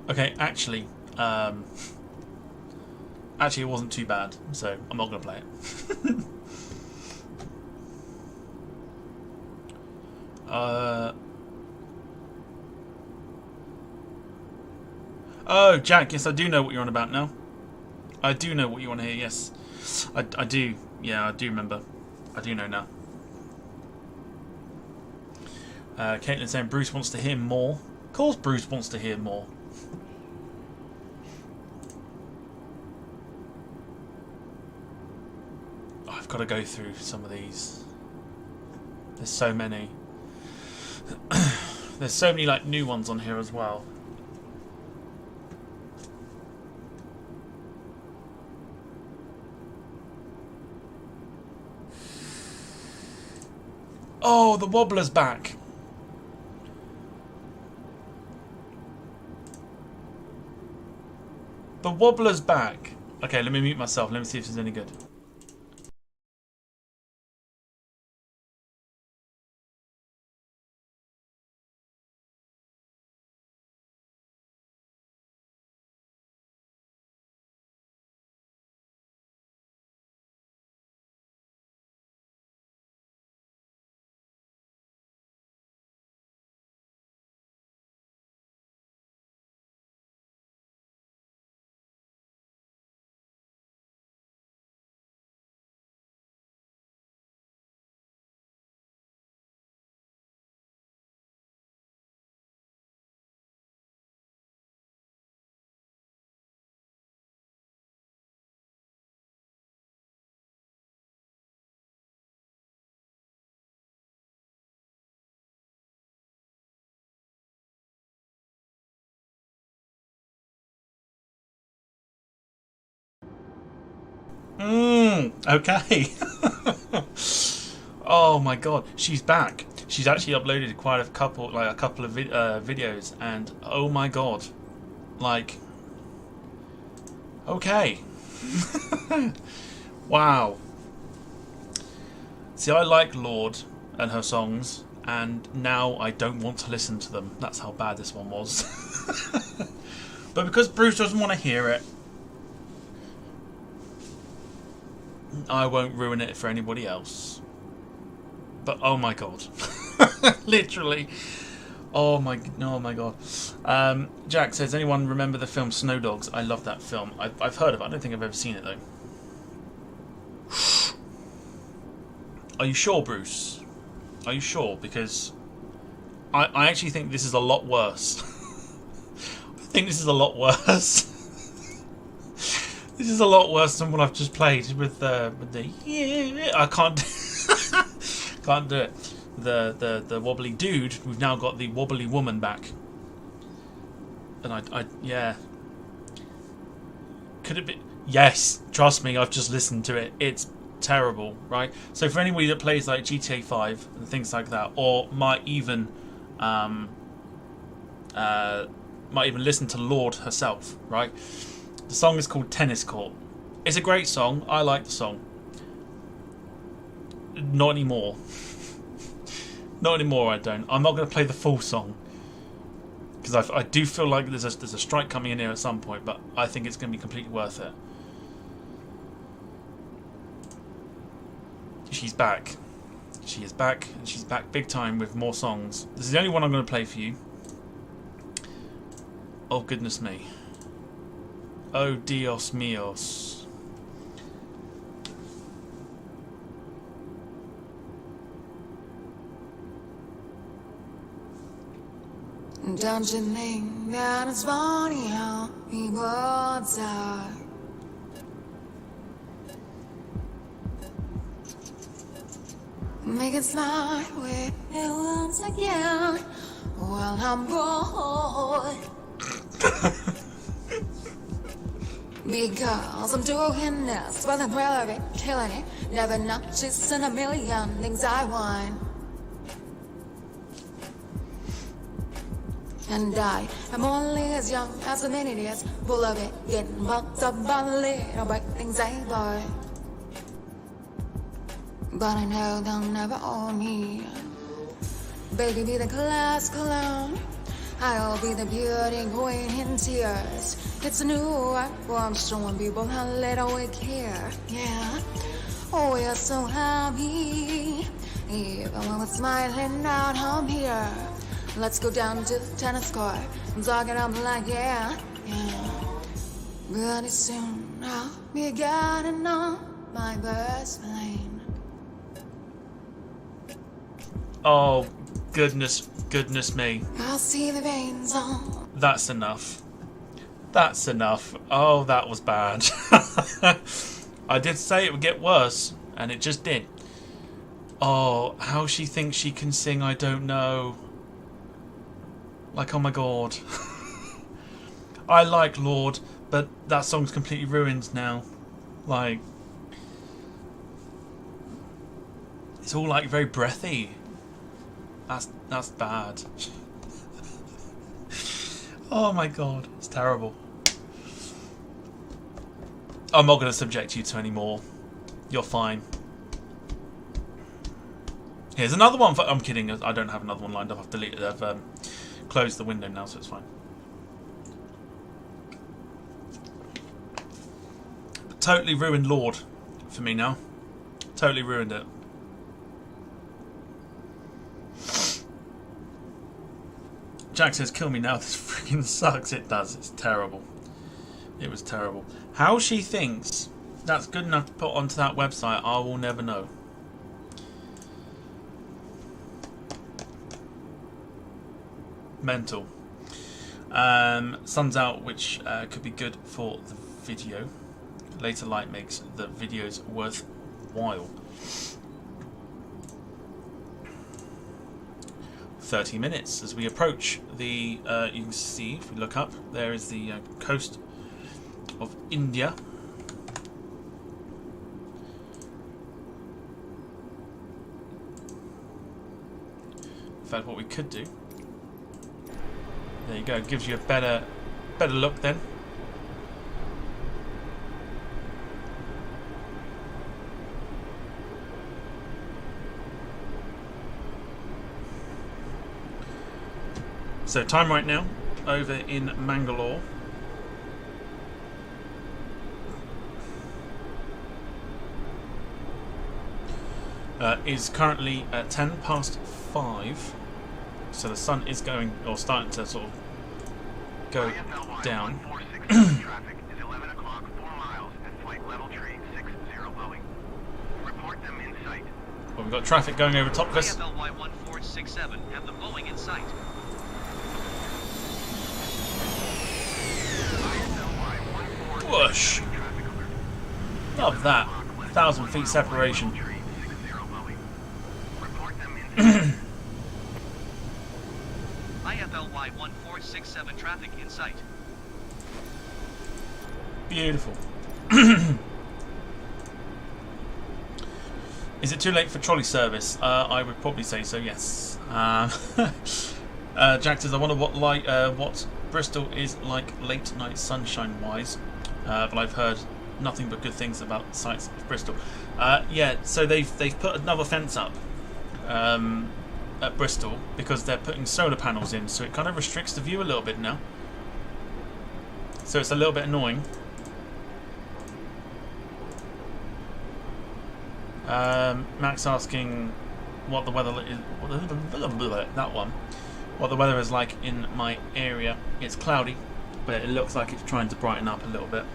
Okay, actually, it wasn't too bad, so I'm not going to play it. Oh, Jack, yes, I do know what you're on about now. I do know what you want to hear, yes. I do. Yeah, I do remember. I do know now. Caitlin saying Bruce wants to hear more. Of course Bruce wants to hear more. got to go through some of these. There's so many. There's so many like new ones on here as well. Oh, the wobbler's back. The wobbler's back. Okay, let me mute myself. Let me see if it's any good. Okay. Oh my god, she's back. She's actually uploaded quite a couple of videos, and oh my god, like, okay. Wow. See, I like Lorde and her songs, and now I don't want to listen to them. That's how bad this one was. But because Bruce doesn't want to hear it, I won't ruin it for anybody else. But oh my god. Literally. Oh my god. Jack says, anyone remember the film Snow Dogs? I love that film. I've heard of it. I don't think I've ever seen it though. Are you sure, Bruce? Are you sure? Because I actually think this is a lot worse. I think this is a lot worse. This is a lot worse than what I've just played with the yeah. I can't can't do it. The wobbly dude. We've now got the wobbly woman back, and I yeah. Could it be? Yes, trust me. I've just listened to it. It's terrible, right? So for anybody that plays like GTA 5 and things like that, or might even listen to Lorde herself, right? The song is called Tennis Court. It's a great song. I like the song. Not anymore. Not anymore, I don't. I'm not going to play the full song. Because I do feel like there's a strike coming in here at some point, but I think it's going to be completely worth it. She's back. She is back, and she's back big time with more songs. This is the only one I'm going to play for you. Oh, goodness me. Oh, Dios míos. Don't you think that it's funny how people die? Make it smile with it once again while I'm bored. Because I'm doing this for the thrill of it, killing it. Never not just in a million things I want. And I am only as young as a minute is, full of it, getting bucked up by the little bright things I buy. But I know they'll never own me. Baby, be the class clown. I'll be the beauty queen in tears. It's a new art form showing people how little we care. Yeah, oh, we're so happy. Even when we're smiling out home here. Let's go down to the tennis court and talk it up like yeah. Pretty soon I'll be getting on my best plane. Oh, goodness me. I'll see the veins on. That's enough. Oh, that was bad. I did say it would get worse, And it just did. Oh, how she thinks she can sing, I don't know. Like, oh my god. I like Lord, but that song's completely ruined now. Like, it's all like very breathy. That's bad. Oh my god, it's terrible. I'm not going to subject you to any more. You're fine. Here's another one for... I'm kidding, I don't have another one lined up. I've deleted it. I've closed the window now, so it's fine. But totally ruined Lord for me now. Totally ruined it. Jack says, kill me now, this freaking sucks. It does, it's terrible. It was terrible. How she thinks that's good enough to put onto that website, I will never know. Mental. Sun's out, which could be good for the video. Later light makes the videos worthwhile. 30 minutes as we approach the you can see, if we look up, there is the coast of India. In fact, what we could do, there you go, gives you a better look then. So time right now over in Mangalore. Is currently at 10 past 5. So the sun is going, or starting to sort of go down. Traffic is 11 o'clock, 4 miles at flight level tree 60 Boeing. Report them in sight. Well, we've got traffic going over top of us. IFLY 1467, have the Boeing in sight. Whoosh! Love that. 1,000 feet separation. IFLY 1467, traffic in sight. Beautiful. Is it too late for trolley service? I would probably say so, yes. Jack says, I wonder what Bristol is like late night sunshine wise. But I've heard nothing but good things about sites of Bristol. Yeah, so they've put another fence up at Bristol because they're putting solar panels in, so it kind of restricts the view a little bit now. So it's a little bit annoying. Max asking what the weather is. That one. What the weather is like in my area. It's cloudy, but it looks like it's trying to brighten up a little bit.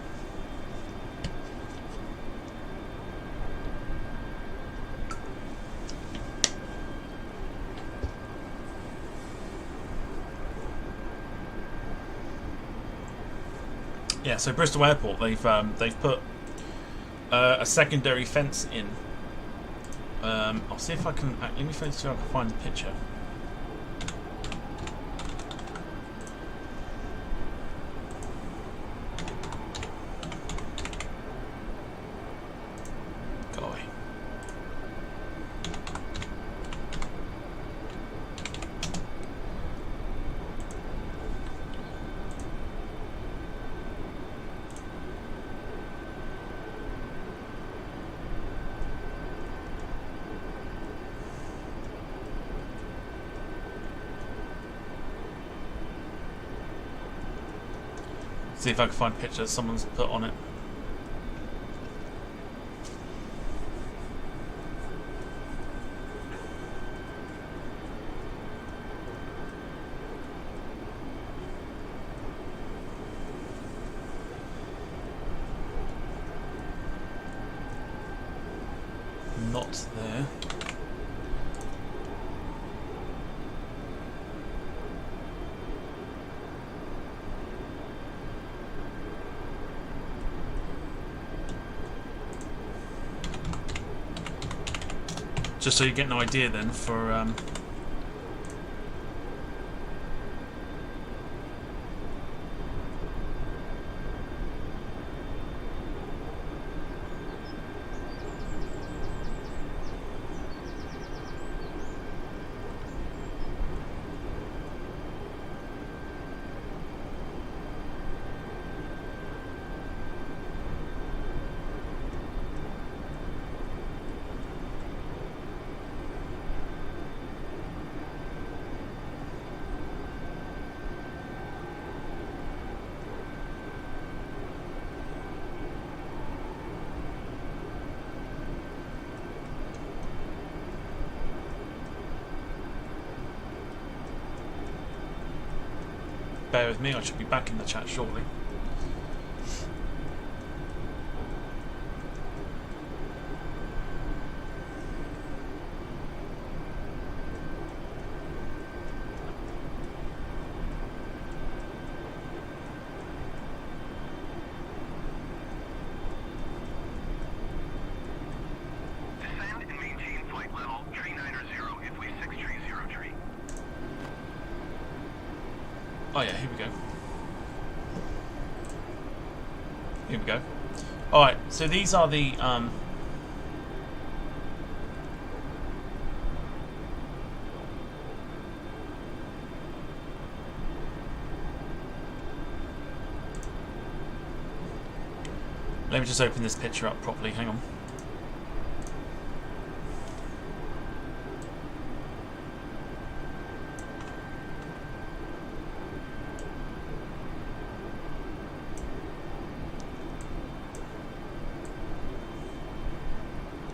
Yeah, so Bristol Airport, they've put a secondary fence in. I'll see if I can. Let me see if I can find the picture. Golly. See if I can find pictures someone's put on it. Not there. just so you get an idea then for bear with me, I should be back in the chat shortly. Descend and maintain flight level tree 900 if we 6 tree 0 tree. Oh yeah, here we go. Here we go. Alright, so these are the let me just open this picture up properly, hang on.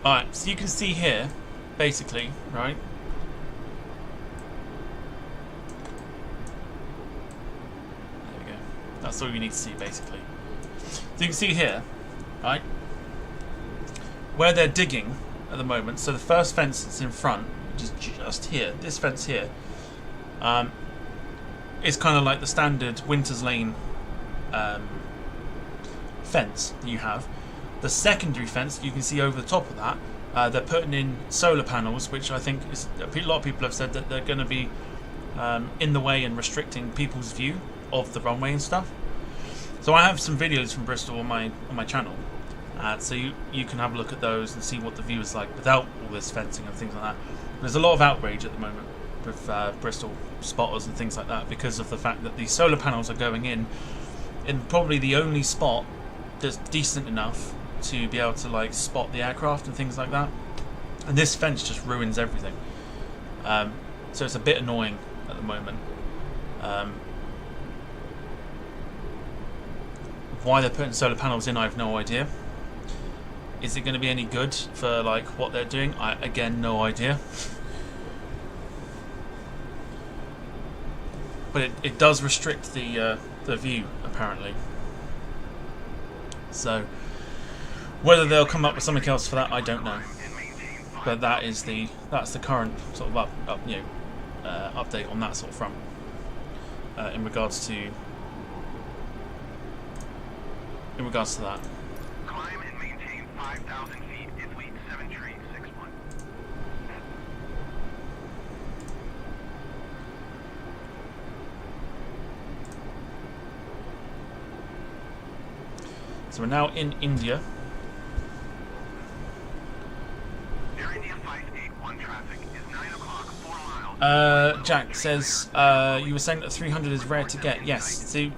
Alright, so you can see here, basically, right? There we go. That's all you need to see, basically. So you can see here, right? Where they're digging at the moment, so the first fence that's in front, which is just here, this fence here, is kind of like the standard Winter's Lane fence that you have. The secondary fence, you can see over the top of that, they're putting in solar panels, which I think is, a lot of people have said that they're going to be in the way and restricting people's view of the runway and stuff. So I have some videos from Bristol on my channel, so you can have a look at those and see what the view is like without all this fencing and things like that. There's a lot of outrage at the moment with Bristol spotters and things like that because of the fact that these solar panels are going in probably the only spot that's decent enough to be able to like spot the aircraft and things like that, and this fence just ruins everything. So it's a bit annoying at the moment. Why they're putting solar panels in, I have no idea. Is it going to be any good for like what they're doing? Again, no idea. But it does restrict the view apparently. So whether they'll come up with something else for that, I don't know. But that's the current sort of update on that sort of front in regards to that. Climb and maintain 5,000 feet if lead 7 tree 61. So we're now in India. Air India 581 traffic is 9 o'clock, 4 miles. Jack says you were saying that 300 is rare to get. Yes, the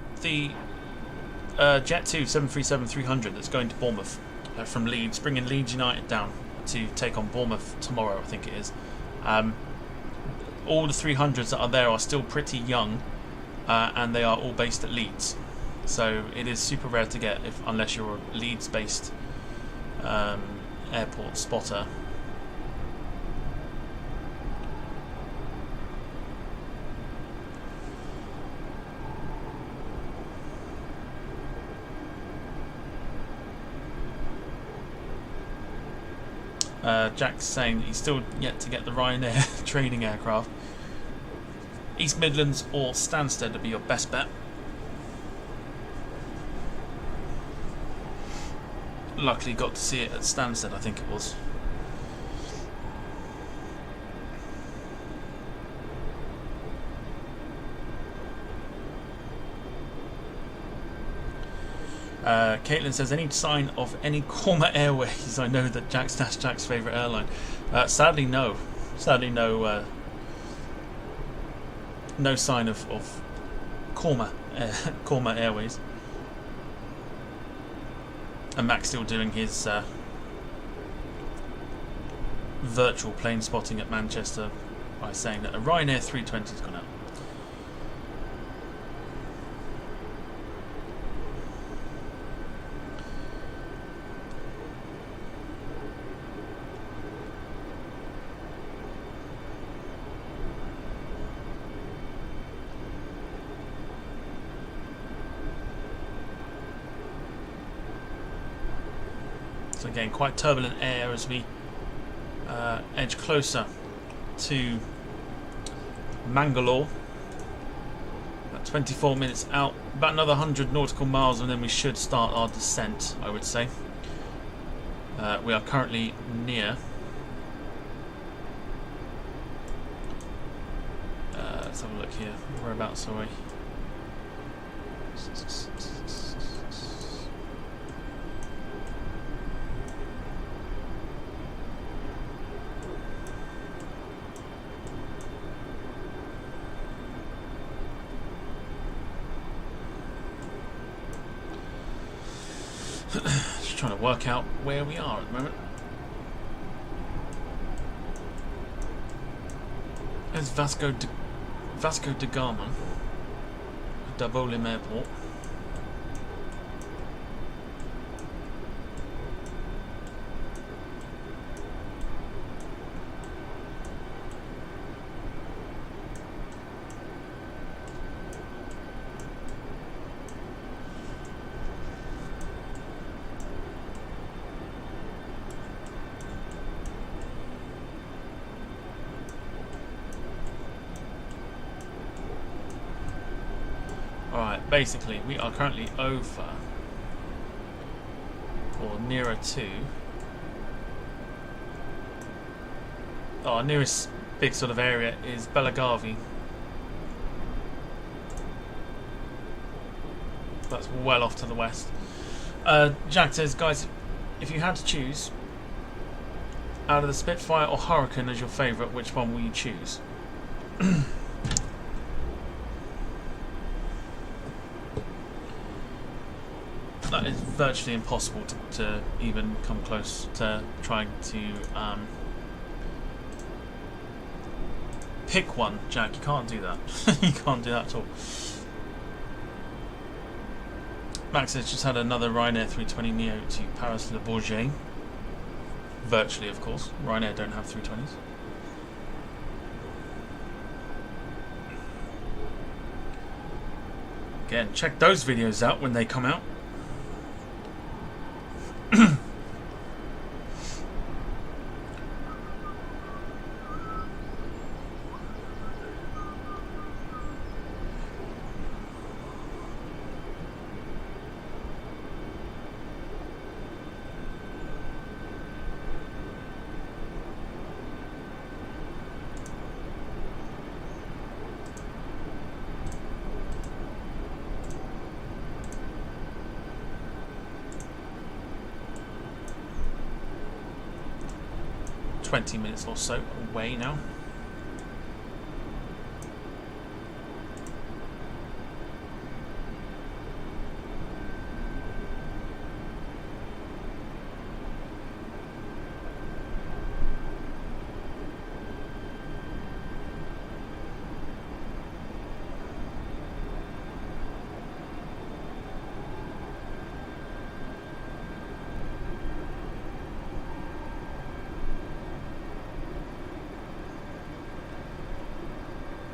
Jet 2 737-300 that's going to Bournemouth from Leeds, bringing Leeds United down to take on Bournemouth tomorrow, I think it is. All the 300s that are there are still pretty young, and they are all based at Leeds. So it is super rare to get unless you're a Leeds-based airport spotter. Jack's saying that he's still yet to get the Ryanair training aircraft. East Midlands or Stansted would be your best bet. Luckily got to see it at Stansted, I think it was. Caitlin says, any sign of any Korma Airways? I know that Jack's favourite airline. Sadly, no. Sadly, no. No sign of Korma Korma Airways. And Mac's still doing his virtual plane spotting at Manchester by saying that a Ryanair 320 has gone out. So again, quite turbulent air as we edge closer to Mangalore. About 24 minutes out, about another 100 nautical miles, and then we should start our descent, I would say. We are currently near. Let's have a look here. Whereabouts are we? Just trying to work out where we are at the moment. There's Vasco da Gama, Dabolim Airport. Alright, basically we are currently over or nearer to our nearest big sort of area is Belagavi. That's well off to the west. Jack says, guys, if you had to choose out of the Spitfire or Hurricane as your favourite, which one will you choose? That is virtually impossible to even come close to trying to pick one, Jack. You can't do that. You can't do that at all. Max has just had another Ryanair 320NEO to Paris Le Bourget. Virtually, of course. Ryanair don't have 320s. Again, check those videos out when they come out. 20 minutes or so away now.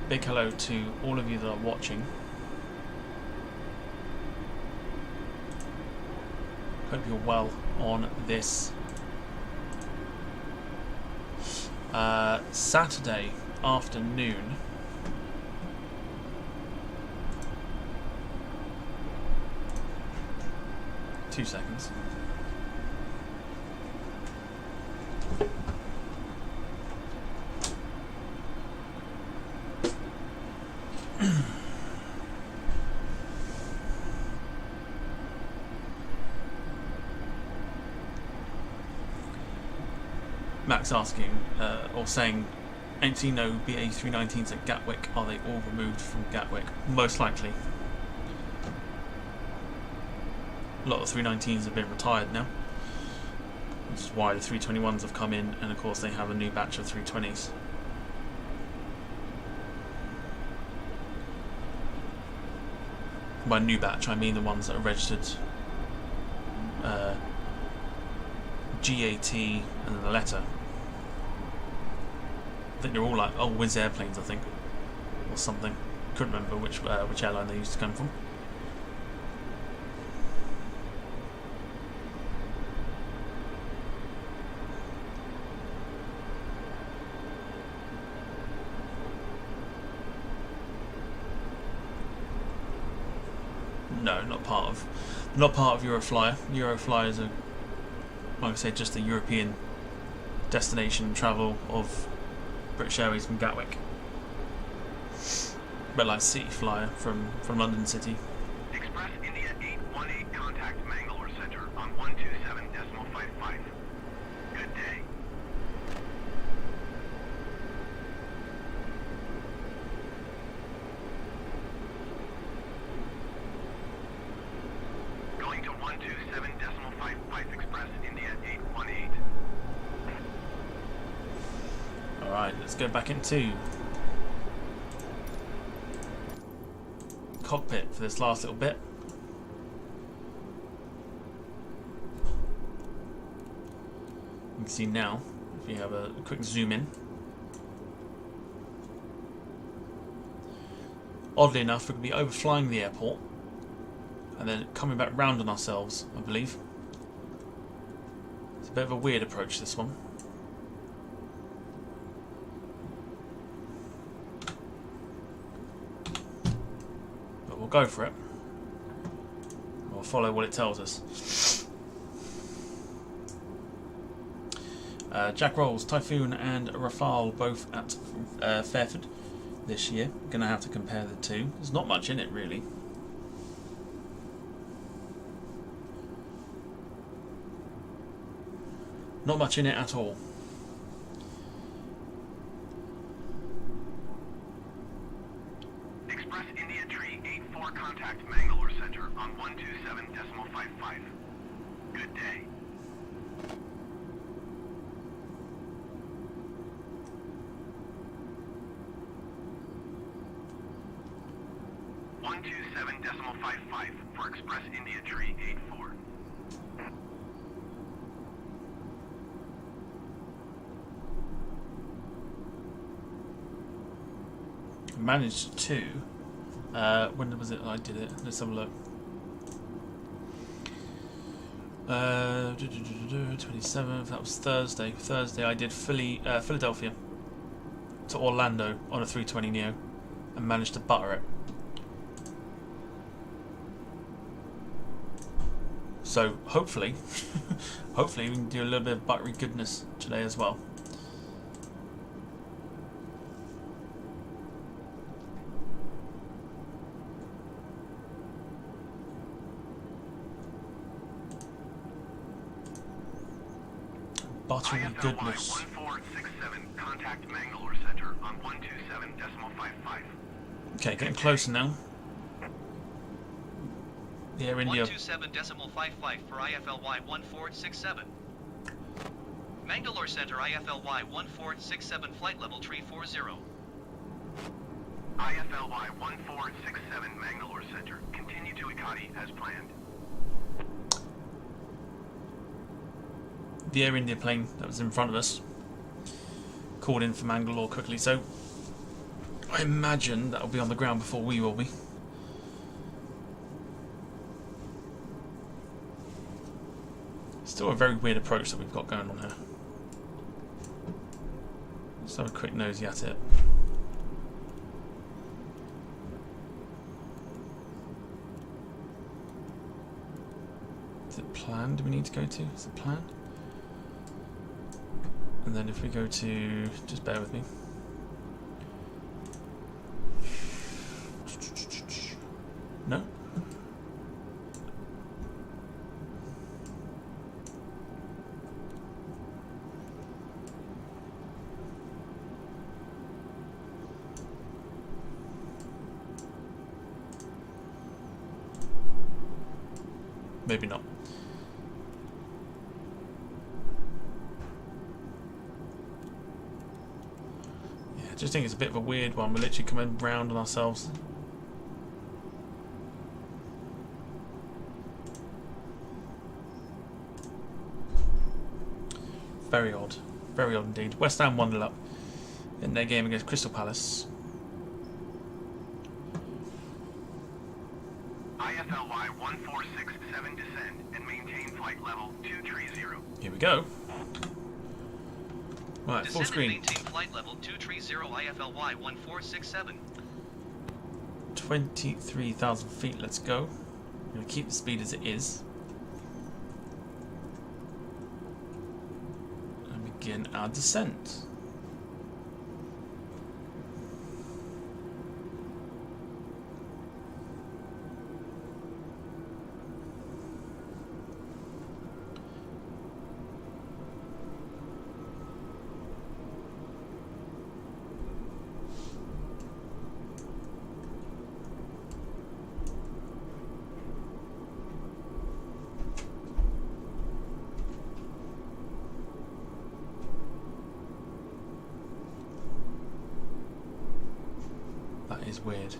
Big hello to all of you that are watching. Hope you're well on this Saturday afternoon. Two seconds. Max asking or saying, ain't seen no BA319s at Gatwick. Are they all removed from Gatwick? Most likely. A lot of 319s have been retired now, which is why the 321s have come in, and of course they have a new batch of 320s. By new batch, I mean the ones that are registered GAT and then the letter. I think they're all like old Wizz airplanes, I think, or something. Couldn't remember which airline they used to come from. No, not part of Euroflyer. Euroflyer is, like I said, just the European destination travel of British Airways from Gatwick. But like City Flyer from London City. Express India 818, contact Mangalore Center on 127.55. Good day. Going to 127.55 Express India 818. Alright, let's go back into cockpit for this last little bit. You can see now, if you have a quick zoom in, oddly enough we're going to be overflying the airport and then coming back round on ourselves, I believe. It's a bit of a weird approach, this one. Go for it. We'll follow what it tells us. Jack Rolls, Typhoon and Rafale both at Fairford this year. Gonna have to compare the two. There's not much in it really. Not much in it at all. Express India Tree 84, contact Mangalore Center on 127.55. Good day. for Express India Tree 84. Managed to. When was it I did it? Let's have a look. 27th, that was Thursday. Thursday I did Philadelphia to Orlando on a 320NEO and managed to butter it. So hopefully, hopefully we can do a little bit of buttery goodness today as well. Buttery goodness. 1467, contact Mangalore Center on 127.55. Okay, getting closer now. The Air India. 127.55 for IFLY 1467. Mangalore Center IFLY 1467 flight level 340. IFLY 1467 Mangalore Center. Continue to Ikati as planned. The Air India plane that was in front of us called in for Mangalore quickly, so I imagine that'll be on the ground before we will be. Still a very weird approach that we've got going on here. Let's have a quick nosy at it. Is it planned? Do we need to go to? Is it planned? And then if we go to, just bear with me. No? Maybe not. Yeah, I just think it's a bit of a weird one. We're literally coming round on ourselves. Very odd. Very odd indeed. West Ham 1-0 up in their game against Crystal Palace. IFLY 1467 descend and maintain flight level 230. Here we go. Right, full Descend and screen. maintain flight level 230 IFLY 1467. 23,000 feet, let's go. I'm going to keep the speed as it is. And begin our descent. That is weird.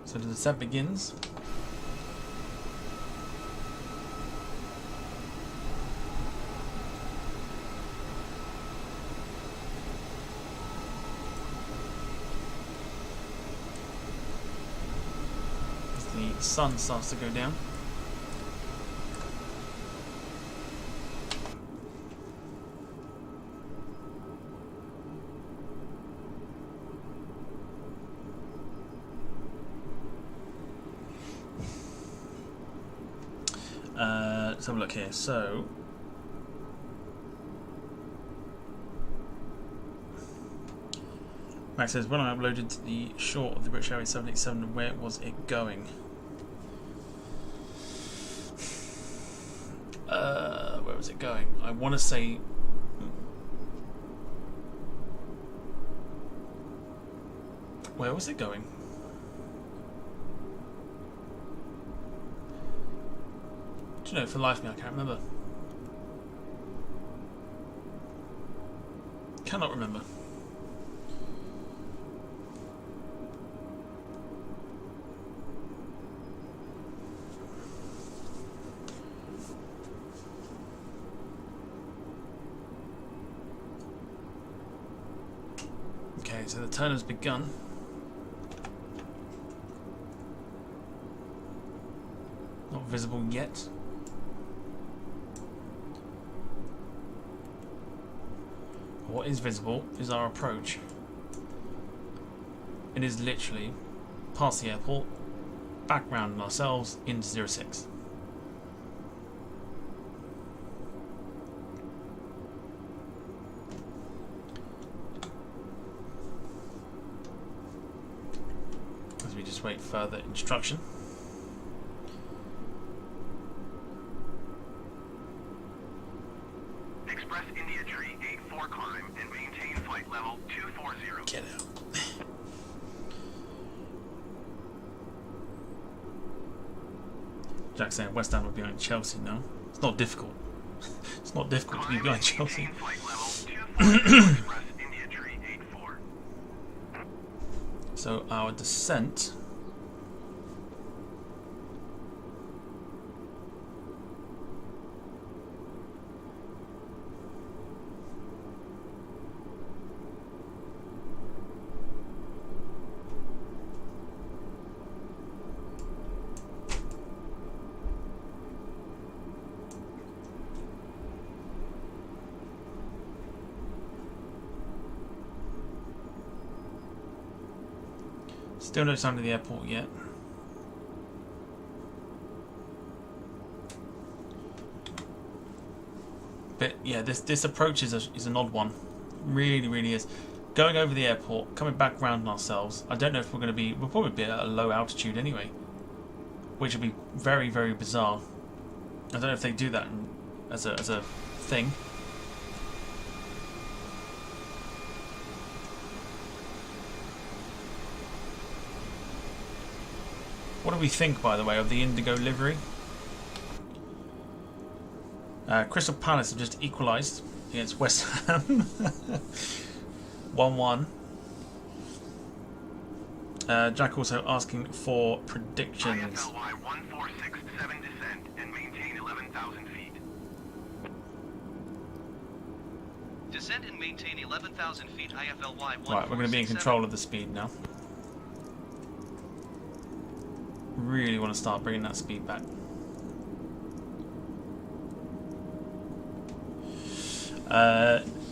So the descent begins. As the sun starts to go down. Let's have a look here. So, Max says, when I uploaded to the short of the British Airways 787, where was it going? Where was it going? I want to say. Where was it going? Do you know, for the life of me, I can't remember. Cannot remember. Okay, so the turn has begun. Not visible yet. What is visible is our approach. It is literally past the airport, back round on ourselves into 06. As we just wait further instruction. Express India Tree 84 climb and maintain flight level 240. Get out. Jack saying West Ham are behind Chelsea now. It's not difficult. It's not difficult to be behind Chelsea. Flight level 240 Express India Tree 84. So our descent still no sign of the airport yet. yeah, this approach is an odd one. Really, really is. Going over the airport, coming back round ourselves. I don't know if we're going to be... We'll probably be at a low altitude anyway, which would be very, very bizarre. I don't know if they do that as a thing. What do we think, by the way, of the Indigo livery? Crystal Palace have just equalised against West Ham. 1-1. Jack also asking for predictions. IFLY 1467 descent and maintain 11,000 feet. Descend and maintain 11,000 feet. IFLY 1467. Right, we're going to be in control of the speed now. Really want to start bringing that speed back.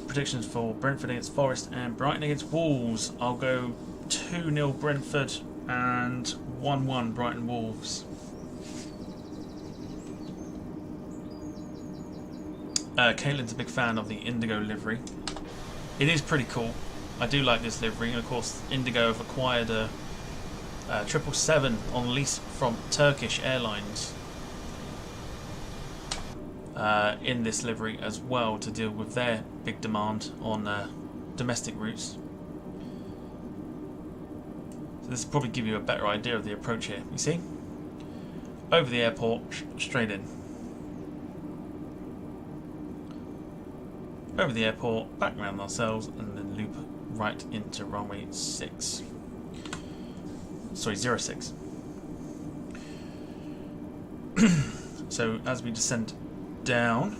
Predictions for Brentford against Forest and Brighton against Wolves. I'll go 2-0 Brentford and 1-1 Brighton Wolves. Caitlin's a big fan of the Indigo livery. It is pretty cool. I do like this livery, and of course Indigo have acquired a 777 on lease from Turkish Airlines in this livery as well, to deal with their big demand on domestic routes. So this will probably give you a better idea of the approach here. You see? Over the airport, straight in. Over the airport, back round ourselves, and then loop right into runway 6. Sorry, 06. So as we descend down,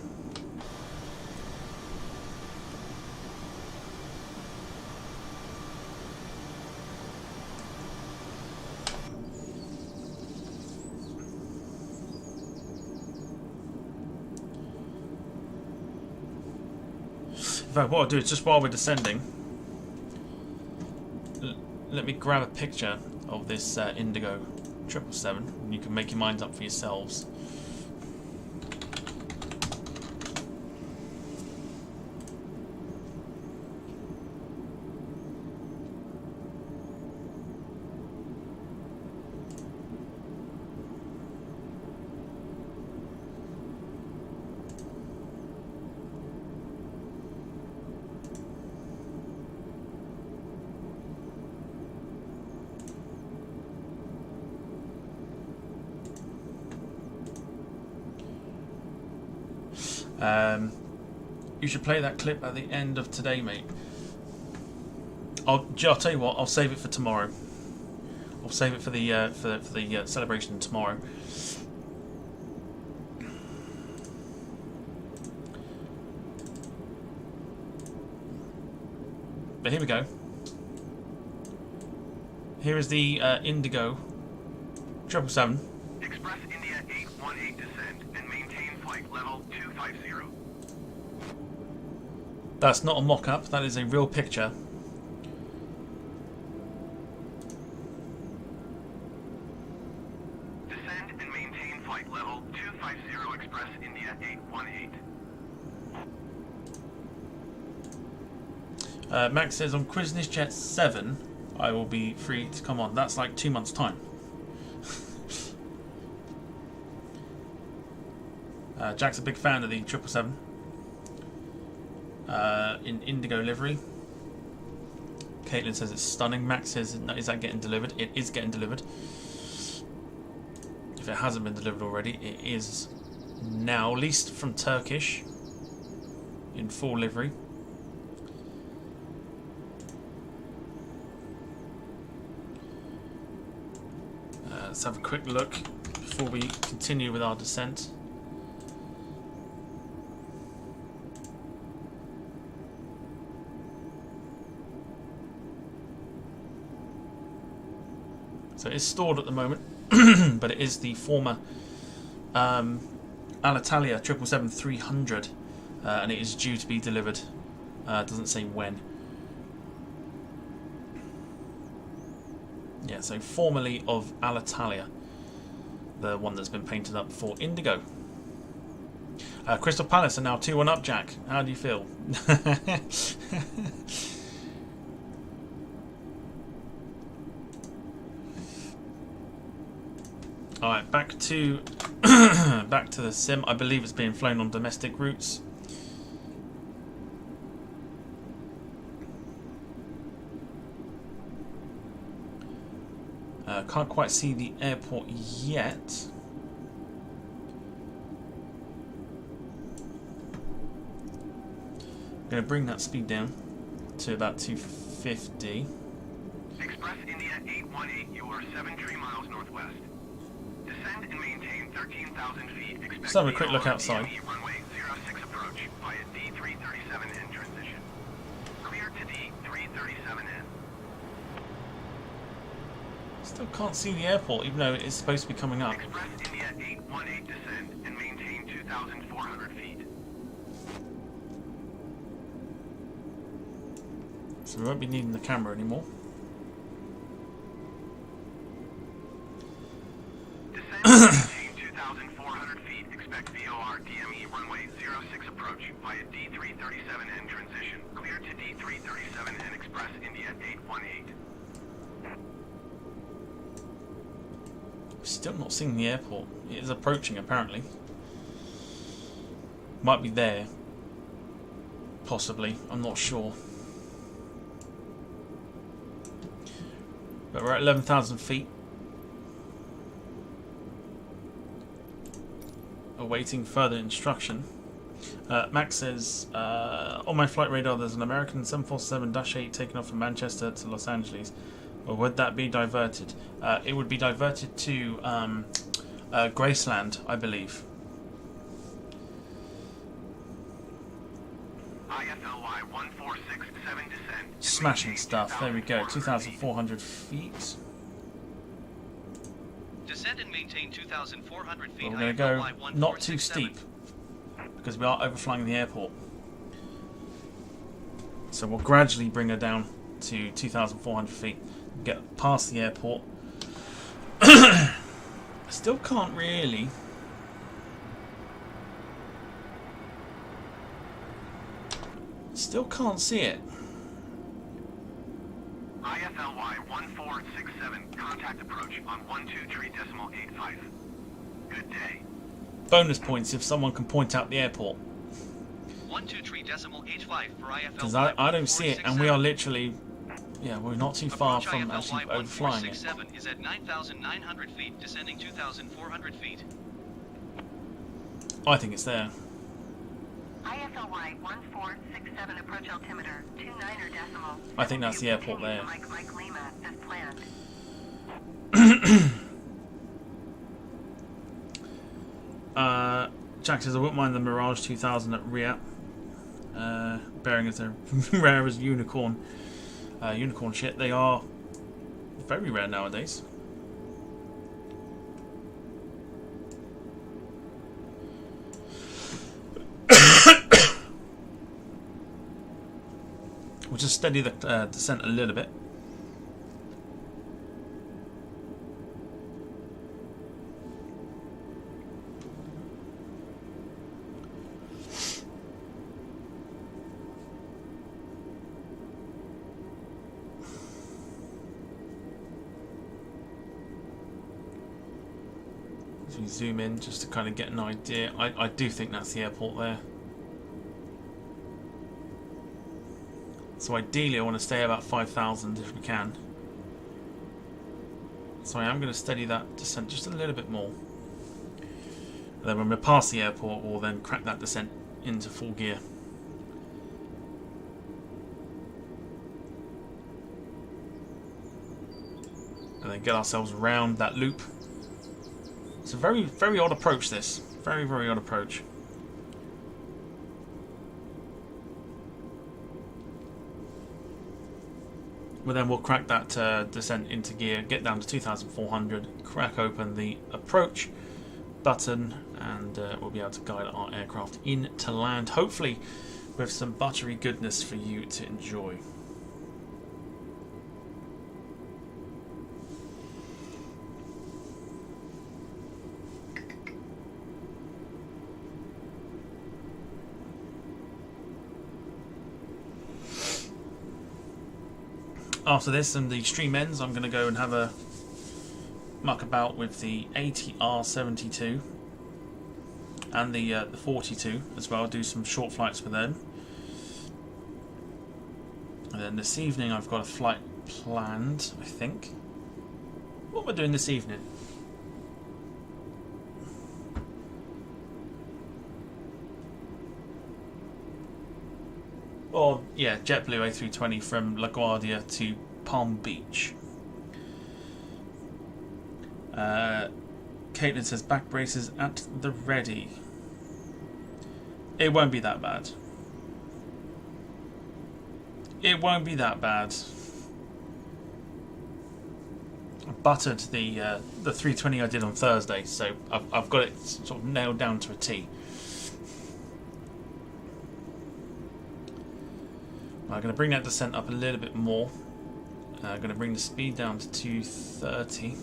in fact, what I'll do is, just while we're descending, let me grab a picture of this Indigo 777, and you can make your minds up for yourselves. You should play that clip at the end of today, mate. I'll tell you what. I'll save it for tomorrow. I'll save it for the celebration tomorrow. But here we go. Here is the Indigo 777. Express India 818 descent and maintain flight level 250. That's not a mock-up, that is a real picture. Descend and maintain flight level 250 Express India 818. Max says on Business Jet 7 I will be free to come on. That's like 2 months' time. Jack's a big fan of the 777. In Indigo livery. Caitlin says it's stunning. Max says, is that getting delivered? It is getting delivered. If it hasn't been delivered already, it is now, leased from Turkish, in full livery. Let's have a quick look before we continue with our descent. So it's stored at the moment, but it is the former Alitalia 777-300, and it is due to be delivered. It doesn't say when. Yeah, so formerly of Alitalia, the one that's been painted up for Indigo. Crystal Palace are now 2-1 up, Jack. How do you feel? Alright, back to back to the sim. I believe it's being flown on domestic routes. Can't quite see the airport yet. Going to bring that speed down to about 250. Express India 818, you are 73 miles northwest. Descend and maintain 13,000 feet. Expect Let's have a quick look outside. Runway 06 approach via D337N transition. Clear to D337N. Still can't see the airport, even though it's supposed to be coming up. Express India 818, descend and maintain 2,400 feet. So we won't be needing the camera anymore. Descend and maintain 2,400 feet. Expect VOR DME runway 06 approach via D337N transition. Clear to D337N Express India 818. Still not seeing the airport. It is approaching apparently. Might be there. Possibly. I'm not sure. But we're at 11,000 feet. Awaiting further instruction. Max says, on my flight radar there's an American 747-8 taking off from Manchester to Los Angeles. Or would that be diverted? It would be diverted to Graceland, I believe. IFLY 1467 descent. Smashing stuff. There we go. 2,400 feet. Descend and maintain 2,400 feet. But we're going to go not too steep because we are overflying the airport. So we'll gradually bring her down to 2,400 feet. Get past the airport. I still can't really. Still can't see it. IFLY 1467, contact approach on 123.85. Good day. Bonus points if someone can point out the airport. 123.85 for IFLY. Because I don't see it, and we are literally, yeah, we're not too far from actually overflying it. 1467 is at 9,900 feet, descending 2,400 feet. I think it's there. IFLY 1467 approach altimeter 29er decimal. I think that's the airport there. Mike Lima as planned. Jack says I wouldn't mind the Mirage 2000 at Riyadh. Bearing as they're rare as unicorn shit. They are very rare nowadays. We'll just steady the descent a little bit. As we zoom in just to kind of get an idea, I do think that's the airport there. So ideally I want to stay about 5,000 if we can. So I am going to steady that descent just a little bit more. And then when we're past the airport, we'll then crack that descent into full gear. And then get ourselves around that loop. It's a very, very odd approach this. Very, very odd approach. Well, then we'll crack that descent into gear, get down to 2,400, crack open the approach button, and we'll be able to guide our aircraft into land, hopefully with some buttery goodness for you to enjoy. After this and the stream ends, I'm going to go and have a muck about with the ATR72 and the 42 as well. Do some short flights with them. And then this evening I've got a flight planned, I think. What am I doing this evening? Well, yeah, JetBlue A320 from LaGuardia to Palm Beach. Caitlin says back braces at the ready. It won't be that bad. It won't be that bad. I buttered the 320 I did on Thursday, so I've got it sort of nailed down to a T. I'm going to bring that descent up a little bit more. I'm going to bring the speed down to 230.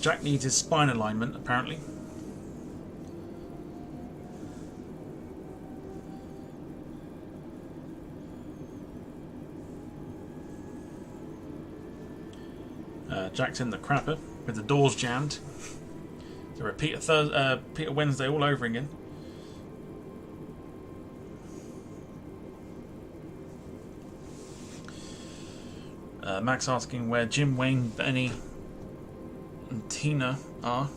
Jack needs his spine alignment, apparently. Jack's in the crapper with the doors jammed. So repeat a Wednesday all over again. Max asking where Jim, Wayne, Benny and Tina are.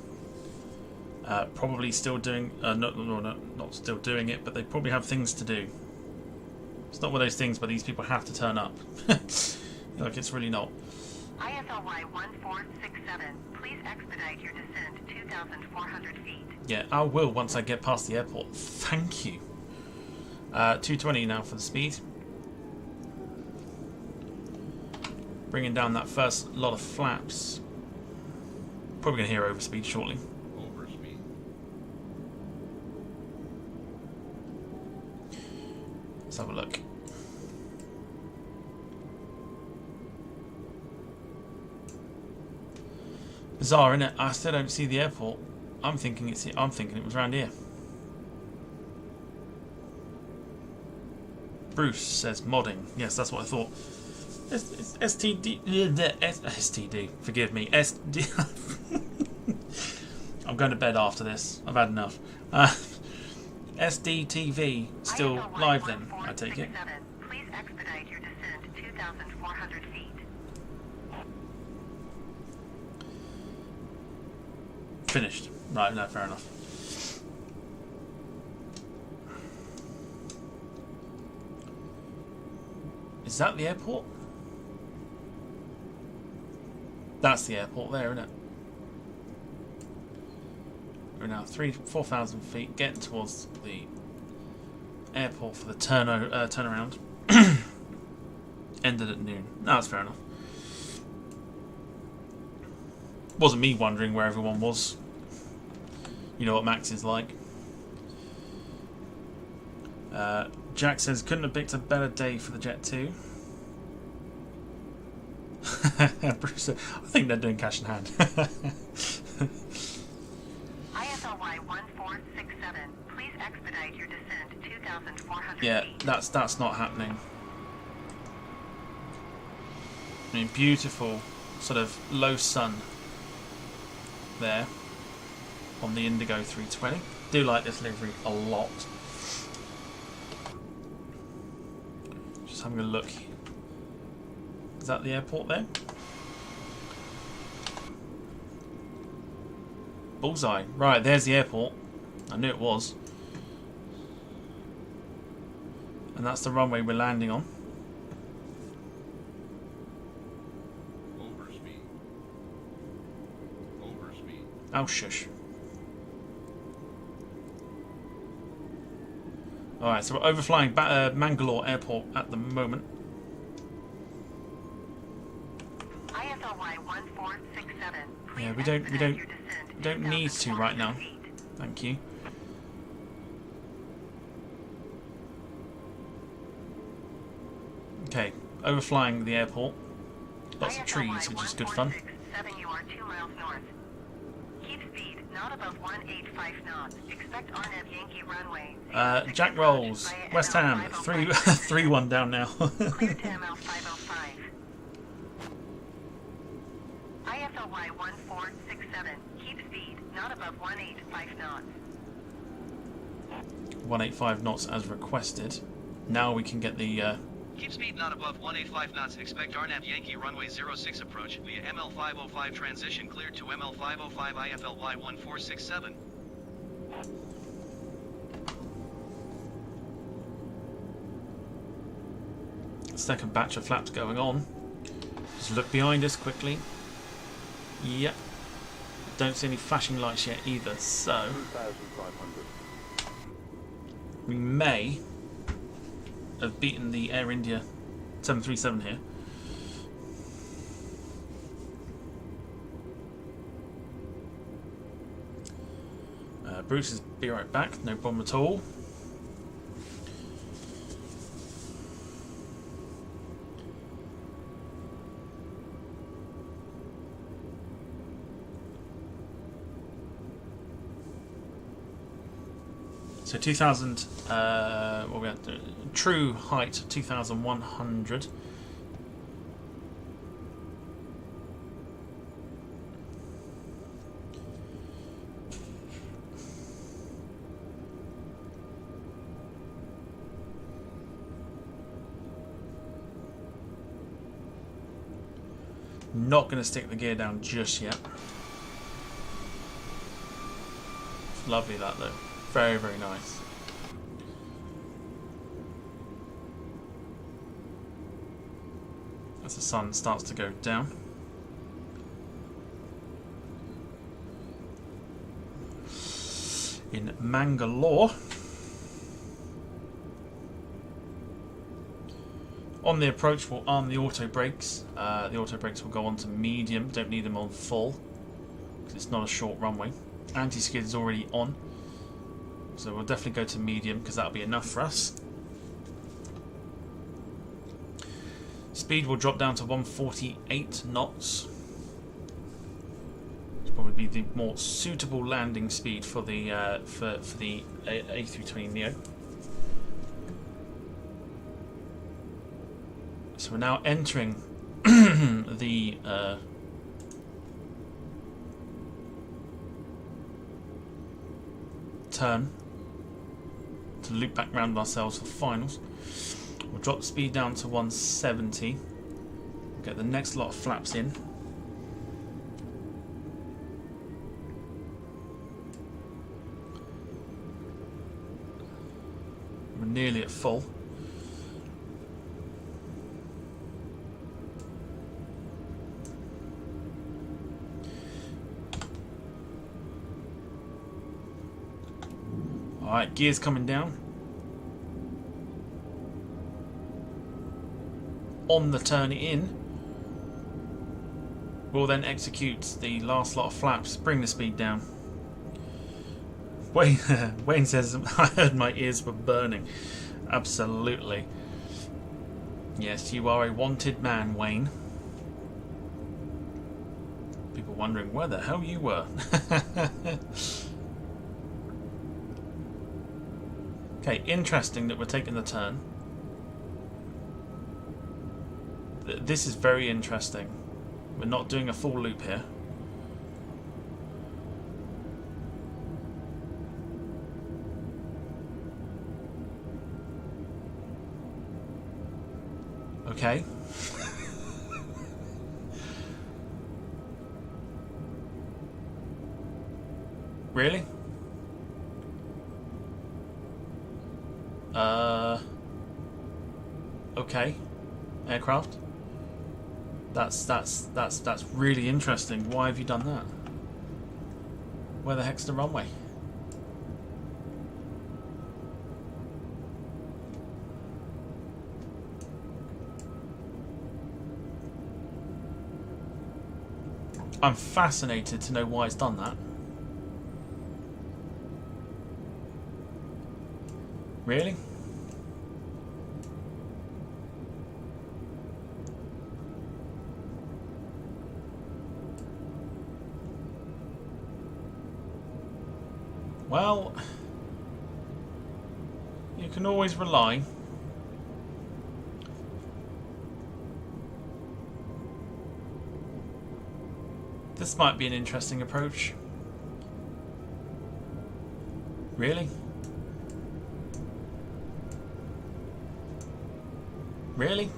Probably still doing, not still doing it, but they probably have things to do. It's not one of those things where these people have to turn up. Like, it's really not. IFLY 1467, please expedite your descent 2,400 feet. Yeah, I will once I get past the airport. Thank you. 220 now for the speed. Bringing down that first lot of flaps. Probably going to hear overspeed shortly. Overspeed. Let's have a look. Bizarre, innit? I still don't see the airport. I'm thinking it was around here. Bruce says modding. Yes, that's what I thought. STD. Forgive me. I'm going to bed after this. I've had enough. SDTV still live then, I take it. Please expedite your descent 2,400 feet. Finished. Right, no, fair enough. Is that the airport? That's the airport there, isn't it? We're now 4,000 feet, getting towards the airport for the turnaround. Ended at noon. No, that's fair enough. Wasn't me wondering where everyone was. You know what Max is like. Jack says, couldn't have picked a better day for the Jet 2. Bruce said, I think they're doing cash in hand. IFLY 1467, please expedite your descent 2,400 Yeah, feet. that's not happening. I mean, beautiful sort of low sun there on the Indigo 320. Do like this livery a lot. Just having a look. Is that the airport there? Bullseye. Right, there's the airport. I knew it was. And that's the runway we're landing on. Overspeed. Overspeed. Oh, shush. Alright, so we're overflying Mangalore Airport at the moment. IFLY 1467, please Yeah, we expedite don't your descent don't need to right now. 2,400 feet. Thank you. Okay, overflying the airport. Lots of trees, which is good fun. 1467, you are 2 miles north. Keep speed 9 not above 185 knots. Expect RNAV Yankee runway. Jack rolls. West Ham 3-1 down now. Clear to ML 505. IFLY 1467. Keep speed, not above 185 knots. 185 knots as requested. Now we can get the Keep speed not above 185 knots. Expect RNAV Yankee runway 06 approach via ML 505 transition cleared to ML 505 IFLY 1467. second batch of flaps going on. Just look behind us quickly. Yep. Don't see any flashing lights yet either, so we may have beaten the Air India 737 here. Bruce is be right back, no problem at all. So 2000, what we had, true height 2,100. Not going to stick the gear down just yet. It's lovely that though. Very, very nice. As the sun starts to go down. In Mangalore. On the approach, we'll arm the auto brakes. The auto brakes will go on to medium. Don't need them on full because it's not a short runway. Anti-skid is already on, so we'll definitely go to medium because that'll be enough for us. Speed will drop down to 148 knots. It'll probably be the more suitable landing speed for the A320NEO. So we're now entering the turn to loop back round ourselves for finals. We'll drop the speed down to 170. We'll get the next lot of flaps in. We're nearly at full. Alright, gears coming down. On the turn in, we'll then execute the last lot of flaps, bring the speed down. Wayne says, I heard my ears were burning. Absolutely. Yes, you are a wanted man, Wayne. People wondering where the hell you were. Okay, interesting that we're taking the turn. This is very interesting. We're not doing a full loop here. Okay. Really? Okay, aircraft. That's really interesting. Why have you done that? Where the heck's the runway? I'm fascinated to know why it's done that. Really? Well, you can always rely. This might be an interesting approach. Really? Really?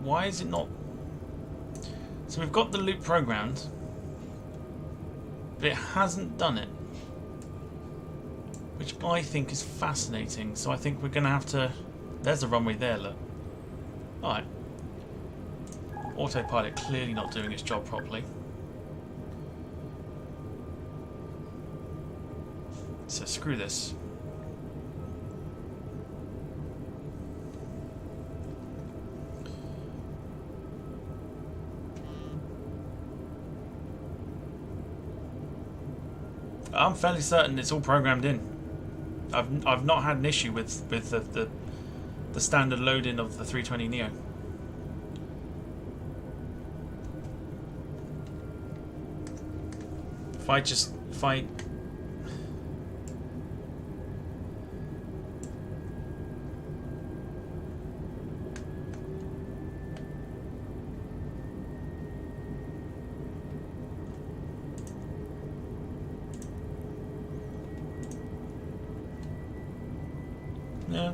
Why is it not? So we've got the loop programmed, but it hasn't done it, which I think is fascinating. So I think we're going to have to... There's the runway there, look. Alright. Autopilot clearly not doing its job properly. So screw this. I'm fairly certain it's all programmed in. I've not had an issue with the standard loading of the 320neo. If I yeah.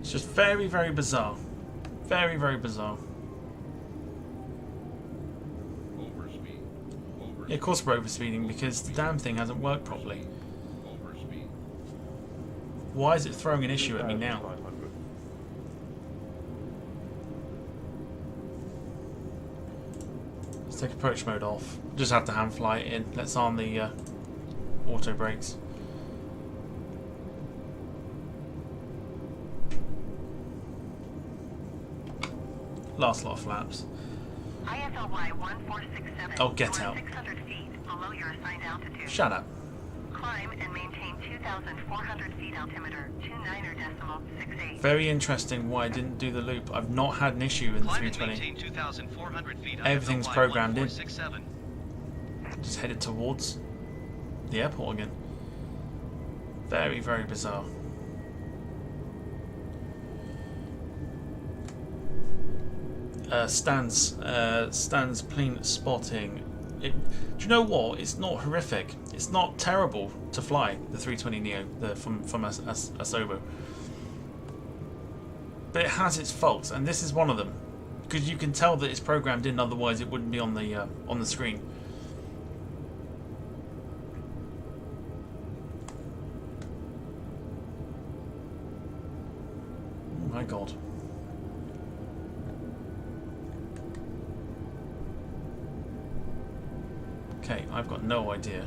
It's just very, very bizarre. Very, very bizarre. Overspeed. Yeah, of course we're overspeeding because the damn thing hasn't worked properly. Overspeed. Why is it throwing an issue at me now? 500. Let's take approach mode off. Just have to hand fly it in. Let's arm the auto brakes. Last lot of flaps. IFLY 1467. Oh, get You are out. 600 feet below your assigned altitude. Shut up. Climb and maintain 2,400 feet altimeter, 29.68. Very interesting why I didn't do the loop. I've not had an issue in the Climb and 320. maintain 2,400 feet. Everything's IFLY programmed in. 1467. Just headed towards the airport again. Very, very bizarre. Stands plane spotting. Do you know what? It's not horrific. It's not terrible to fly the 320neo from Asobo. But it has its faults, and this is one of them. Because you can tell that it's programmed in, otherwise it wouldn't be on the screen. Oh my god. Okay, I've got no idea.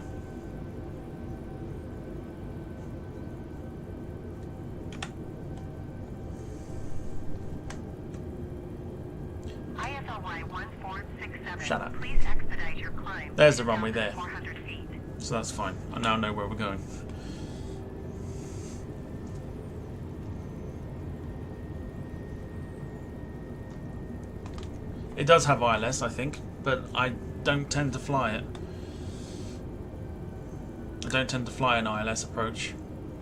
IFLY 1467. Shut up. Please expedite your climb. There's the runway there. 400 feet. So that's fine. I now know where we're going. It does have ILS, I think, but I don't tend to fly it. I don't tend to fly an ILS approach.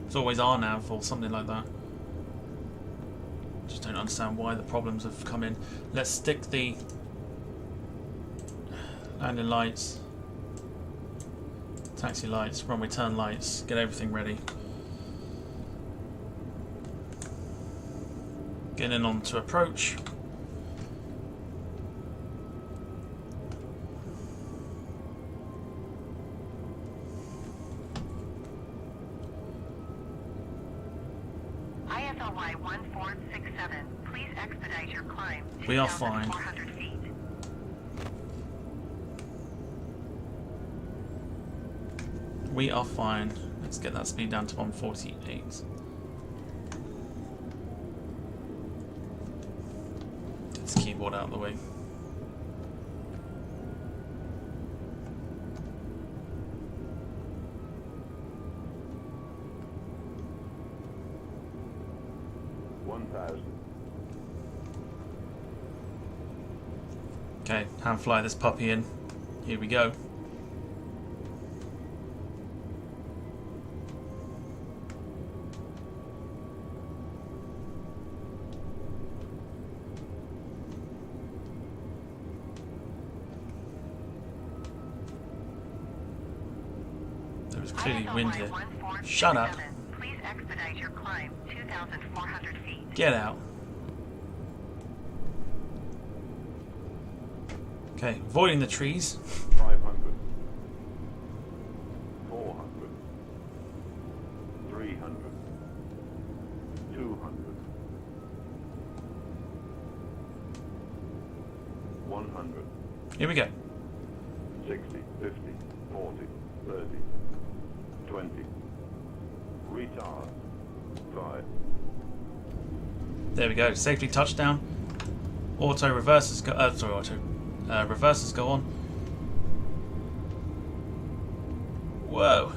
It's always RNAV or something like that. Just don't understand why the problems have come in. Let's stick the landing lights, taxi lights, runway turn lights, get everything ready. Getting on to approach. IFLY 1467. Please expedite your climb. We are fine. 2,400 feet. We are fine. Let's get that speed down to 148. keyboard out of the way. Okay, hand fly this puppy in. Here we go. There was clearly wind here. Shut up. Please expedite your climb 2,400 feet. Get out. Okay, avoiding the trees. 500, 400, 300, 200, 100, Here we go. 60, 50, 40, 30, 20. Retard. 5. There we go. Safety touchdown. Auto reverses go. Reverses go on. Whoa.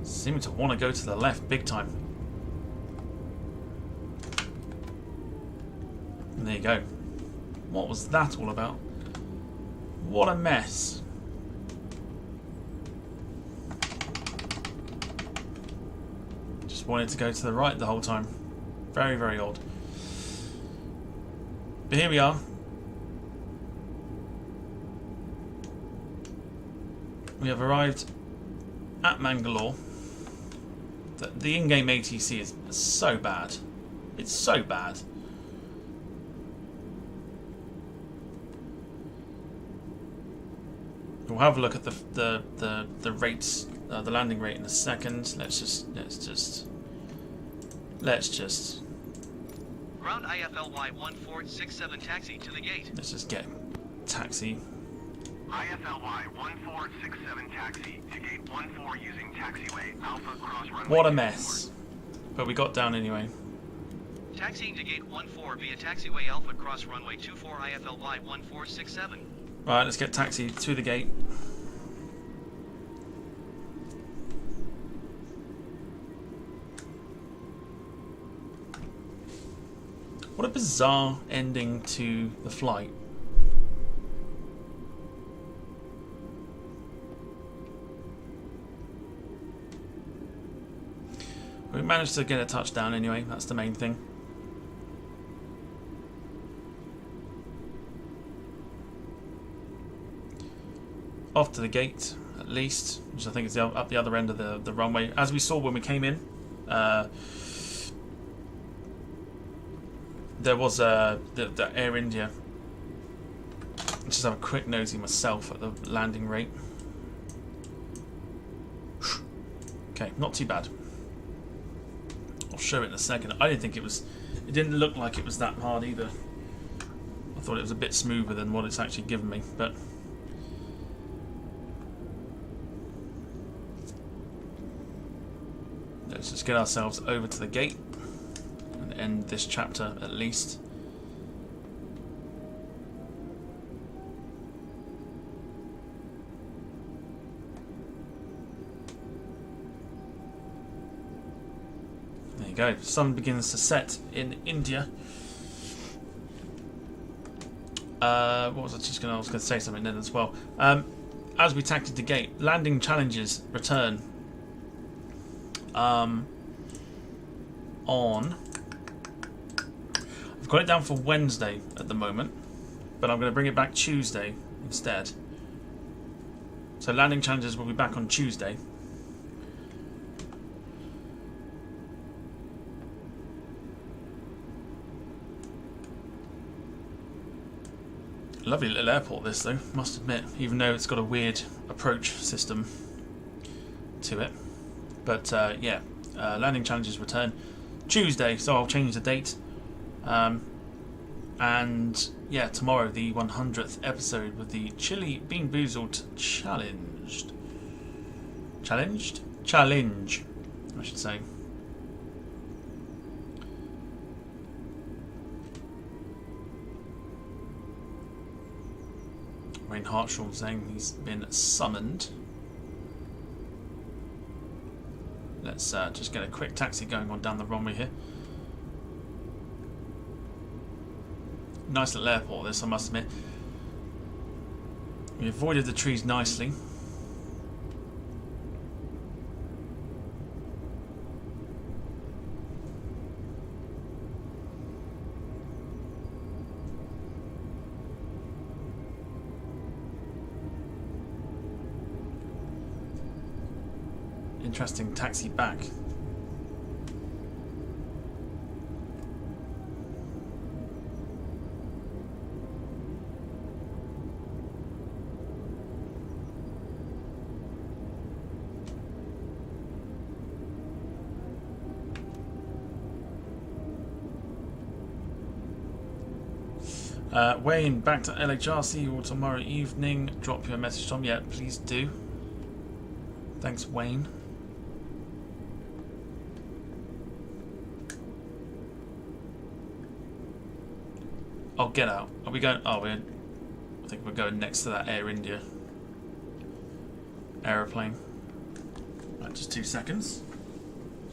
Seeming to want to go to the left big time. And there you go. What was that all about? What a mess. Just wanted to go to the right the whole time. Very, very odd. But here we are. We have arrived at Mangalore. The in-game ATC is so bad. It's so bad. We'll have a look at the rates, the landing rate in a second. Let's just. Ground IFLY 1467 taxi to the gate. Let's just get taxi. IFLY 1467 taxi to gate 14 using taxiway Alpha Cross Runway. What a mess. But we got down anyway. Taxiing to gate 14 via taxiway Alpha Cross Runway 24 IFLY 1467. Alright, let's get taxi to the gate. What a bizarre ending to the flight. We managed to get a touchdown anyway, that's the main thing. Off to the gate, at least, which I think is up the other end of the runway. As we saw when we came in, there was the Air India. Let's just have a quick nosy myself at the landing rate. Okay, not too bad. I'll show it in a second. I didn't think it was. It didn't look like it was that hard either. I thought it was a bit smoother than what it's actually given me, but. Let's just get ourselves over to the gate and end this chapter at least. There you go. Sun begins to set in India. What was I just going to? I was going to say something then as well. As we taxied the gate, landing challenges return. On I've got it down for Wednesday at the moment, but I'm going to bring it back Tuesday instead. So landing challenges will be back on Tuesday. Lovely little airport this though, must admit, even though it's got a weird approach system to it. But yeah, landing challenges return Tuesday, so I'll change the date. And yeah, tomorrow the 100th episode with the Chili Bean Boozled Challenge, I should say. Wayne Hartshaw saying he's been summoned. Let's just get a quick taxi going on down the runway here. Nice little airport this, I must admit. We avoided the trees nicely. Interesting taxi back. Wayne, back to LHRC or tomorrow evening. Drop your message, Tom. Yeah, please do. Thanks, Wayne. Oh, get out. Are we going? Oh, I think we're going next to that Air India aeroplane. Right, just 2 seconds.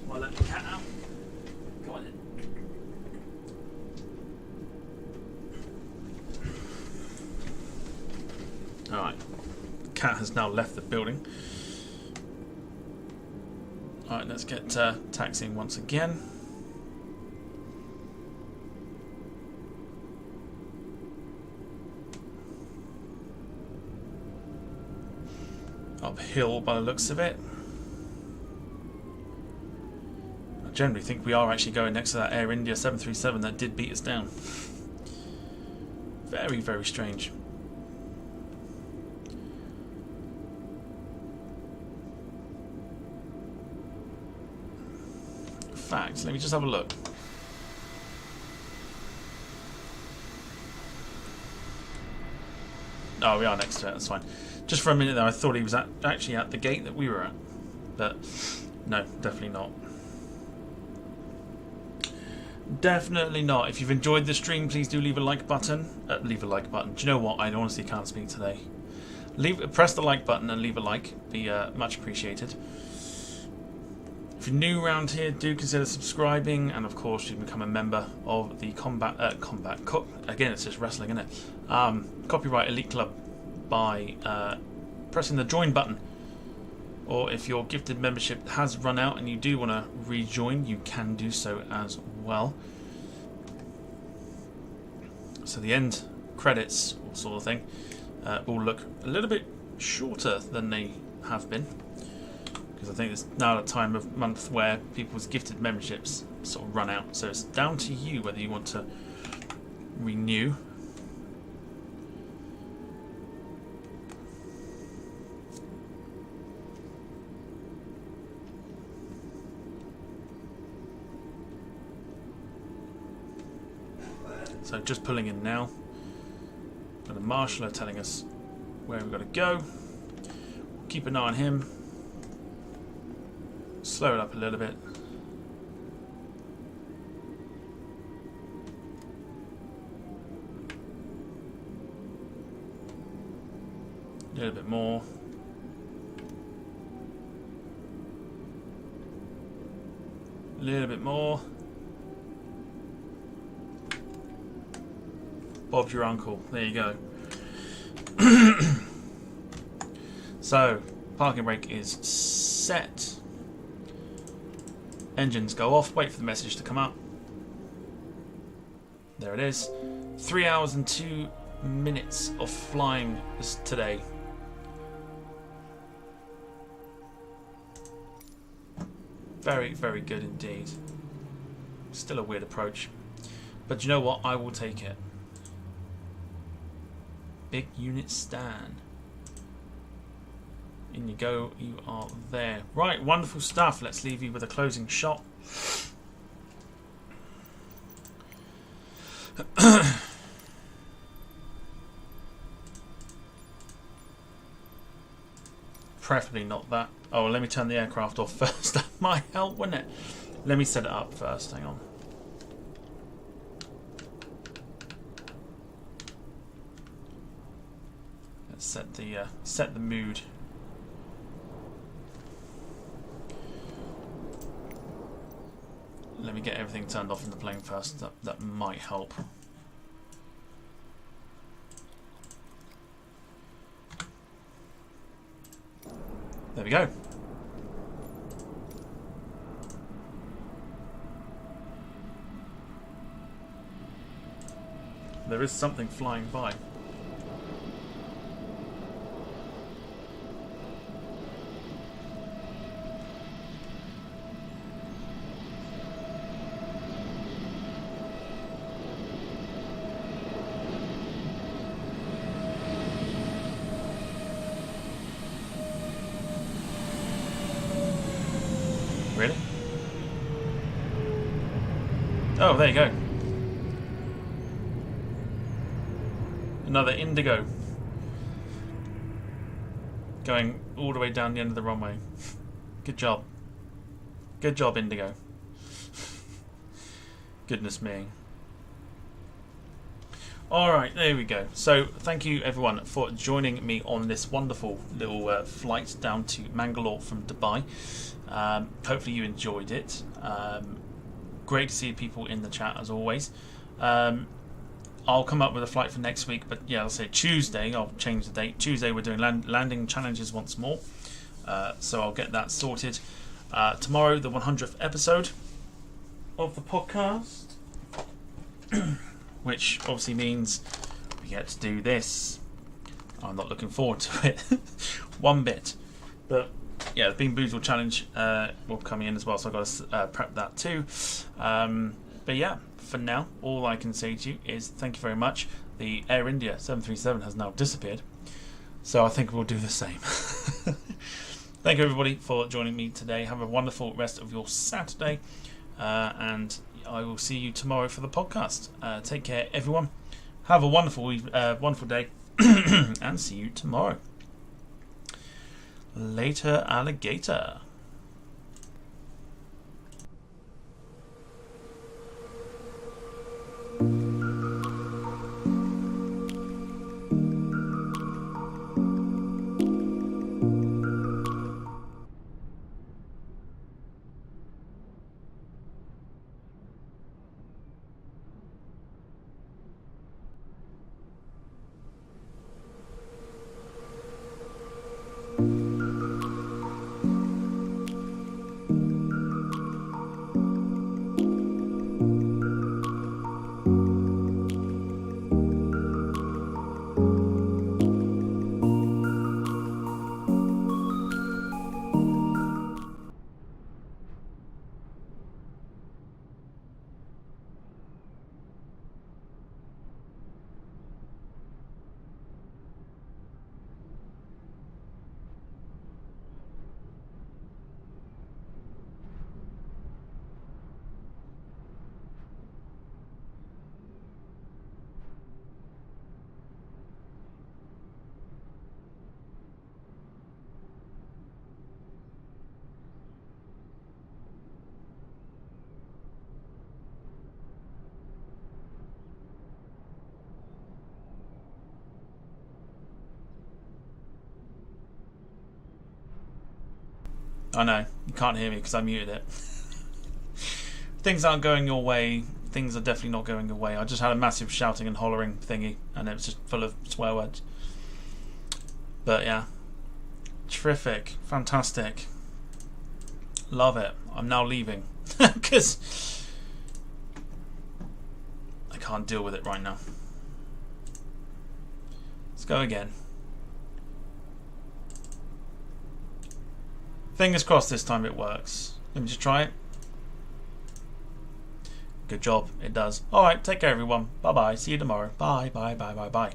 While I let the cat out. Go on in. Alright. The cat has now left the building. Alright, let's get taxiing once again. Uphill by the looks of it. I generally think we are actually going next to that Air India 737 that did beat us down. Very, very strange. In fact, let me just have a look. Oh, we are next to it, that's fine. Just for a minute there, I thought he was actually at the gate that we were at. But no, definitely not. Definitely not. If you've enjoyed the stream, please do leave a like button. Leave a like button. Do you know what? I honestly can't speak today. Press the like button and leave a like. Be much appreciated. If you're new around here, do consider subscribing, and of course you can become a member of the again, it's just wrestling, isn't it? Copyright Elite Club by pressing the join button. Or if your gifted membership has run out and you do want to rejoin, you can do so as well. So the end credits sort of thing will look a little bit shorter than they have been, because I think it's now a time of month where people's gifted memberships sort of run out. So it's down to you whether you want to renew. So just pulling in now. And the marshal are telling us where we've got to go. Keep an eye on him. Slow it up a little bit. A little bit more. A little bit more. Bob's your uncle. There you go. So, parking brake is set. Engines go off. Wait for the message to come up. There it is. 3 hours and 2 minutes of flying today. Very, very good indeed. Still a weird approach. But you know what? I will take it. Big unit stand. In you go, you are there. Right, wonderful stuff. Let's leave you with a closing shot. Preferably not that. Oh, let me turn the aircraft off first. That might help, wouldn't it? Let me set it up first. Hang on. Let's set the mood. Let me get everything turned off in the plane first. That might help. There we go. There is something flying by. Really? Oh, there you go. Another Indigo. Going all the way down the end of the runway. Good job. Good job, Indigo. Goodness me. Alright, there we go. So, thank you everyone for joining me on this wonderful little flight down to Mangalore from Dubai. Hopefully you enjoyed it. Great to see people in the chat as always. I'll come up with a flight for next week, but yeah, I'll say Tuesday. I'll change the date. Tuesday we're doing landing challenges once more, so I'll get that sorted. Tomorrow, the 100th episode of the podcast, which obviously means we get to do this. I'm not looking forward to it one bit, but yeah, the Bean Boozled challenge will come in as well, so I've got to prep that too. But yeah, for now, all I can say to you is thank you very much. The Air India 737 has now disappeared, so I think we'll do the same. Thank you everybody for joining me today. Have a wonderful rest of your Saturday, and I will see you tomorrow for the podcast. Take care everyone. Have a wonderful day, and see you tomorrow. Later, alligator. I know, you can't hear me because I muted it. Things aren't going your way. Things are definitely not going your way. I just had a massive shouting and hollering thingy, and it was just full of swear words. But yeah, terrific, fantastic, love it. I'm now leaving because I can't deal with it right now. Let's go again. Fingers crossed this time it works. Let me just try it. Good job, it does. Alright, take care everyone. Bye bye, see you tomorrow. Bye, bye, bye, bye, bye.